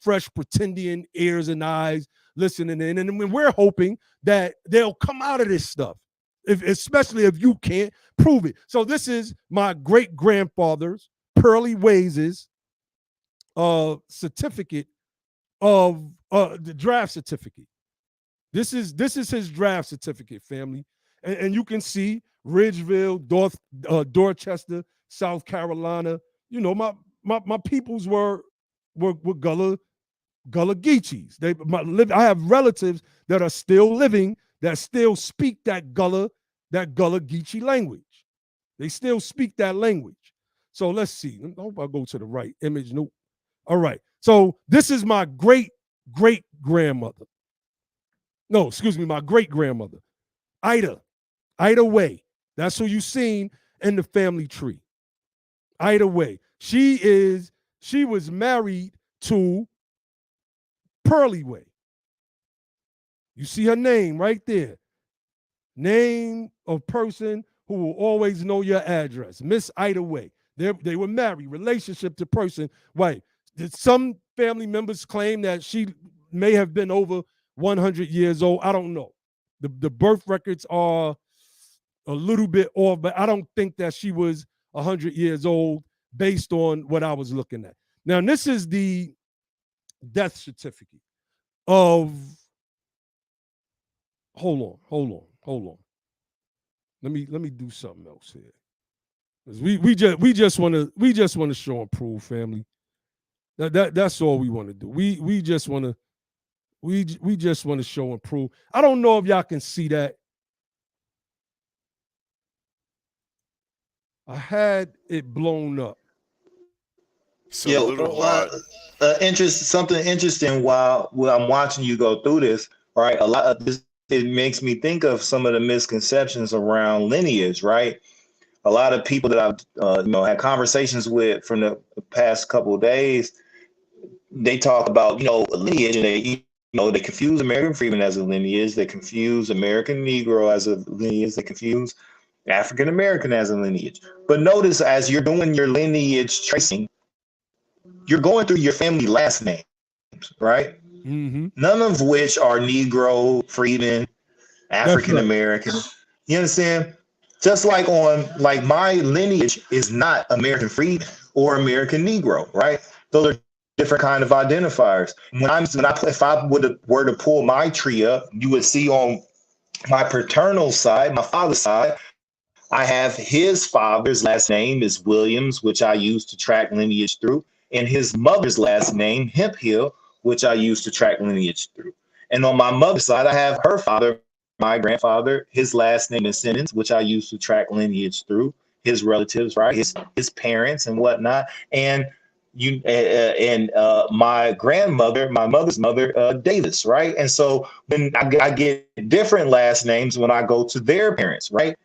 fresh Pretendian ears and eyes listening in, and we're hoping that they'll come out of this stuff, especially if you can't prove it. So this is my great-grandfather's, Pearlie Ways' certificate of the draft certificate. This is his draft certificate, family, and you can see Ridgeville, Dorchester, South Carolina. My peoples were Gullah Geechees. I have relatives that are still living that still speak that Gullah Geechee language. They still speak that language. So let's see. I hope I go to the right image. Nope. All right. So this is my great-great-grandmother. No, excuse me, my great-grandmother, Ida Way. That's who you seen in the family tree. Ida Way. She was married to Pearlie Way. You see her name right there. Name of person who will always know your address. Miss Ida Way. They were married, relationship to person, wife. Some family members claim that she may have been over 100 years old. I don't know. The birth records are a little bit off, but I don't think that she was 100 years old based on what I was looking at. Now, this is the death certificate of, hold on. Let me do something else here. We just want to show and prove, family. That's all we want to do. We just want to show and prove. I don't know if y'all can see that. I had it blown up. It's a little hard. Something interesting while I'm watching you go through this, right? A lot of this, it makes me think of some of the misconceptions around lineage, right? a lot of people that I've had conversations with from the past couple of days, they talk about lineage, and they confuse American freedmen as a lineage, they confuse American Negro as a lineage, they confuse African American as a lineage. But notice, as you're doing your lineage tracing, you're going through your family last names, right? Mm-hmm. None of which are Negro, freedmen, African right. American. You understand? Just like my lineage is not American freedman or American Negro, right? Those are different kind of identifiers. If I were to pull my tree up, you would see on my paternal side, my father's side, I have his father's last name is Williams, which I use to track lineage through, and his mother's last name, Hemphill, which I use to track lineage through. And on my mother's side, I have her father, my grandfather, his last name is Simmons, which I use to track lineage through, his relatives, right? His parents and whatnot. And my grandmother, my mother's mother, Davis, right? And so when I get different last names when I go to their parents, right?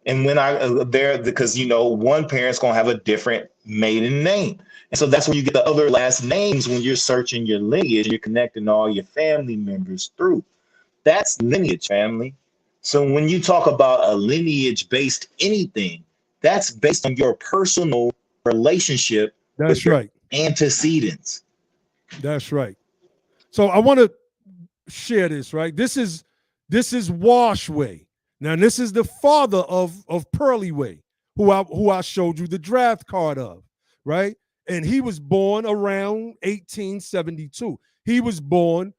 And when because one parent's gonna have a different maiden name, and so that's where you get the other last names when you're searching your lineage. You're connecting all your family members through. That's lineage, family. So when you talk about a lineage-based anything, that's based on your personal relationship with That's your right. antecedents. That's right. So I want to share this, right? This is Washway. Now, this is the father of Pearlyway, who I showed you the draft card of, right? And he was born around 1872. He was born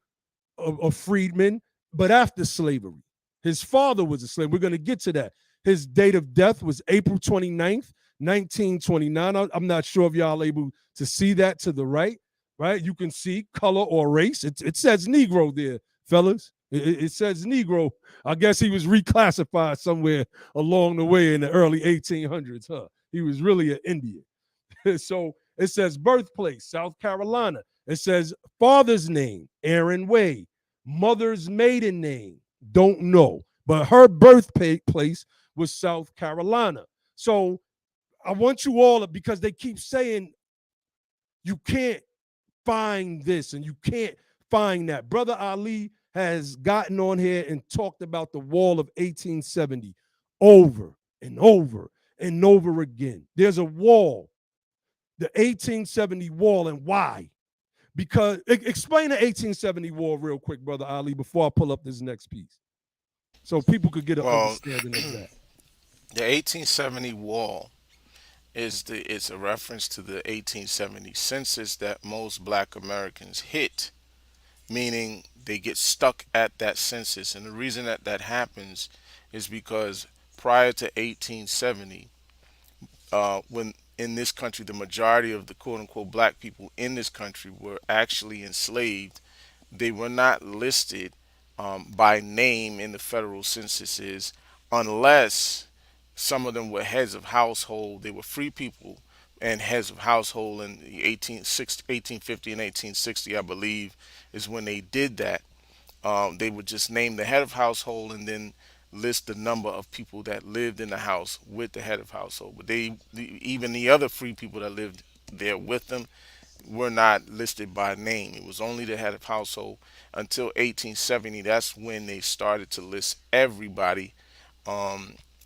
a freedman, but after slavery. His father was a slave. We're going to get to that. His date of death was April 29th, 1929. I'm not sure if y'all able to see that to the right, right? You can see color or race. It says Negro there, fellas. It says Negro. I guess he was reclassified somewhere along the way in the early 1800s, huh? He was really an Indian. So it says birthplace, South Carolina. It says father's name, Aaron Way. Mother's maiden name, don't know. But her birthplace was South Carolina. So I want you all, because they keep saying you can't find this and you can't find that. Brother Ali has gotten on here and talked about the wall of 1870 over and over and over again. There's a wall, the 1870 wall, and why? Because explain the 1870 wall real quick, Brother Ali, before I pull up this next piece, so people could get an Well, understanding of that. the 1870 wall it's a reference to the 1870 census that most black Americans hit, meaning they get stuck at that census. And the reason that that happens is because prior to 1870, when in this country, the majority of the quote unquote black people in this country were actually enslaved, they were not listed by name in the federal censuses unless some of them were heads of household. They were free people and heads of household in the 1850 and 1860, I believe, is when they did that. They would just name the head of household and then list the number of people that lived in the house with the head of household. But even the other free people that lived there with them were not listed by name. It was only the head of household until 1870. That's when they started to list everybody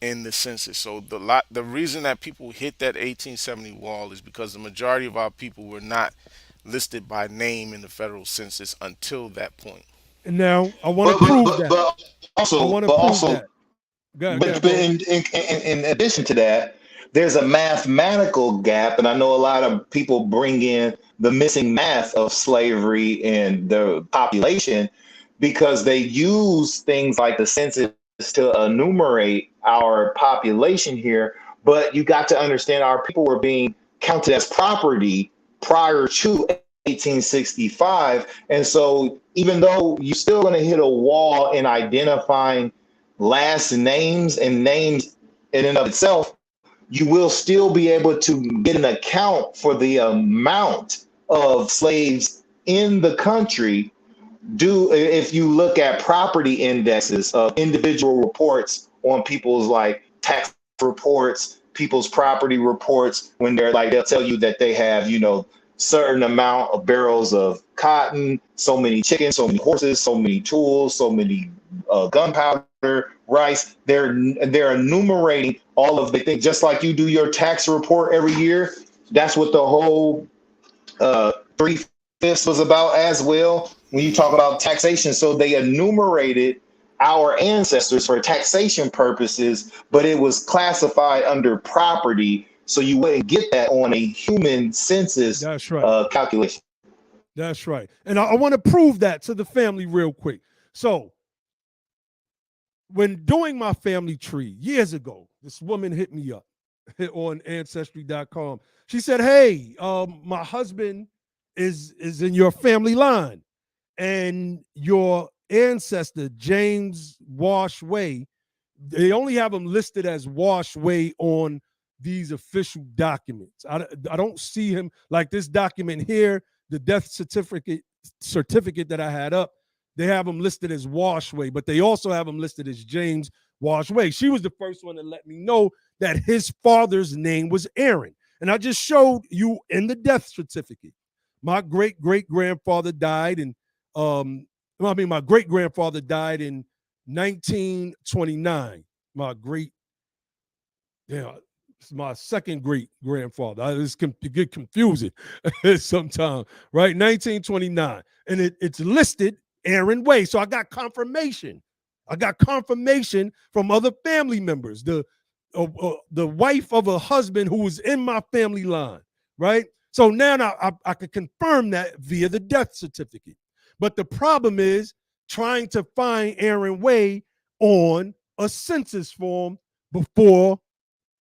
in the census. So the reason that people hit that 1870 wall is because the majority of our people were not listed by name in the federal census until that point. And now I want But to prove but that. but I also want to but prove also that. Go but ahead, bro. in addition to that, there's a mathematical gap, and I know a lot of people bring in the missing math of slavery and the population because they use things like the census to enumerate our population here. But you got to understand our people were being counted as property prior to 1865. And so even though you're still going to hit a wall in identifying last names and names in and of itself, you will still be able to get an account for the amount of slaves in the country. Do if you look at property indexes of individual reports on people's like tax reports, people's property reports when they're like, they'll tell you that they have, certain amount of barrels of cotton, so many chickens, so many horses, so many tools, so many gunpowder, rice. They're enumerating all of the things, just like you do your tax report every year. That's what the whole 3/5 was about as well. When you talk about taxation, so they enumerated our ancestors for taxation purposes, but it was classified under property, so you wouldn't get that on a human census. That's right. Calculation. That's right. And I want to prove that to the family real quick. So when doing my family tree years ago, this woman hit me up on ancestry.com. She said, hey, my husband is in your family line, and your ancestor, James Washway, they only have him listed as Washway on these official documents. I don't see him like this document here, the death certificate that I had up. They have him listed as Washway, but they also have him listed as James Washway. She was the first one to let me know that his father's name was Aaron. And I just showed you in the death certificate. My great-great-grandfather died in, my great-grandfather died in 1929. It's my second great-grandfather. This can get confusing sometimes, right? 1929. And it's listed Aaron Way. So I got confirmation. From other family members. The wife of a husband who was in my family line, right? So now I could confirm that via the death certificate. But the problem is trying to find Aaron Way on a census form before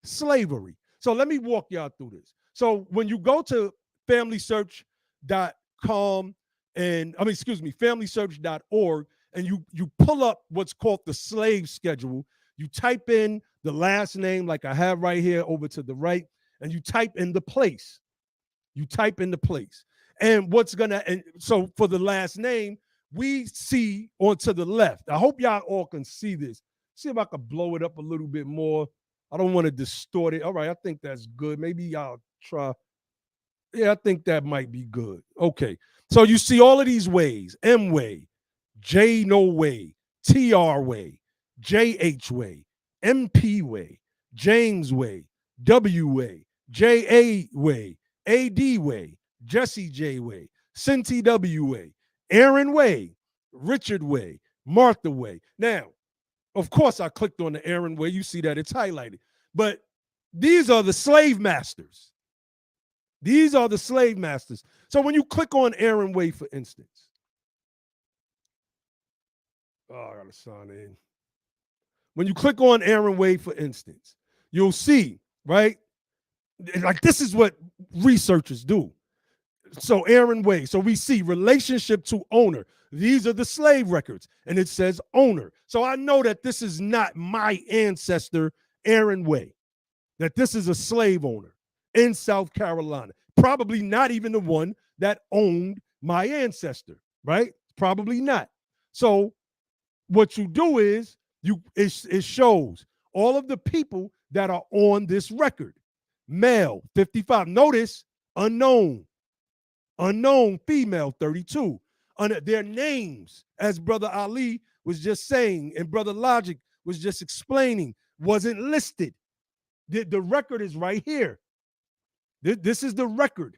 slavery. So let me walk y'all through this. So when you go to familysearch.com familysearch.org, and you pull up what's called the slave schedule, you type in the last name like I have right here over to the right, and you type in the place. And so for the last name, we see onto the left. I hope y'all all can see this. See if I can blow it up a little bit more. I don't want to distort it. All right, I think that's good. Maybe y'all try. Yeah, I think that might be good. Okay, so you see all of these ways: M way, J no way, TR way, JH way, MP way, James way, W way, JA way, AD way, Jesse J way, Cinty W way, Aaron way, Richard way, Martha way. Now, of course, I clicked on the Aaron way. You see that it's highlighted. But these are the slave masters. So when you click on Aaron Way, for instance, I gotta sign in. When you click on Aaron Way, for instance, you'll see, right? Like this is what researchers do. So Aaron Way, so we see relationship to owner. These are the slave records, and it says owner. So I know that this is not my ancestor, Aaron Way, that this is a slave owner in South Carolina. Probably not even the one that owned my ancestor, right? Probably not. So what you do is it shows all of the people that are on this record. Male, 55. Notice unknown female, 32. Their names, as Brother Ali was just saying, and Brother Logic was just explaining, wasn't listed. The record is right here. This is the record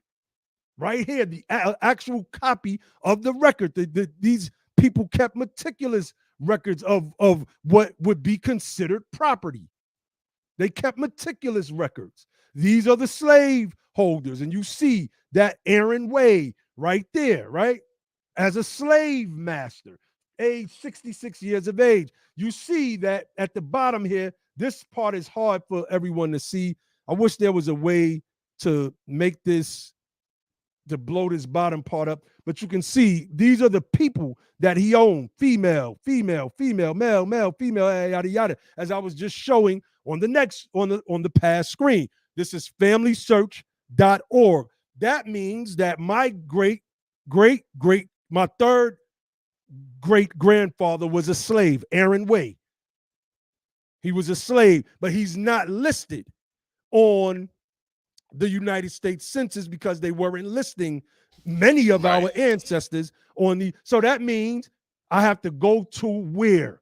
right here, the actual copy of the record. These people kept meticulous records of what would be considered property. They kept meticulous records. These are the slave holders, and you see that Aaron Way right there, right? As a slave master, age 66 years of age. You see that at the bottom here, this part is hard for everyone to see. I wish there was a way to make this, to blow this bottom part up, but you can see these are the people that he owned: female, male, female, yada yada. As I was just showing on the past screen, this is familysearch.org. That means that my my third great grandfather was a slave, Aaron Way. He was a slave, but he's not listed on the United States Census because they weren't listing many of Right. our ancestors on the. So that means I have to go to where?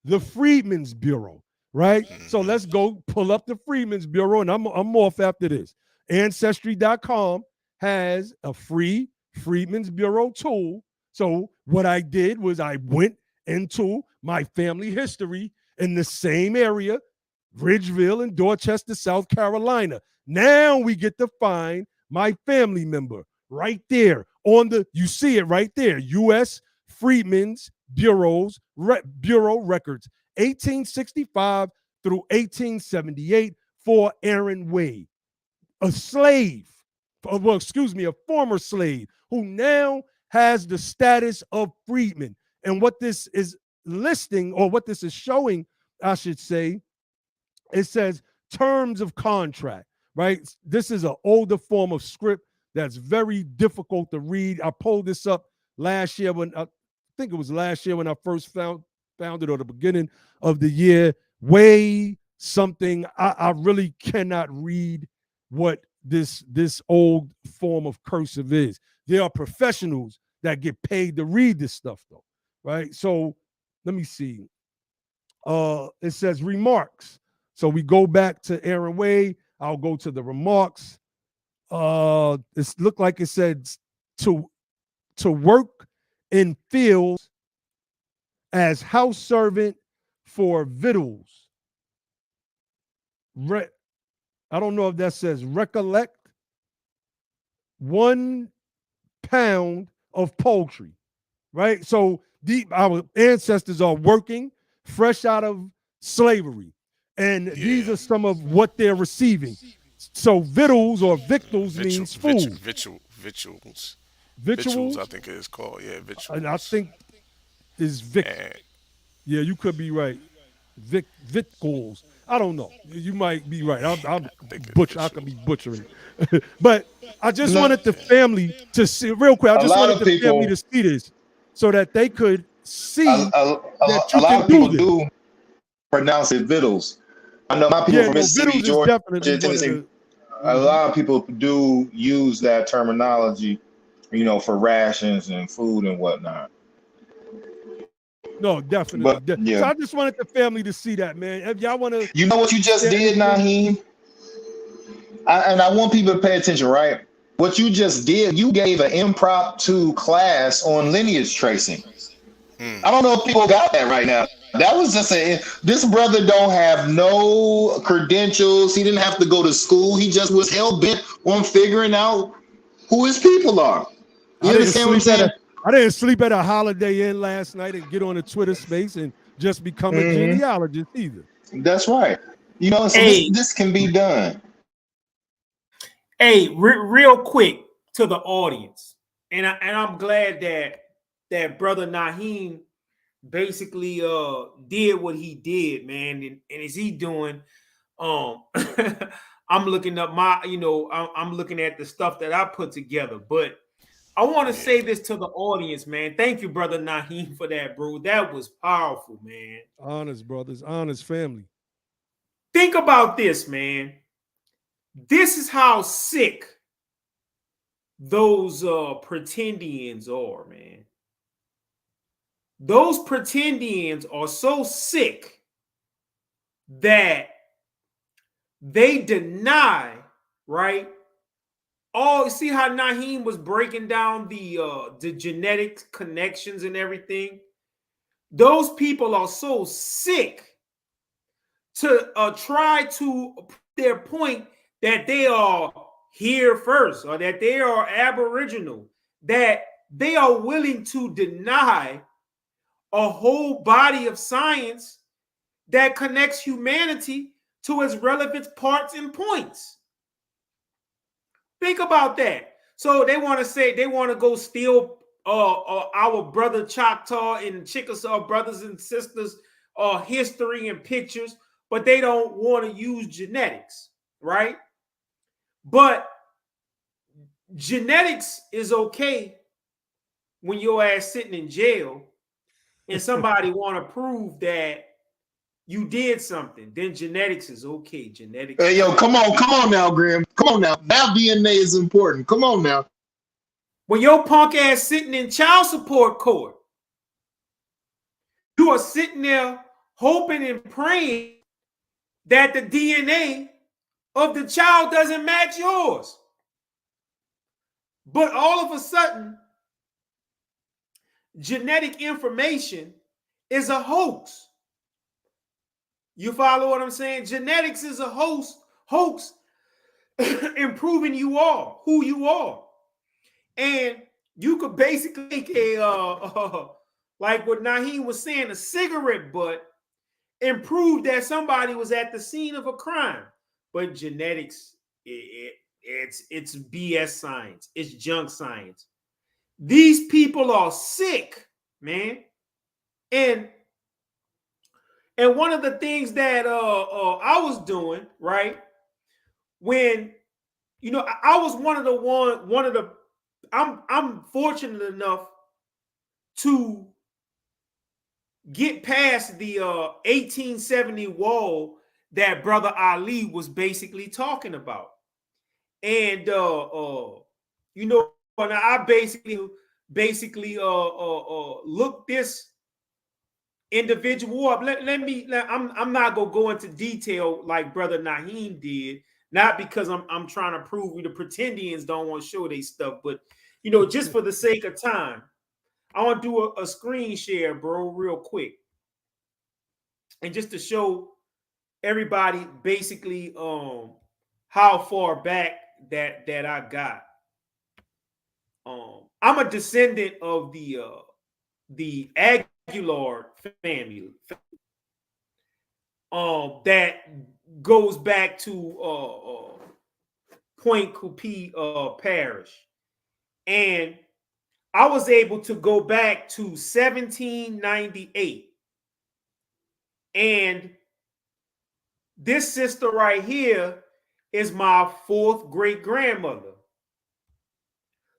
The Freedmen's Bureau, right? So let's go pull up the Freedmen's Bureau, and I'm off after this. Ancestry.com has a free Freedmen's Bureau tool. So what I did was I went into my family history in the same area, Ridgeville and Dorchester, South Carolina. Now we get to find my family member right there on the, you see it right there, U.S. Freedmen's Bureau records, 1865 through 1878 for Aaron Wade, a slave, well, excuse me, a former slave who now has the status of freedman. And what this is listing, or what this is showing, I should say, it says terms of contract, right? This is an older form of script that's very difficult to read. I pulled this up last year when I think it was last year when I first found it, or the beginning of the year. Way something. I really cannot read what this old form of cursive is. There are professionals that get paid to read this stuff, though, right? So let me see. It says remarks. So we go back to Aaron Wade. I'll go to the remarks. It looked like it said to work in fields as house servant for victuals. I don't know if that says recollect 1 pound of poultry, right? So our ancestors are working fresh out of slavery. And these are some of what they're receiving. So victuals or victuals means food. Victuals. Victuals, I think it is called. Yeah, victuals. and I think is Vic. Yeah, you could be right. Victuals. I don't know. You might be right. I could be butchering. But I just wanted the family to see, real quick, I just wanted the family to see this so that they could see that you a lot can of people do this. do pronounce it victuals. I know my people from Mississippi, victuals is Georgia, definitely one of Tennessee. the. A lot of people do use that terminology, for rations and food and whatnot. No, definitely. But yeah, So I just wanted the family to see that, man. If y'all want to, you know what you just did, Nyhiem? And I want people to pay attention, right? What you just did, you gave an impromptu class on lineage tracing. I don't know if people got that right now. That was just this brother don't have no credentials. He didn't have to go to school. He just was hell bent on figuring out who his people are. You understand what I'm saying? I didn't sleep at a Holiday Inn last night and get on a Twitter space and just become a genealogist either. That's right. So this can be done. Hey, real quick to the audience, and I'm glad that brother Nyhiem basically did what he did, man. And is he doing? I'm looking up I'm looking at the stuff that I put together, but I want to say this to the audience, man. Thank you, brother Nyhiem, for that, bro. That was powerful, man. Honest brothers, honest family. Think about this, man. This is how sick those Pretendians are, man. Those Pretendians are so sick that they deny, right? Oh, see how Nyhiem was breaking down the genetic connections and everything? Those people are so sick to try to put their point that they are here first, or that they are Aboriginal, that they are willing to deny a whole body of science that connects humanity to its relevant parts and points. Think about that. So they want to go steal our brother Choctaw and Chickasaw brothers and sisters history and pictures, but they don't want to use genetics, right? But genetics is okay when your ass sitting in jail and somebody want to prove that you did something. Then genetics is okay. Genetics. Hey, yo, come on now, Graham. Come on now. Now DNA is important. Come on now. When your punk ass sitting in child support court, you are sitting there hoping and praying that the DNA of the child doesn't match yours. But all of a sudden, genetic information is a hoax. You follow what I'm saying? Genetics is a hoax improving you are, who you are. And you could basically make like what Nyhiem was saying, a cigarette butt, and prove that somebody was at the scene of a crime. But genetics, it's BS science. It's junk science. These people are sick, man. And one of the things that I was doing, right, when I was I'm fortunate enough to get past the 1870 wall that Brother Ali was basically talking about. And and I basically looked this individual up. I'm not gonna go into detail like Brother Nyhiem did, not because I'm trying to prove the Pretendians don't want to show their stuff, but just for the sake of time, I want to do a screen share, bro, real quick, and just to show everybody basically how far back that I got. I'm a descendant of the Aguilar family. That goes back to Point Coupee Parish, and I was able to go back to 1798, and this sister right here is my fourth great grandmother.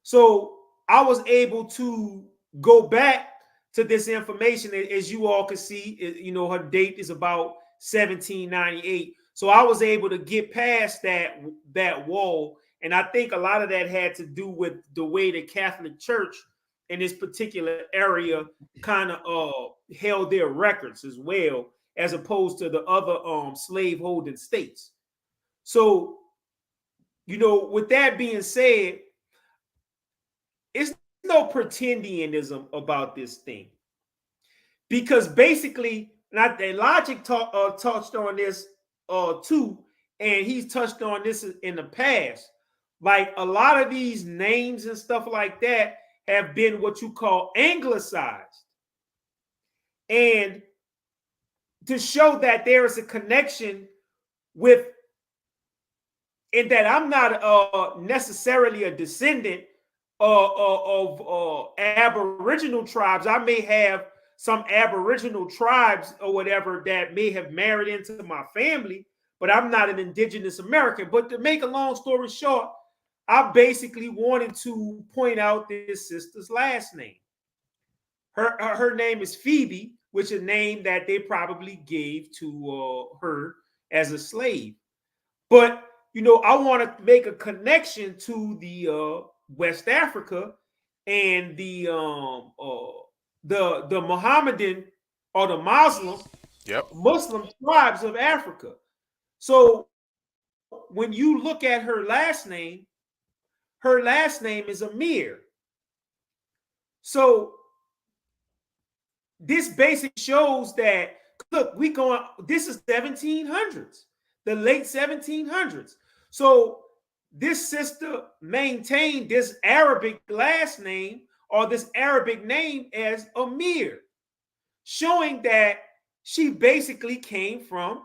So I was able to go back to this information. As you all can see, her date is about 1798. So I was able to get past that wall. And I think a lot of that had to do with the way the Catholic Church in this particular area kind of held their records as well, as opposed to the other slave-holding states. So, with that being said, it's no pretendianism about this thing. Because basically, Logic touched on this too, and he's touched on this in the past. Like a lot of these names and stuff like that have been what you call anglicized. And to show that there is a connection with, and that I'm not necessarily a descendant of Aboriginal tribes. I may have some Aboriginal tribes or whatever that may have married into my family, but I'm not an Indigenous American. But to make a long story short, I basically wanted to point out this sister's last name. Her name is Phoebe, which is a name that they probably gave to her as a slave. But, I want to make a connection to the West Africa and the Mohammedan or the Muslim tribes of Africa. So when you look at her last name is Amir. So this basically shows that, look, this is 1700s, the late 1700s. So this sister maintained this Arabic last name or this Arabic name as Amir, showing that she basically came from,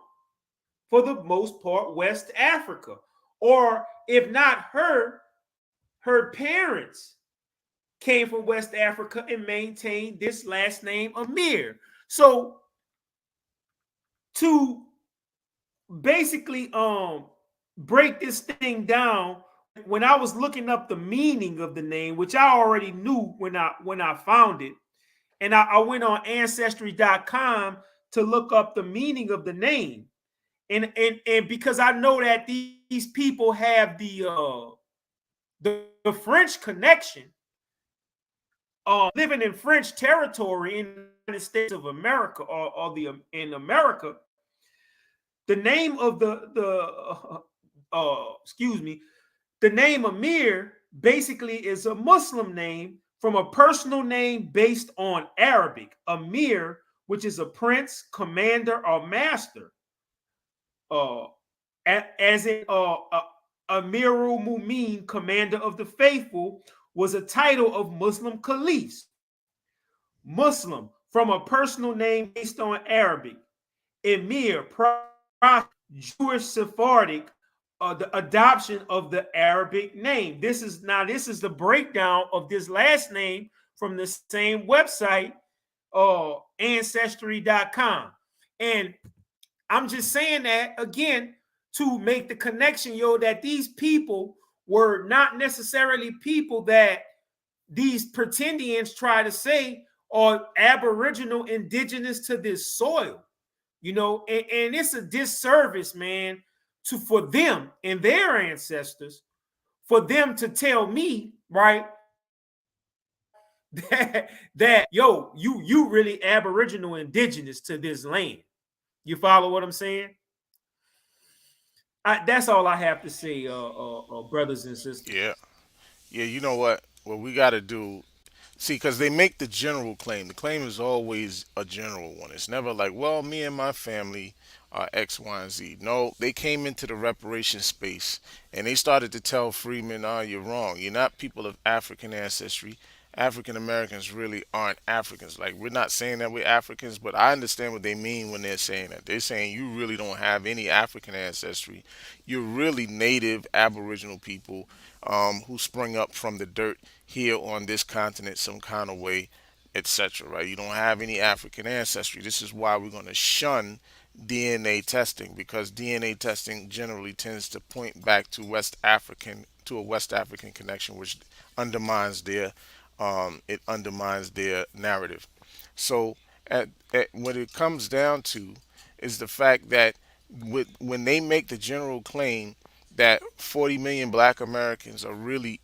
for the most part, West Africa. Or if not her parents came from West Africa and maintained this last name Amir. So to basically break this thing down, when I was looking up the meaning of the name, which I already knew when I found it, and I went on ancestry.com to look up the meaning of the name, and because I know that these people have the French connection, living in French territory in the United States of America, or the in America, the name of excuse me, the name Amir basically is a Muslim name from a personal name based on Arabic. Amir, which is a prince, commander, or master. Uh, as in Amirul Mumin, commander of the faithful, was a title of Muslim caliphs. Muslim, from a personal name based on Arabic. Emir, prophet, Jewish Sephardic, the adoption of the Arabic name. This is the breakdown of this last name from the same website, ancestry.com. And I'm just saying that again to make the connection, that these people were not necessarily people that these pretendians try to say are Aboriginal, indigenous to this soil. And it's a disservice, man, for them and their ancestors, for them to tell me, right, that you really Aboriginal, indigenous to this land. You follow what I'm saying? That's all I have to say, brothers and sisters. Yeah. Yeah, you know what we got to do. See, because they make the general claim. The claim is always a general one. It's never like, well, me and my family are X, Y, and Z. No, they came into the reparation space and they started to tell freedmen, you're wrong. You're not people of African ancestry. African Americans really aren't Africans. Like, we're not saying that we're Africans, but I understand what they mean when they're saying that. They're saying you really don't have any African ancestry. You're really native Aboriginal people who sprung up from the dirt here on this continent some kind of way, etc. Right? You don't have any African ancestry. This is why we're going to shun DNA testing, because DNA testing generally tends to point back to a West African connection, which undermines their narrative. So what it comes down to is the fact that when they make the general claim that 40 million black Americans are really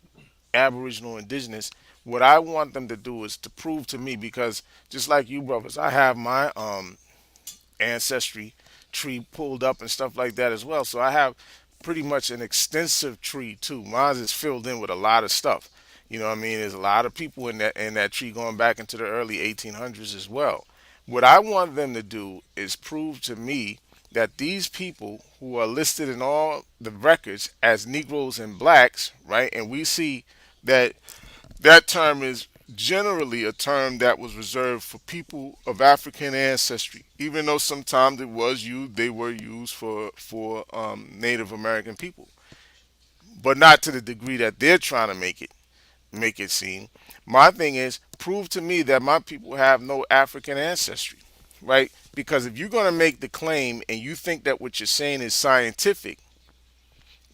Aboriginal, indigenous, what I want them to do is to prove to me, because just like you brothers, I have my ancestry tree pulled up and stuff like that as well. So I have pretty much an extensive tree too. Mine is filled in with a lot of stuff. You know what I mean? There's a lot of people in that tree going back into the early 1800s as well. What I want them to do is prove to me that these people who are listed in all the records as Negroes and blacks, right? And we see that that term is generally a term that was reserved for people of African ancestry, even though sometimes they were used for Native American people, but not to the degree that they're trying to make it seem. My thing is, prove to me that my people have no African ancestry, right? Because if you're going to make the claim and you think that what you're saying is scientific,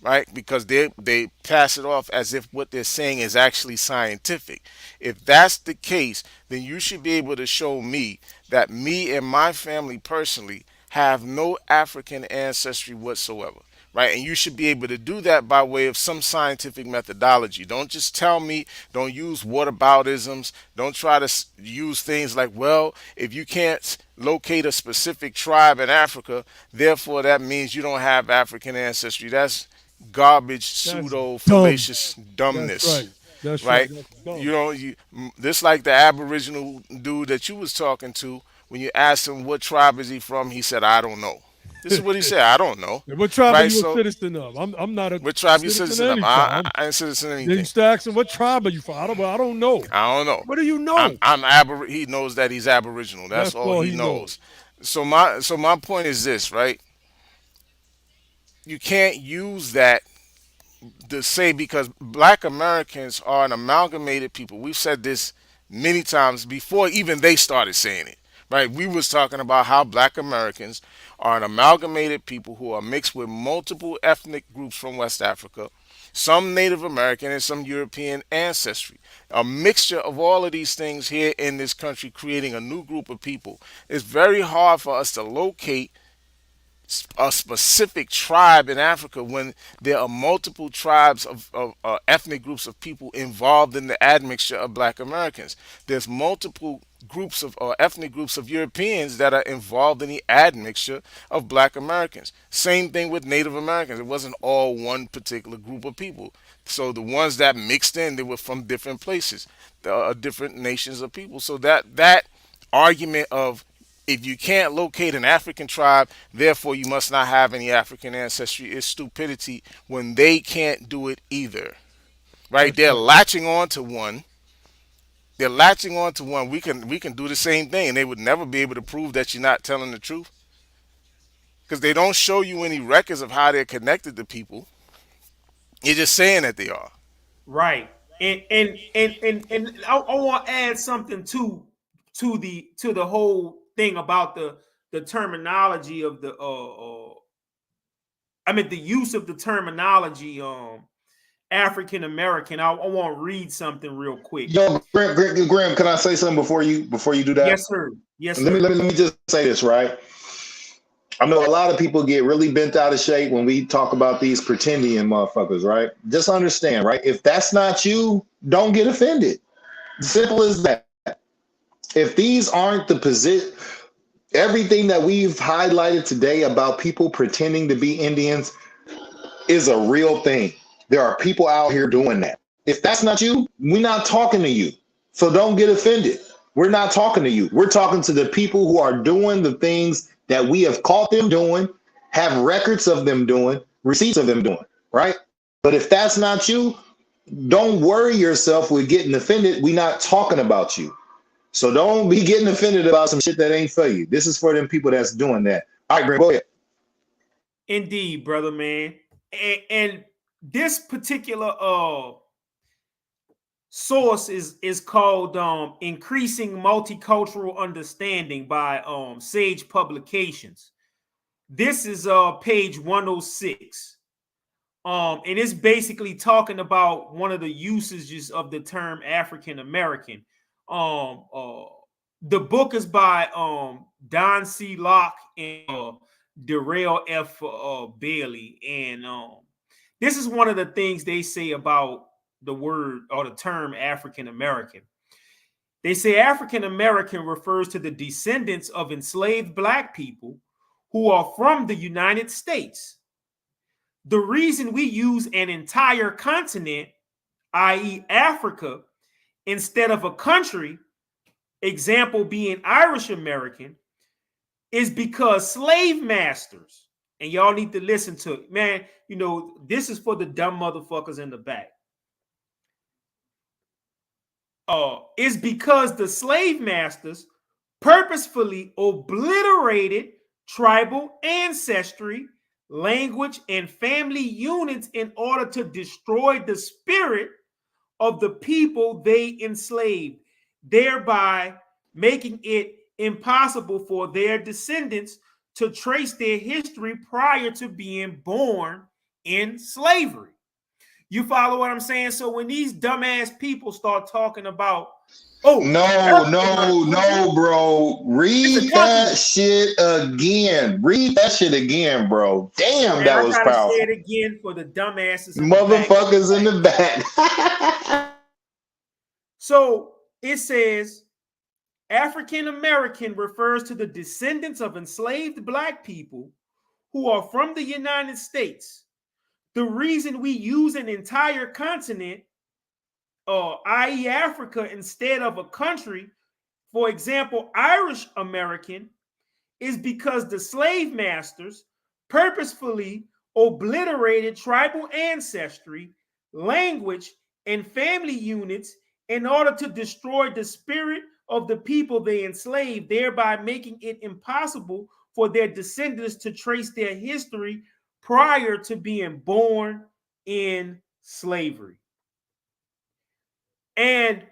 right? Because they pass it off as if what they're saying is actually scientific. If that's the case, then you should be able to show me that me and my family personally have no African ancestry whatsoever. Right, and you should be able to do that by way of some scientific methodology. Don't just tell me, don't use whataboutisms, don't try to use things like, well, if you can't locate a specific tribe in Africa, therefore that means you don't have African ancestry. That's garbage, That's pseudo dumb. fallacious That's dumbness, right. That's right. right? That's dumb. This like the Aboriginal dude that you was talking to. When you asked him what tribe is he from, he said, I don't know. This is what he said, I don't know. And what tribe are Right? you a So citizen of? I'm not a what tribe you citizen of citizen of? any I, tribe. I ain't citizen of Then you anything. start asking, what tribe are you from? I don't know. I don't know. What do you I'm know? I'm He knows that he's Aboriginal. That's That's all all he he knows. knows. So my point is this, right? You can't use that to say, because black Americans are an amalgamated people. We've said this many times before even they started saying it. Right? We was talking about how black Americans are an amalgamated people who are mixed with multiple ethnic groups from West Africa, some Native American, and some European ancestry. A mixture of all of these things here in this country, creating a new group of people. It's very hard for us to locate a specific tribe in Africa when there are multiple tribes of ethnic groups of people involved in the admixture of Black Americans. There's multiple groups of ethnic groups of Europeans that are involved in the admixture of Black Americans. Same thing with Native Americans. It wasn't all one particular group of people. So the ones that mixed in, they were from different places, different nations of people. So that argument of if you can't locate an African tribe, therefore you must not have any African ancestry is stupidity when they can't do it either. Right? They're latching on to one. They're latching on to one. We can do the same thing, and they would never be able to prove that you're not telling the truth because they don't show you any records of how they're connected to people. You're just saying that they are. Right. And I want to add something to the whole thing about the terminology of the the use of the terminology African American. I want to read something real quick. Yo, Graham, can I say something before you do that? Yes, sir. Yes, sir. Let me just say this, right? I know a lot of people get really bent out of shape when we talk about these pretendian motherfuckers, right? Just understand, right? If that's not you, don't get offended. Simple as that. If these aren't the position, everything that we've highlighted today about people pretending to be Indians is a real thing. There are people out here doing that. If that's not you, we're not talking to you. So don't get offended. We're not talking to you. We're talking to the people who are doing the things that we have caught them doing, have records of them doing, receipts of them doing, right? But if that's not you, don't worry yourself with getting offended. We're not talking about you. So don't be getting offended about some shit that ain't for you. This is for them people that's doing that. All right, Greg, go ahead. Indeed, brother, man. And this particular source is called Increasing Multicultural Understanding by Sage Publications. This is page 106. And it's basically talking about one of the usages of the term African American. The book is by Don C. Locke and Darrell F. Bailey. And this is one of the things they say about the word or the term African American. They say African American refers to the descendants of enslaved Black people who are from the United States. The reason we use an entire continent, i.e. Africa, instead of a country, example being Irish American, is because slave masters, and y'all need to listen to it, man, you know, this is for the dumb motherfuckers in the back. Is because the slave masters purposefully obliterated tribal ancestry, language, and family units in order to destroy the spirit of the people they enslaved, thereby making it impossible for their descendants to trace their history prior to being born in slavery. You follow what I'm saying? So when these dumbass people start talking about, no, bro. Read that shit again. Read that shit again, bro. Damn, man, that was powerful. Say it again for the dumbasses. Motherfuckers in the back. So it says African American refers to the descendants of enslaved Black people who are from the United States. The reason we use an entire continent, i.e. Africa, instead of a country, for example, Irish American, is because the slave masters purposefully obliterated tribal ancestry, language, and family units in order to destroy the spirit of the people they enslaved, thereby making it impossible for their descendants to trace their history prior to being born in slavery. And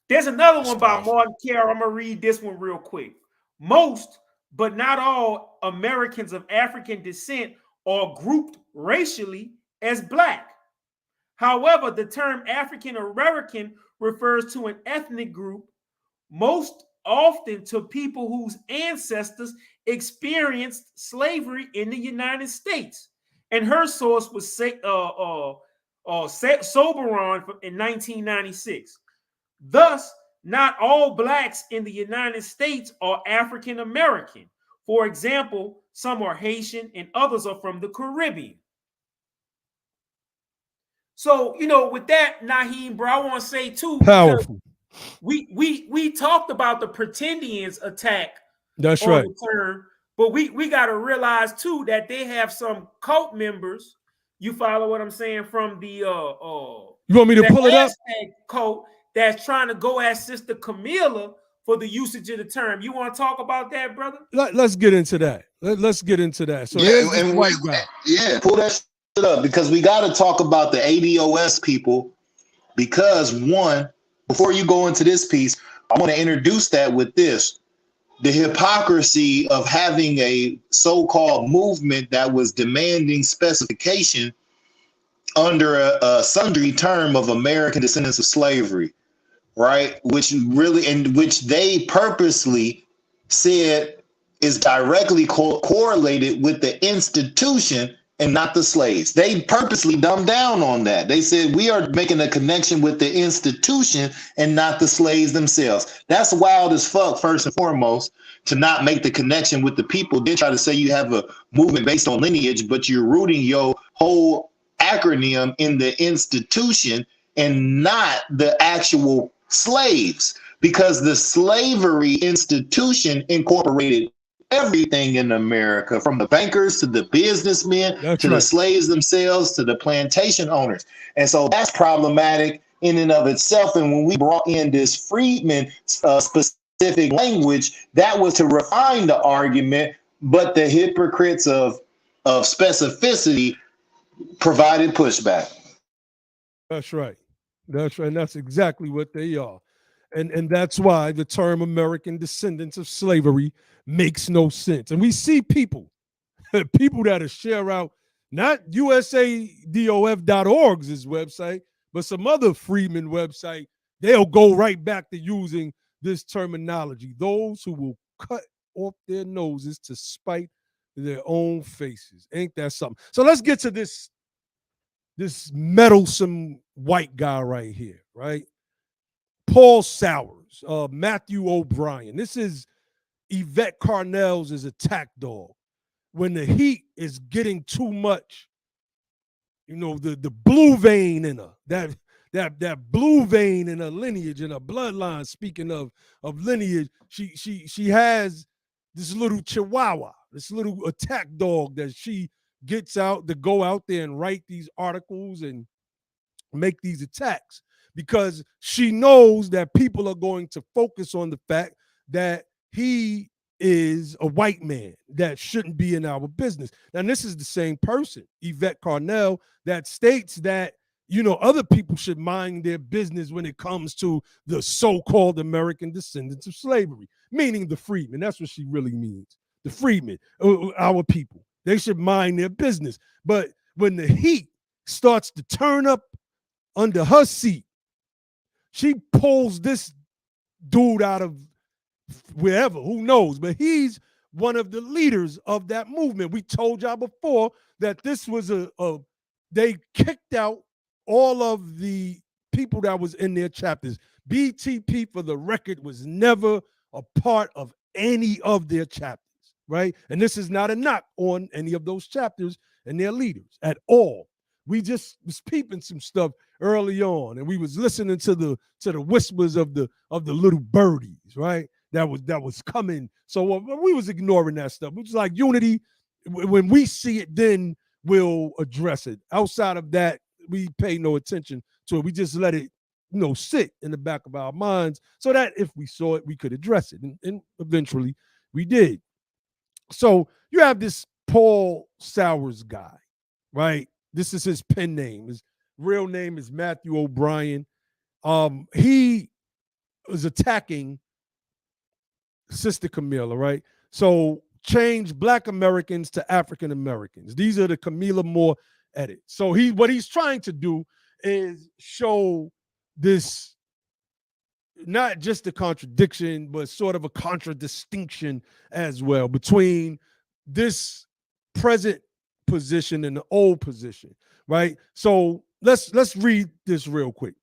there's another one by Martin Carroll. I'm going to read this one real quick. Most, but not all, Americans of African descent are grouped racially as Black. However, the term African American refers to an ethnic group, most often to people whose ancestors experienced slavery in the United States. And her source was Soberon in 1996. Thus, not all blacks in the United States are African American. For example, some are Haitian and others are from the Caribbean. So, with that, Nyhiem, bro, I want to say too, Powerful. We talked about the Pretendians attack. That's on right. the term, but we got to realize too that they have some cult members. You follow what I'm saying? From the you want me to pull it up? Cult that's trying to go at Sister Camilla for the usage of the term. You want to talk about that, brother? Let's get into that. Let's get into that. So Yeah, pull that shit up, because we got to talk about the ADOS people. Because one, before you go into this piece, I want to introduce that with this. The hypocrisy of having a so-called movement that was demanding specification under a sundry term of American descendants of slavery, right? Which they purposely said is directly correlated with the institution and not the slaves. They purposely dumbed down on that. They said we are making a connection with the institution and not the slaves themselves. That's wild as fuck, first and foremost, to not make the connection with the people. They try to say you have a movement based on lineage, but you're rooting your whole acronym in the institution and not the actual slaves, because the slavery institution incorporated everything in America, from the bankers to the businessmen to the slaves themselves to the plantation owners. And so that's problematic in and of itself. And when we brought in this freedmen specific language, that was to refine the argument, but the hypocrites of specificity provided pushback. That's right. That's right. And that's exactly what they are. And that's why the term American descendants of slavery makes no sense. And we see people that share out not USADOF.org's website, but some other freedmen website. They'll go right back to using this terminology. Those who will cut off their noses to spite their own faces. Ain't that something? So let's get to this meddlesome white guy right here, right? Paul Sowers, Matthew O'Brien. This is Yvette Carnell's attack dog. When the heat is getting too much, the blue vein in her, that blue vein in her lineage, in her bloodline, speaking of lineage, she has this little chihuahua, this little attack dog that she gets out to go out there and write these articles and make these attacks, because she knows that people are going to focus on the fact that he is a white man that shouldn't be in our business. Now, this is the same person, Yvette Carnell, that states that, other people should mind their business when it comes to the so-called American descendants of slavery, meaning the freedmen. That's what she really means. The freedmen, our people. They should mind their business. But when the heat starts to turn up under her seat, she pulls this dude out of wherever, who knows, but he's one of the leaders of that movement. We told y'all before that this was they kicked out all of the people that was in their chapters. BTP, for the record, was never a part of any of their chapters, right? And this is not a knock on any of those chapters and their leaders at all. We just was peeping some stuff early on, and we was listening to the whispers of the little birdies, right? That was coming. So we was ignoring that stuff. It was like unity. When we see it, then we'll address it. Outside of that, we pay no attention to it. We just let it, sit in the back of our minds, so that if we saw it, we could address it. And eventually we did. So you have this Paul Sowers guy, right? This is his pen name. His real name is Matthew O'Brien. He was attacking Sister Camilla, right? So change Black Americans to African Americans. These are the Camilla Moore edits. So what he's trying to do is show this, not just a contradiction, but sort of a contradistinction as well between this present position and the old position, right? So let's read this real quick.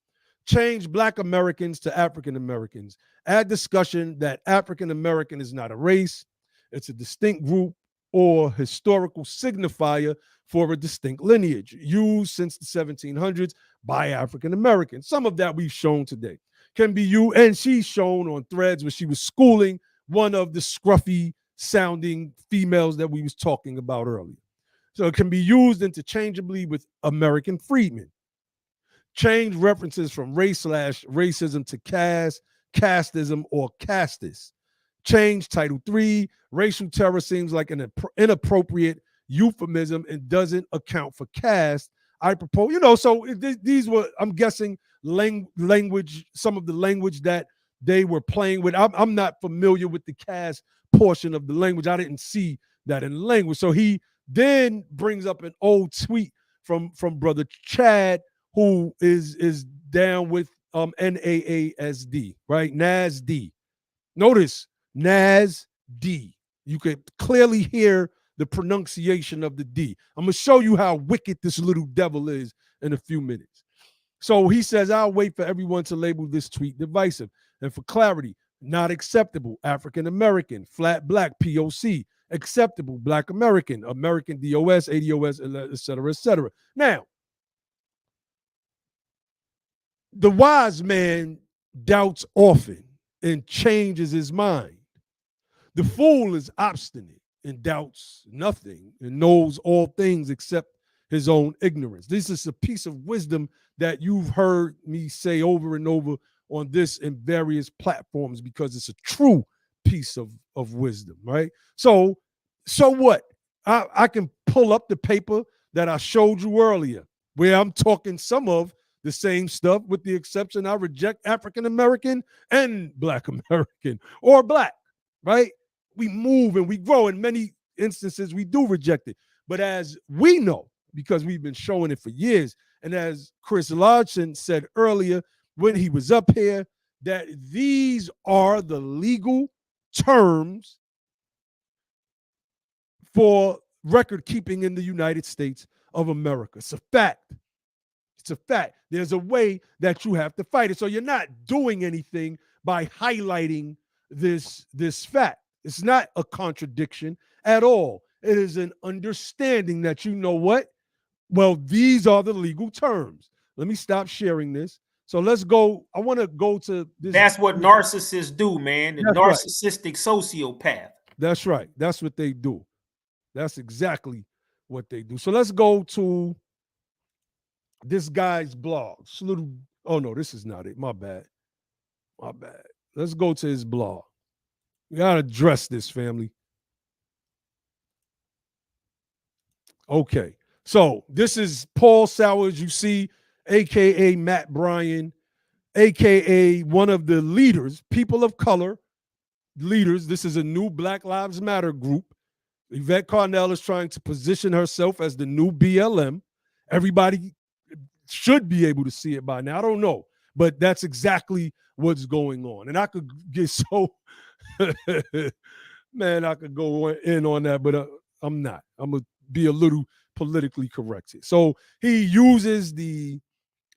Change Black Americans to African Americans. Add discussion that African American is not a race, it's a distinct group or historical signifier for a distinct lineage used since the 1700s by African Americans. Some of that we've shown today. Can be you, and she's shown on threads when she was schooling one of the scruffy sounding females that we was talking about earlier. So it can be used interchangeably with American freedmen. Change references from race/racism to caste, casteism, or castis. Change Title III. Racial terror seems like an inappropriate euphemism and doesn't account for caste. I propose, so these were, I'm guessing, language, some of the language that they were playing with. I'm not familiar with the caste portion of the language. I didn't see that in language. So he then brings up an old tweet from Brother Chad, who is down with NAASD, right? NASD. Notice NASD. You could clearly hear the pronunciation of the D. I'm going to show you how wicked this little devil is in a few minutes. So he says, I'll wait for everyone to label this tweet divisive. And for clarity, not acceptable, African American, flat black, POC, acceptable, Black American, American DOS, ADOS, et cetera, et cetera. Now, the wise man doubts often and changes his mind. The fool is obstinate and doubts nothing and knows all things except his own ignorance. This is a piece of wisdom that you've heard me say over and over on this in various platforms because it's a true piece of wisdom, right? So what? I can pull up the paper that I showed you earlier where I'm talking some of the same stuff with the exception I reject African American and Black American or Black, right? We move and we grow. In many instances, we do reject it. But as we know, because we've been showing it for years, and as Chris Larson said earlier when he was up here, that these are the legal terms for record keeping in the United States of America. It's a fact. It's a fact. There's a way that you have to fight it. So you're not doing anything by highlighting this fact. It's not a contradiction at all. It is an understanding that you know what? Well, these are the legal terms. Let me stop sharing this. So let's go. I want to go to this. That's what narcissists do, man. The narcissistic sociopath. That's right. That's what they do. That's exactly what they do. So let's go to this guy's blog. Oh, no, this is not it. My bad. Let's go to his blog. We got to address this, family. Okay. So this is Paul Sowers, you see, a.k.a. Matt Bryan, a.k.a. one of the leaders, people of color leaders. This is a new Black Lives Matter group. Yvette Carnell is trying to position herself as the new BLM. Everybody should be able to see it by now. I don't know, but that's exactly what's going on. And I could get so, man, I could go in on that, but I'm not. I'm going to be a little politically correct here. So he uses the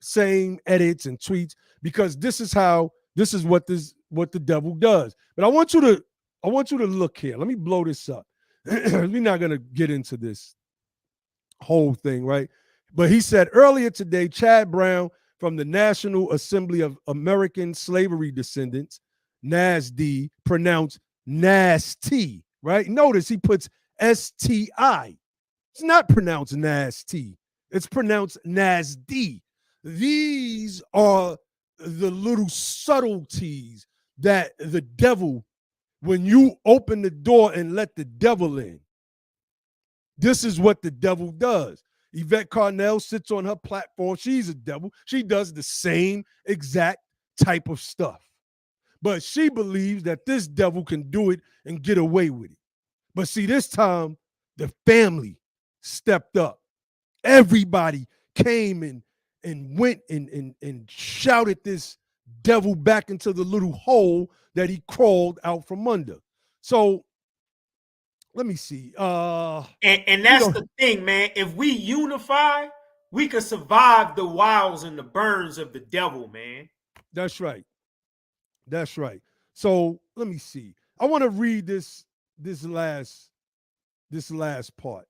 same edits and tweets because this is what the devil does. But I want you to look here. Let me blow this up. We're not going to get into this whole thing, right? But he said earlier today, Chad Brown from the National Assembly of American Slavery Descendants, NASD, pronounced nasty, right? Notice he puts STI. It's not pronounced nasty. It's pronounced nasty. These are the little subtleties that the devil, when you open the door and let the devil in, this is what the devil does. Yvette Carnell sits on her platform. She's a devil. She does the same exact type of stuff. But she believes that this devil can do it and get away with it. But see, this time, the family stepped up. Everybody came and went and shouted this devil back into the little hole that he crawled out from under. So let me see. And that's the thing, man. If we unify, we can survive the wiles and the burns of the devil, man. That's right. That's right. So let me see. I want to read this last part.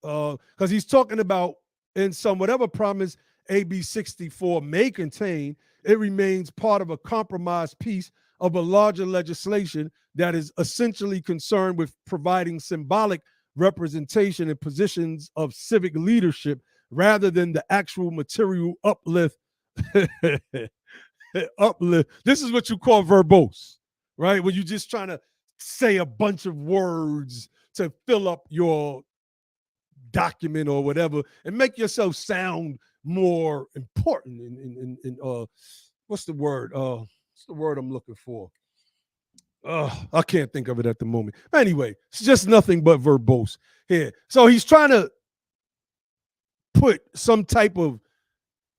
Because he's talking about in some whatever promise AB 64 may contain, it remains part of a compromised piece of a larger legislation that is essentially concerned with providing symbolic representation in positions of civic leadership rather than the actual material uplift. Uplift. This is what you call verbose, right? When you're just trying to say a bunch of words to fill up your document or whatever and make yourself sound more important in what's the word I'm looking for. I can't think of it at the moment. Anyway, it's just nothing but verbose here. So he's trying to put some type of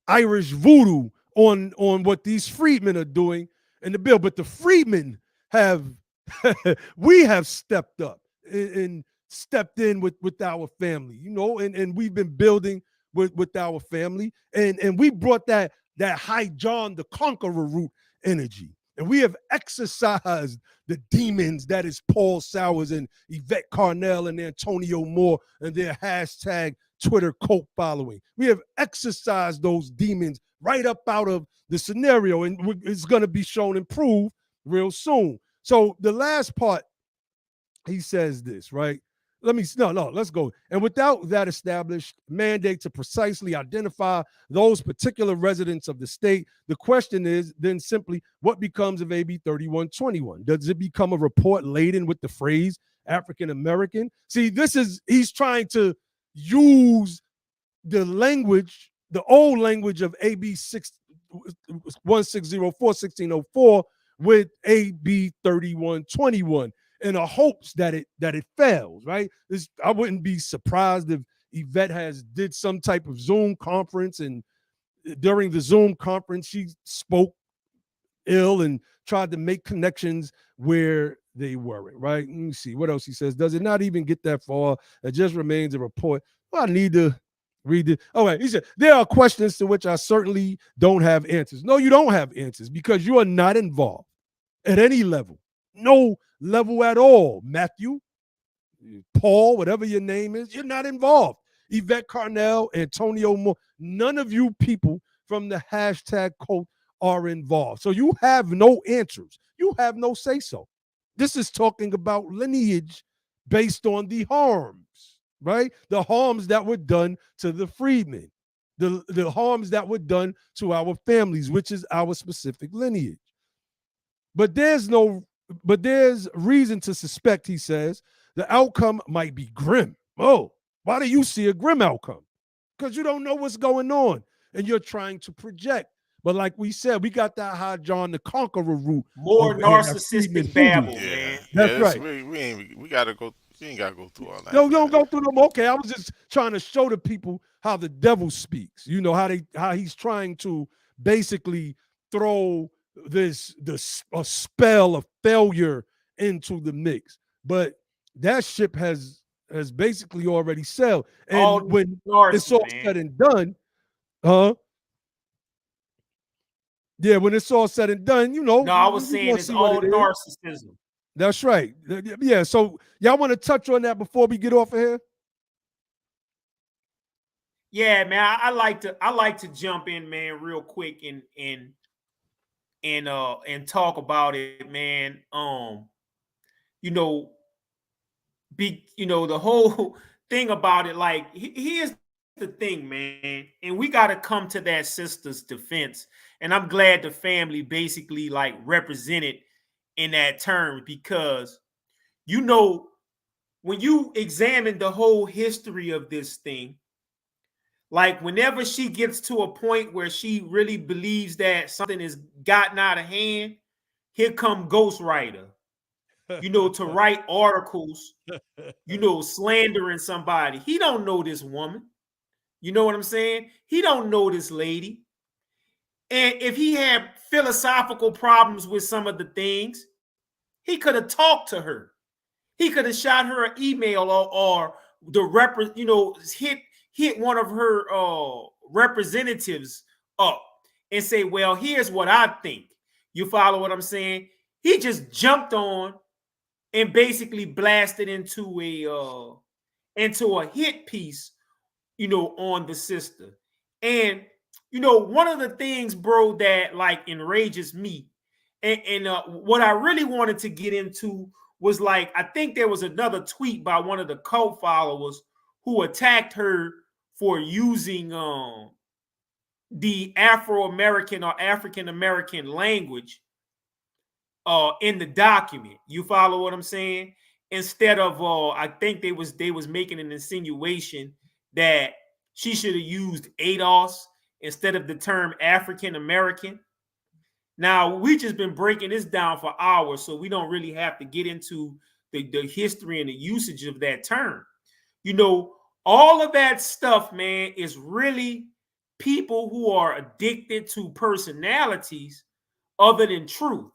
Irish voodoo on what these freedmen are doing in the bill, but the freedmen have we have stepped up and stepped in with our family, and we've been building with our family, and we brought that High John the Conqueror root energy, and we have exercised the demons that is Paul Sowers and Yvette Carnell and Antonio Moore and their hashtag Twitter cult following. We have exercised those demons right up out of the scenario, and it's going to be shown and proved real soon. So the last part, he says this, right? Let's go. And without that established mandate to precisely identify those particular residents of the state, the question is then simply what becomes of AB 3121? Does it become a report laden with the phrase African American? See, he's trying to use the language, the old language of AB 1604, 1604 with AB 3121. In the hopes that it fails, right? I wouldn't be surprised if Yvette did some type of Zoom conference, and during the Zoom conference, she spoke ill and tried to make connections where they weren't, right? Let me see what else he says. Does it not even get that far? It just remains a report. Well, I need to read it. All right, he said, there are questions to which I certainly don't have answers. No, you don't have answers because you are not involved at any level. No level at all, Matthew, Paul, whatever your name is, you're not involved. Yvette Carnell, Antonio Moore, none of you people from the hashtag cult are involved. So you have no answers. You have no say-so. This is talking about lineage based on the harms, right? The harms that were done to the freedmen, the harms that were done to our families, which is our specific lineage. But there's reason to suspect, he says, the outcome might be grim. Oh, why do you see a grim outcome? Because you don't know what's going on and you're trying to project. But like we said, we got that High John the Conqueror root. More narcissistic babble, man. That's right. We ain't gotta go through all that. No, don't go through them. Okay, I was just trying to show the people how the devil speaks. You know, how he's trying to basically throw a spell of failure into the mix, but that ship has basically already sailed. And when it's all said and done, yeah, when it's all said and done, No, I was saying it's all narcissism. That's right. Yeah. So y'all want to touch on that before we get off of here? Yeah, man. I like to jump in, man, real quick and talk about it, man. The whole thing about it, like, here's the thing, man, and we got to come to that sister's defense, and I'm glad the family basically like represented in that term, because when you examine the whole history of this thing, like whenever she gets to a point where she really believes that something is gotten out of hand, here come ghostwriter, to write articles, slandering somebody. He don't know this woman. You know what I'm saying? He don't know this lady. And if he had philosophical problems with some of the things, he could have talked to her. He could have shot her an email or hit one of her representatives up and say, well, here's what I think. You follow what I'm saying? He just jumped on and basically blasted into a hit piece, on the sister. And one of the things, bro, that like enrages me, and what I really wanted to get into was like, I think there was another tweet by one of the cult followers who attacked her for using the Afro-American or African-American language in the document. You follow what I'm saying? Instead of I think they was making an insinuation that she should have used ADOS instead of the term African American. Now, we just been breaking this down for hours, so we don't really have to get into the history and the usage of that term. All of that stuff, man, is really people who are addicted to personalities other than truth.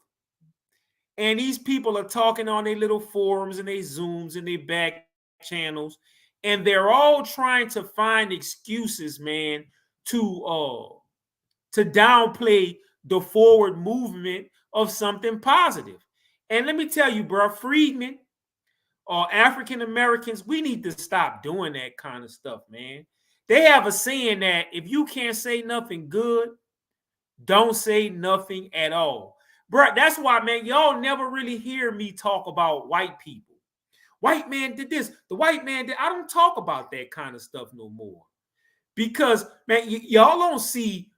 And these people are talking on their little forums and their Zooms and their back channels, and they're all trying to find excuses, man, to downplay the forward movement of something positive. And let me tell you, bro, freedmen or African Americans, we need to stop doing that kind of stuff, man. They have a saying that if you can't say nothing good, don't say nothing at all. Bro, that's why, man, y'all never really hear me talk about white people. White man did this. The white man did. I don't talk about that kind of stuff no more. Because, man, y'all don't see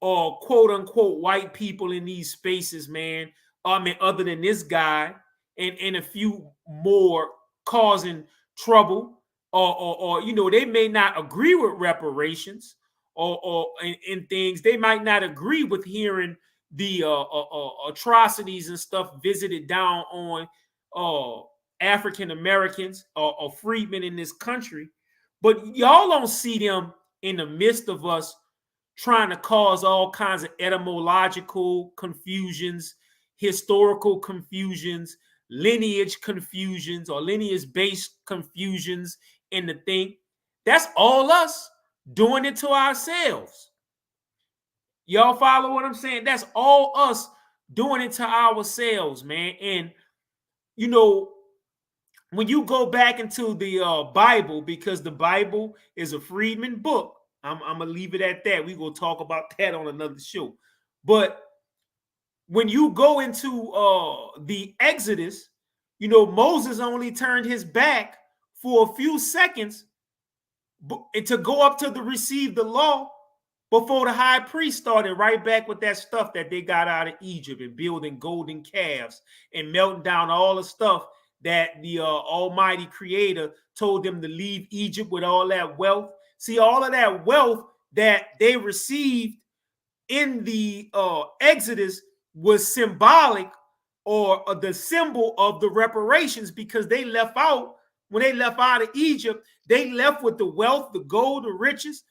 quote unquote white people in these spaces, man. I mean, other than this guy and a few more causing trouble, or they may not agree with reparations or in things. They might not agree with hearing the atrocities and stuff visited down on African Americans or freedmen in this country, but y'all don't see them in the midst of us trying to cause all kinds of etymological confusions, historical confusions, lineage confusions, or lineage-based confusions in the thing. That's all us doing it to ourselves. Y'all follow what I'm saying? That's all us doing it to ourselves, man. And, when you go back into the Bible, because the Bible is a freedman book, I'm going to leave it at that. We're going to talk about that on another show. But when you go into the Exodus, Moses only turned his back for a few seconds to go up to receive the law before the high priest started right back with that stuff that they got out of Egypt and building golden calves and melting down all the stuff that the Almighty Creator told them to leave Egypt with all that wealth. See, all of that wealth that they received in the Exodus was symbolic or the symbol of the reparations, because they left out, when they left out of Egypt, they left with the wealth, the gold, the riches.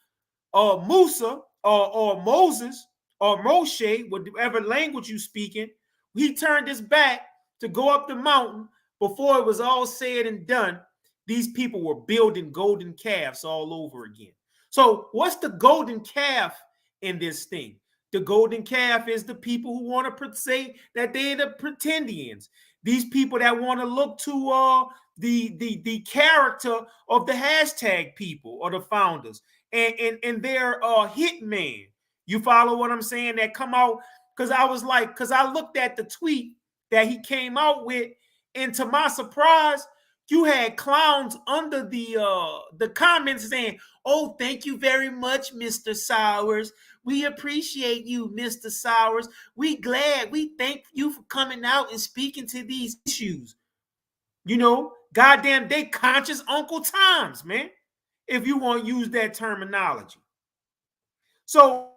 Musa or Moses or Moshe, whatever language you speaking, he turned his back to go up the mountain. Before it was all said and done, these people were building golden calves all over again. So what's the golden calf in this thing? The golden calf is the people who want to say that they're the Pretendians. These people that want to look to the character of the hashtag people or the founders and their hitman. You follow what I'm saying? That come out, because I looked at the tweet that he came out with, and to my surprise, you had clowns under the comments saying, "Oh, thank you very much, Mr. Sowers. We appreciate you, Mr. Sowers. We thank you for coming out and speaking to these issues." Goddamn, they conscious Uncle Toms, man, if you want to use that terminology. So,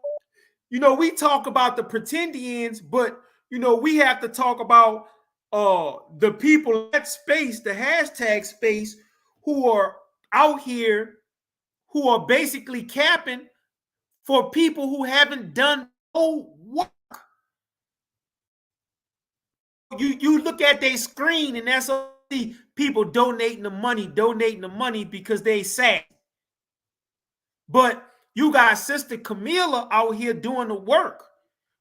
we talk about the Pretendians, but, we have to talk about the people in that space, the hashtag space, who are out here who are basically capping for people who haven't done no work. You look at their screen and that's all you see, people donating the money because they sad. But you got Sister Camilla out here doing the work.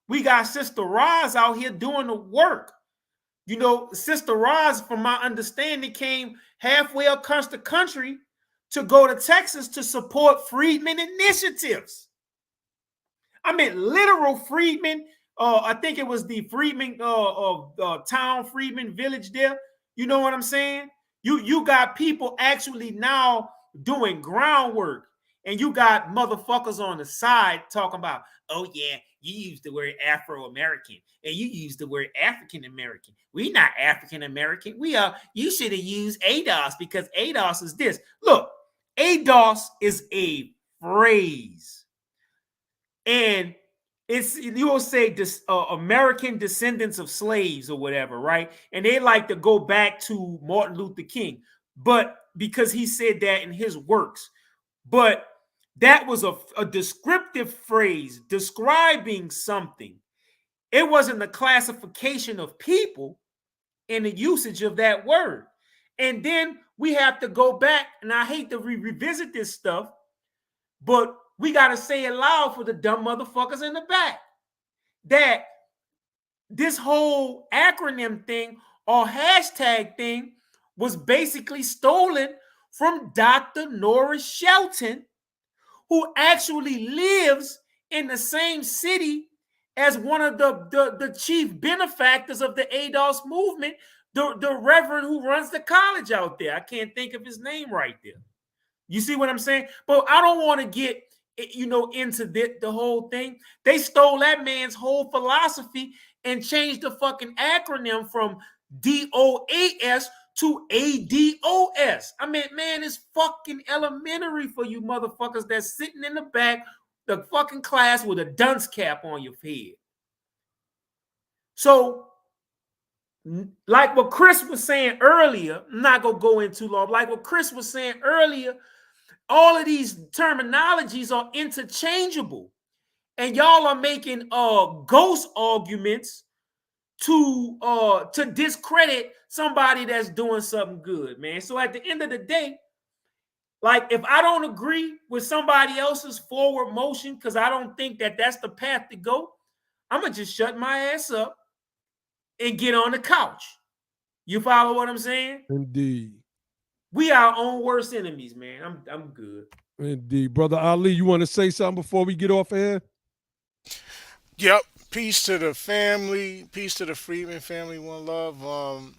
We got Sister Roz out here doing the work. You know, Sister Roz, from my understanding, came halfway across the country to go to Texas to support freedmen initiatives. I mean, literal freedmen. I think it was the freedmen town, freedmen village there. You know what I'm saying? You got people actually now doing groundwork, and you got motherfuckers on the side talking about, oh yeah, you use the word Afro-American and you use the word African-American. We not African-American. We are, you should have used ADOS because ADOS is this. Look, ADOS is a phrase. And it's, you will say this, American descendants of slaves or whatever, right? And they like to go back to Martin Luther King, but because he said that in his works. But that was a descriptive phrase describing something. It wasn't the classification of people in the usage of that word. And then we have to go back, and I hate to revisit this stuff, but we got to say it loud for the dumb motherfuckers in the back that this whole acronym thing or hashtag thing was basically stolen from Dr. Norris Shelton, who actually lives in the same city as one of the chief benefactors of the ADOS movement, the reverend who runs the college out there. I can't think of his name right there. You see what I'm saying? But I don't want to get, you know, into the whole thing. They stole that man's whole philosophy and changed the fucking acronym from DOAS to ADOS. I mean, man, it's fucking elementary for you motherfuckers that's sitting in the back the fucking class with a dunce cap on your head. So, like what Chris was saying earlier, I'm not gonna go in too long. Like what Chris was saying earlier, all of these terminologies are interchangeable, and y'all are making ghost arguments to discredit somebody that's doing something good, man. So at the end of the day, like if I don't agree with somebody else's forward motion because I don't think that that's the path to go, I'm gonna just shut my ass up and get on the couch. You follow what I'm saying? Indeed. We are our own worst enemies, man. I'm good. Indeed. Brother Ali, you want to say something before we get off air? Yep. Peace to the family. Peace to the Freedman family. One love.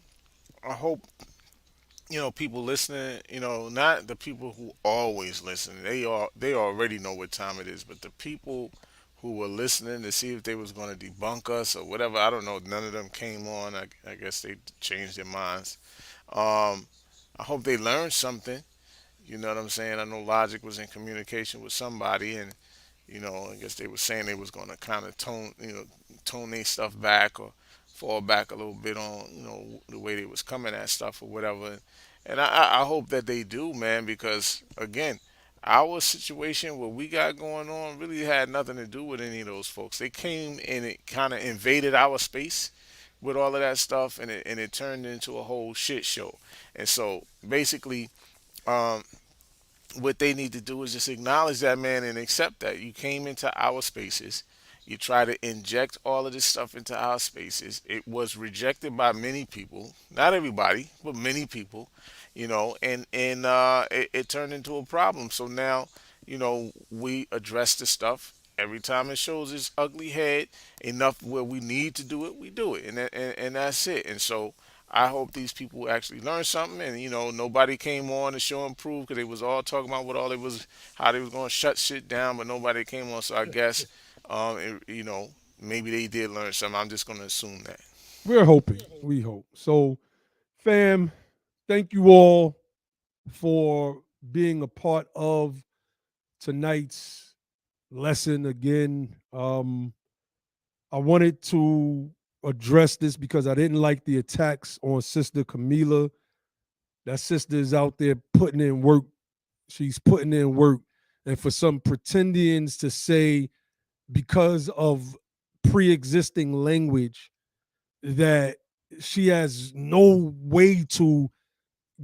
I hope, you know, people listening, you know, not the people who always listen. They already know what time it is, but the people who were listening to see if they was going to debunk us or whatever. I don't know. None of them came on. I guess they changed their minds. I hope they learned something. You know what I'm saying? I know Logic was in communication with somebody, and you know, I guess they were saying they was going to kind of tone their stuff back or fall back a little bit on, you know, the way they was coming at stuff or whatever. And I hope that they do, man, because again, our situation, what we got going on, really had nothing to do with any of those folks. They came and it kind of invaded our space with all of that stuff, and it turned into a whole shit show. And so basically, um, what they need to do is just acknowledge that, man, and accept that you came into our spaces. You try to inject all of this stuff into our spaces. It was rejected by many people, not everybody, but many people, you know, and it turned into a problem. So now, you know, we address the stuff. Every time it shows its ugly head enough where we need to do it, we do it, and that's it. And so I hope these people actually learn something, and you know, nobody came on to show and prove because they was all talking about what all it was, how they was going to shut shit down, but nobody came on. So I guess, you know, maybe they did learn something. I'm just going to assume that. We're hoping. We hope. So, fam, thank you all for being a part of tonight's lesson again. I wanted to address this because I didn't like the attacks on Sister Camila. That sister is out there putting in work. She's putting in work and for some Pretendians to say because of pre-existing language that she has no way to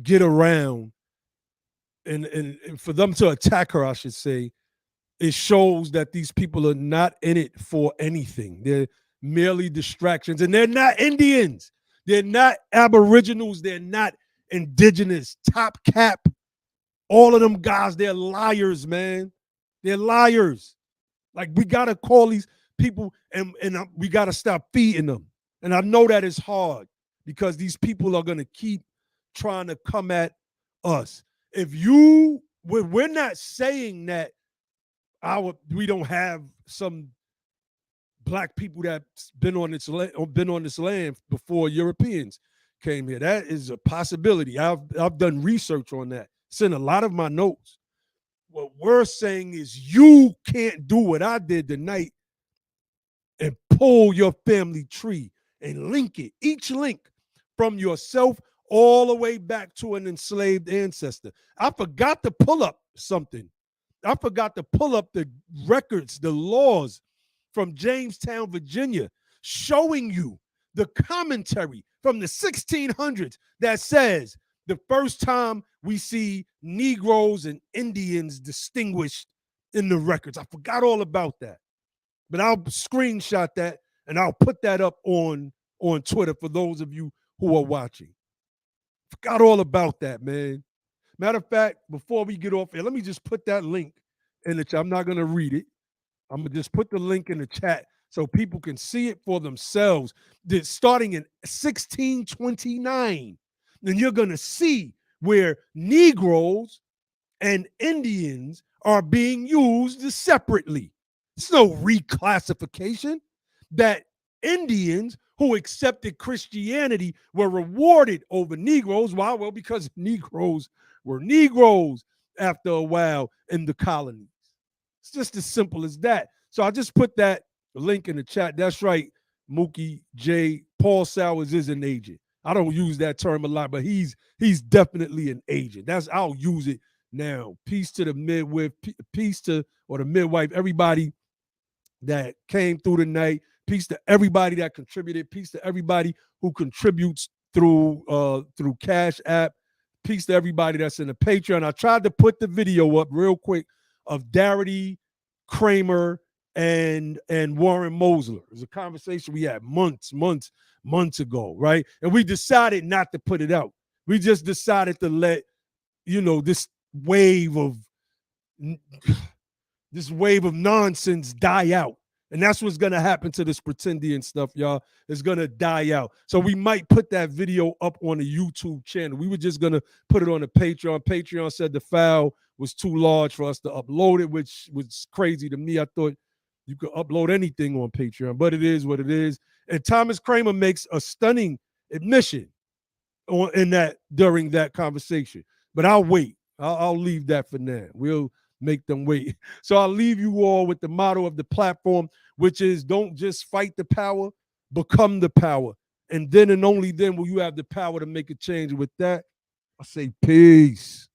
get around, and for them to attack her, I should say, it shows that these people are not in it for anything. They're merely distractions, and they're not Indians. They're not Aboriginals. They're not Indigenous. Top cap. All of them guys, they're liars, man. They're liars. Like, we got to call these people, and we got to stop feeding them. And I know that is hard because these people are going to keep trying to come at us. We're not saying that we don't have some black people that's been on this land before Europeans came here. That is a possibility. I've done research on that. It's in a lot of my notes. What we're saying is you can't do what I did tonight and pull your family tree and link it, each link from yourself all the way back to an enslaved ancestor. I forgot to pull up something. I forgot to pull up the records, the laws from Jamestown, Virginia, showing you the commentary from the 1600s that says the first time we see Negroes and Indians distinguished in the records. I forgot all about that. But I'll screenshot that and I'll put that up on Twitter for those of you who are watching. Forgot all about that, man. Matter of fact, before we get off here, let me just put that link in the chat. I'm not going to read it. I'm going to just put the link in the chat so people can see it for themselves. Starting in 1629, and you're going to see where Negroes and Indians are being used separately. It's no reclassification. That Indians who accepted Christianity were rewarded over Negroes. Why? Well, because Negroes were Negroes after a while in the colonies. It's just as simple as that. So I just put that link in the chat. That's right, Mookie J. Paul Sowers is an agent. I don't use that term a lot, but he's definitely an agent. I'll use it now. Peace to the midwife, peace to the midwife, everybody that came through the night. Peace to everybody that contributed. Peace to everybody who contributes through Cash App. Peace to everybody that's in the Patreon. I tried to put the video up real quick of Darity, Kramer, and Warren Mosler. It was a conversation we had months ago, right? And we decided not to put it out. We just decided to let, this wave of nonsense die out. And that's what's going to happen to this Pretendian stuff, y'all. It's going to die out. So we might put that video up on the YouTube channel. We were just going to put it on the Patreon. Patreon said the file was too large for us to upload it, which was crazy to me. I thought you could upload anything on Patreon, but it is what it is. And Thomas Kramer makes a stunning admission during that conversation. But I'll wait. I'll leave that for now. We'll make them wait. So I'll leave you all with the motto of the platform, which is don't just fight the power, become the power. And then and only then will you have the power to make a change. With that, I say peace.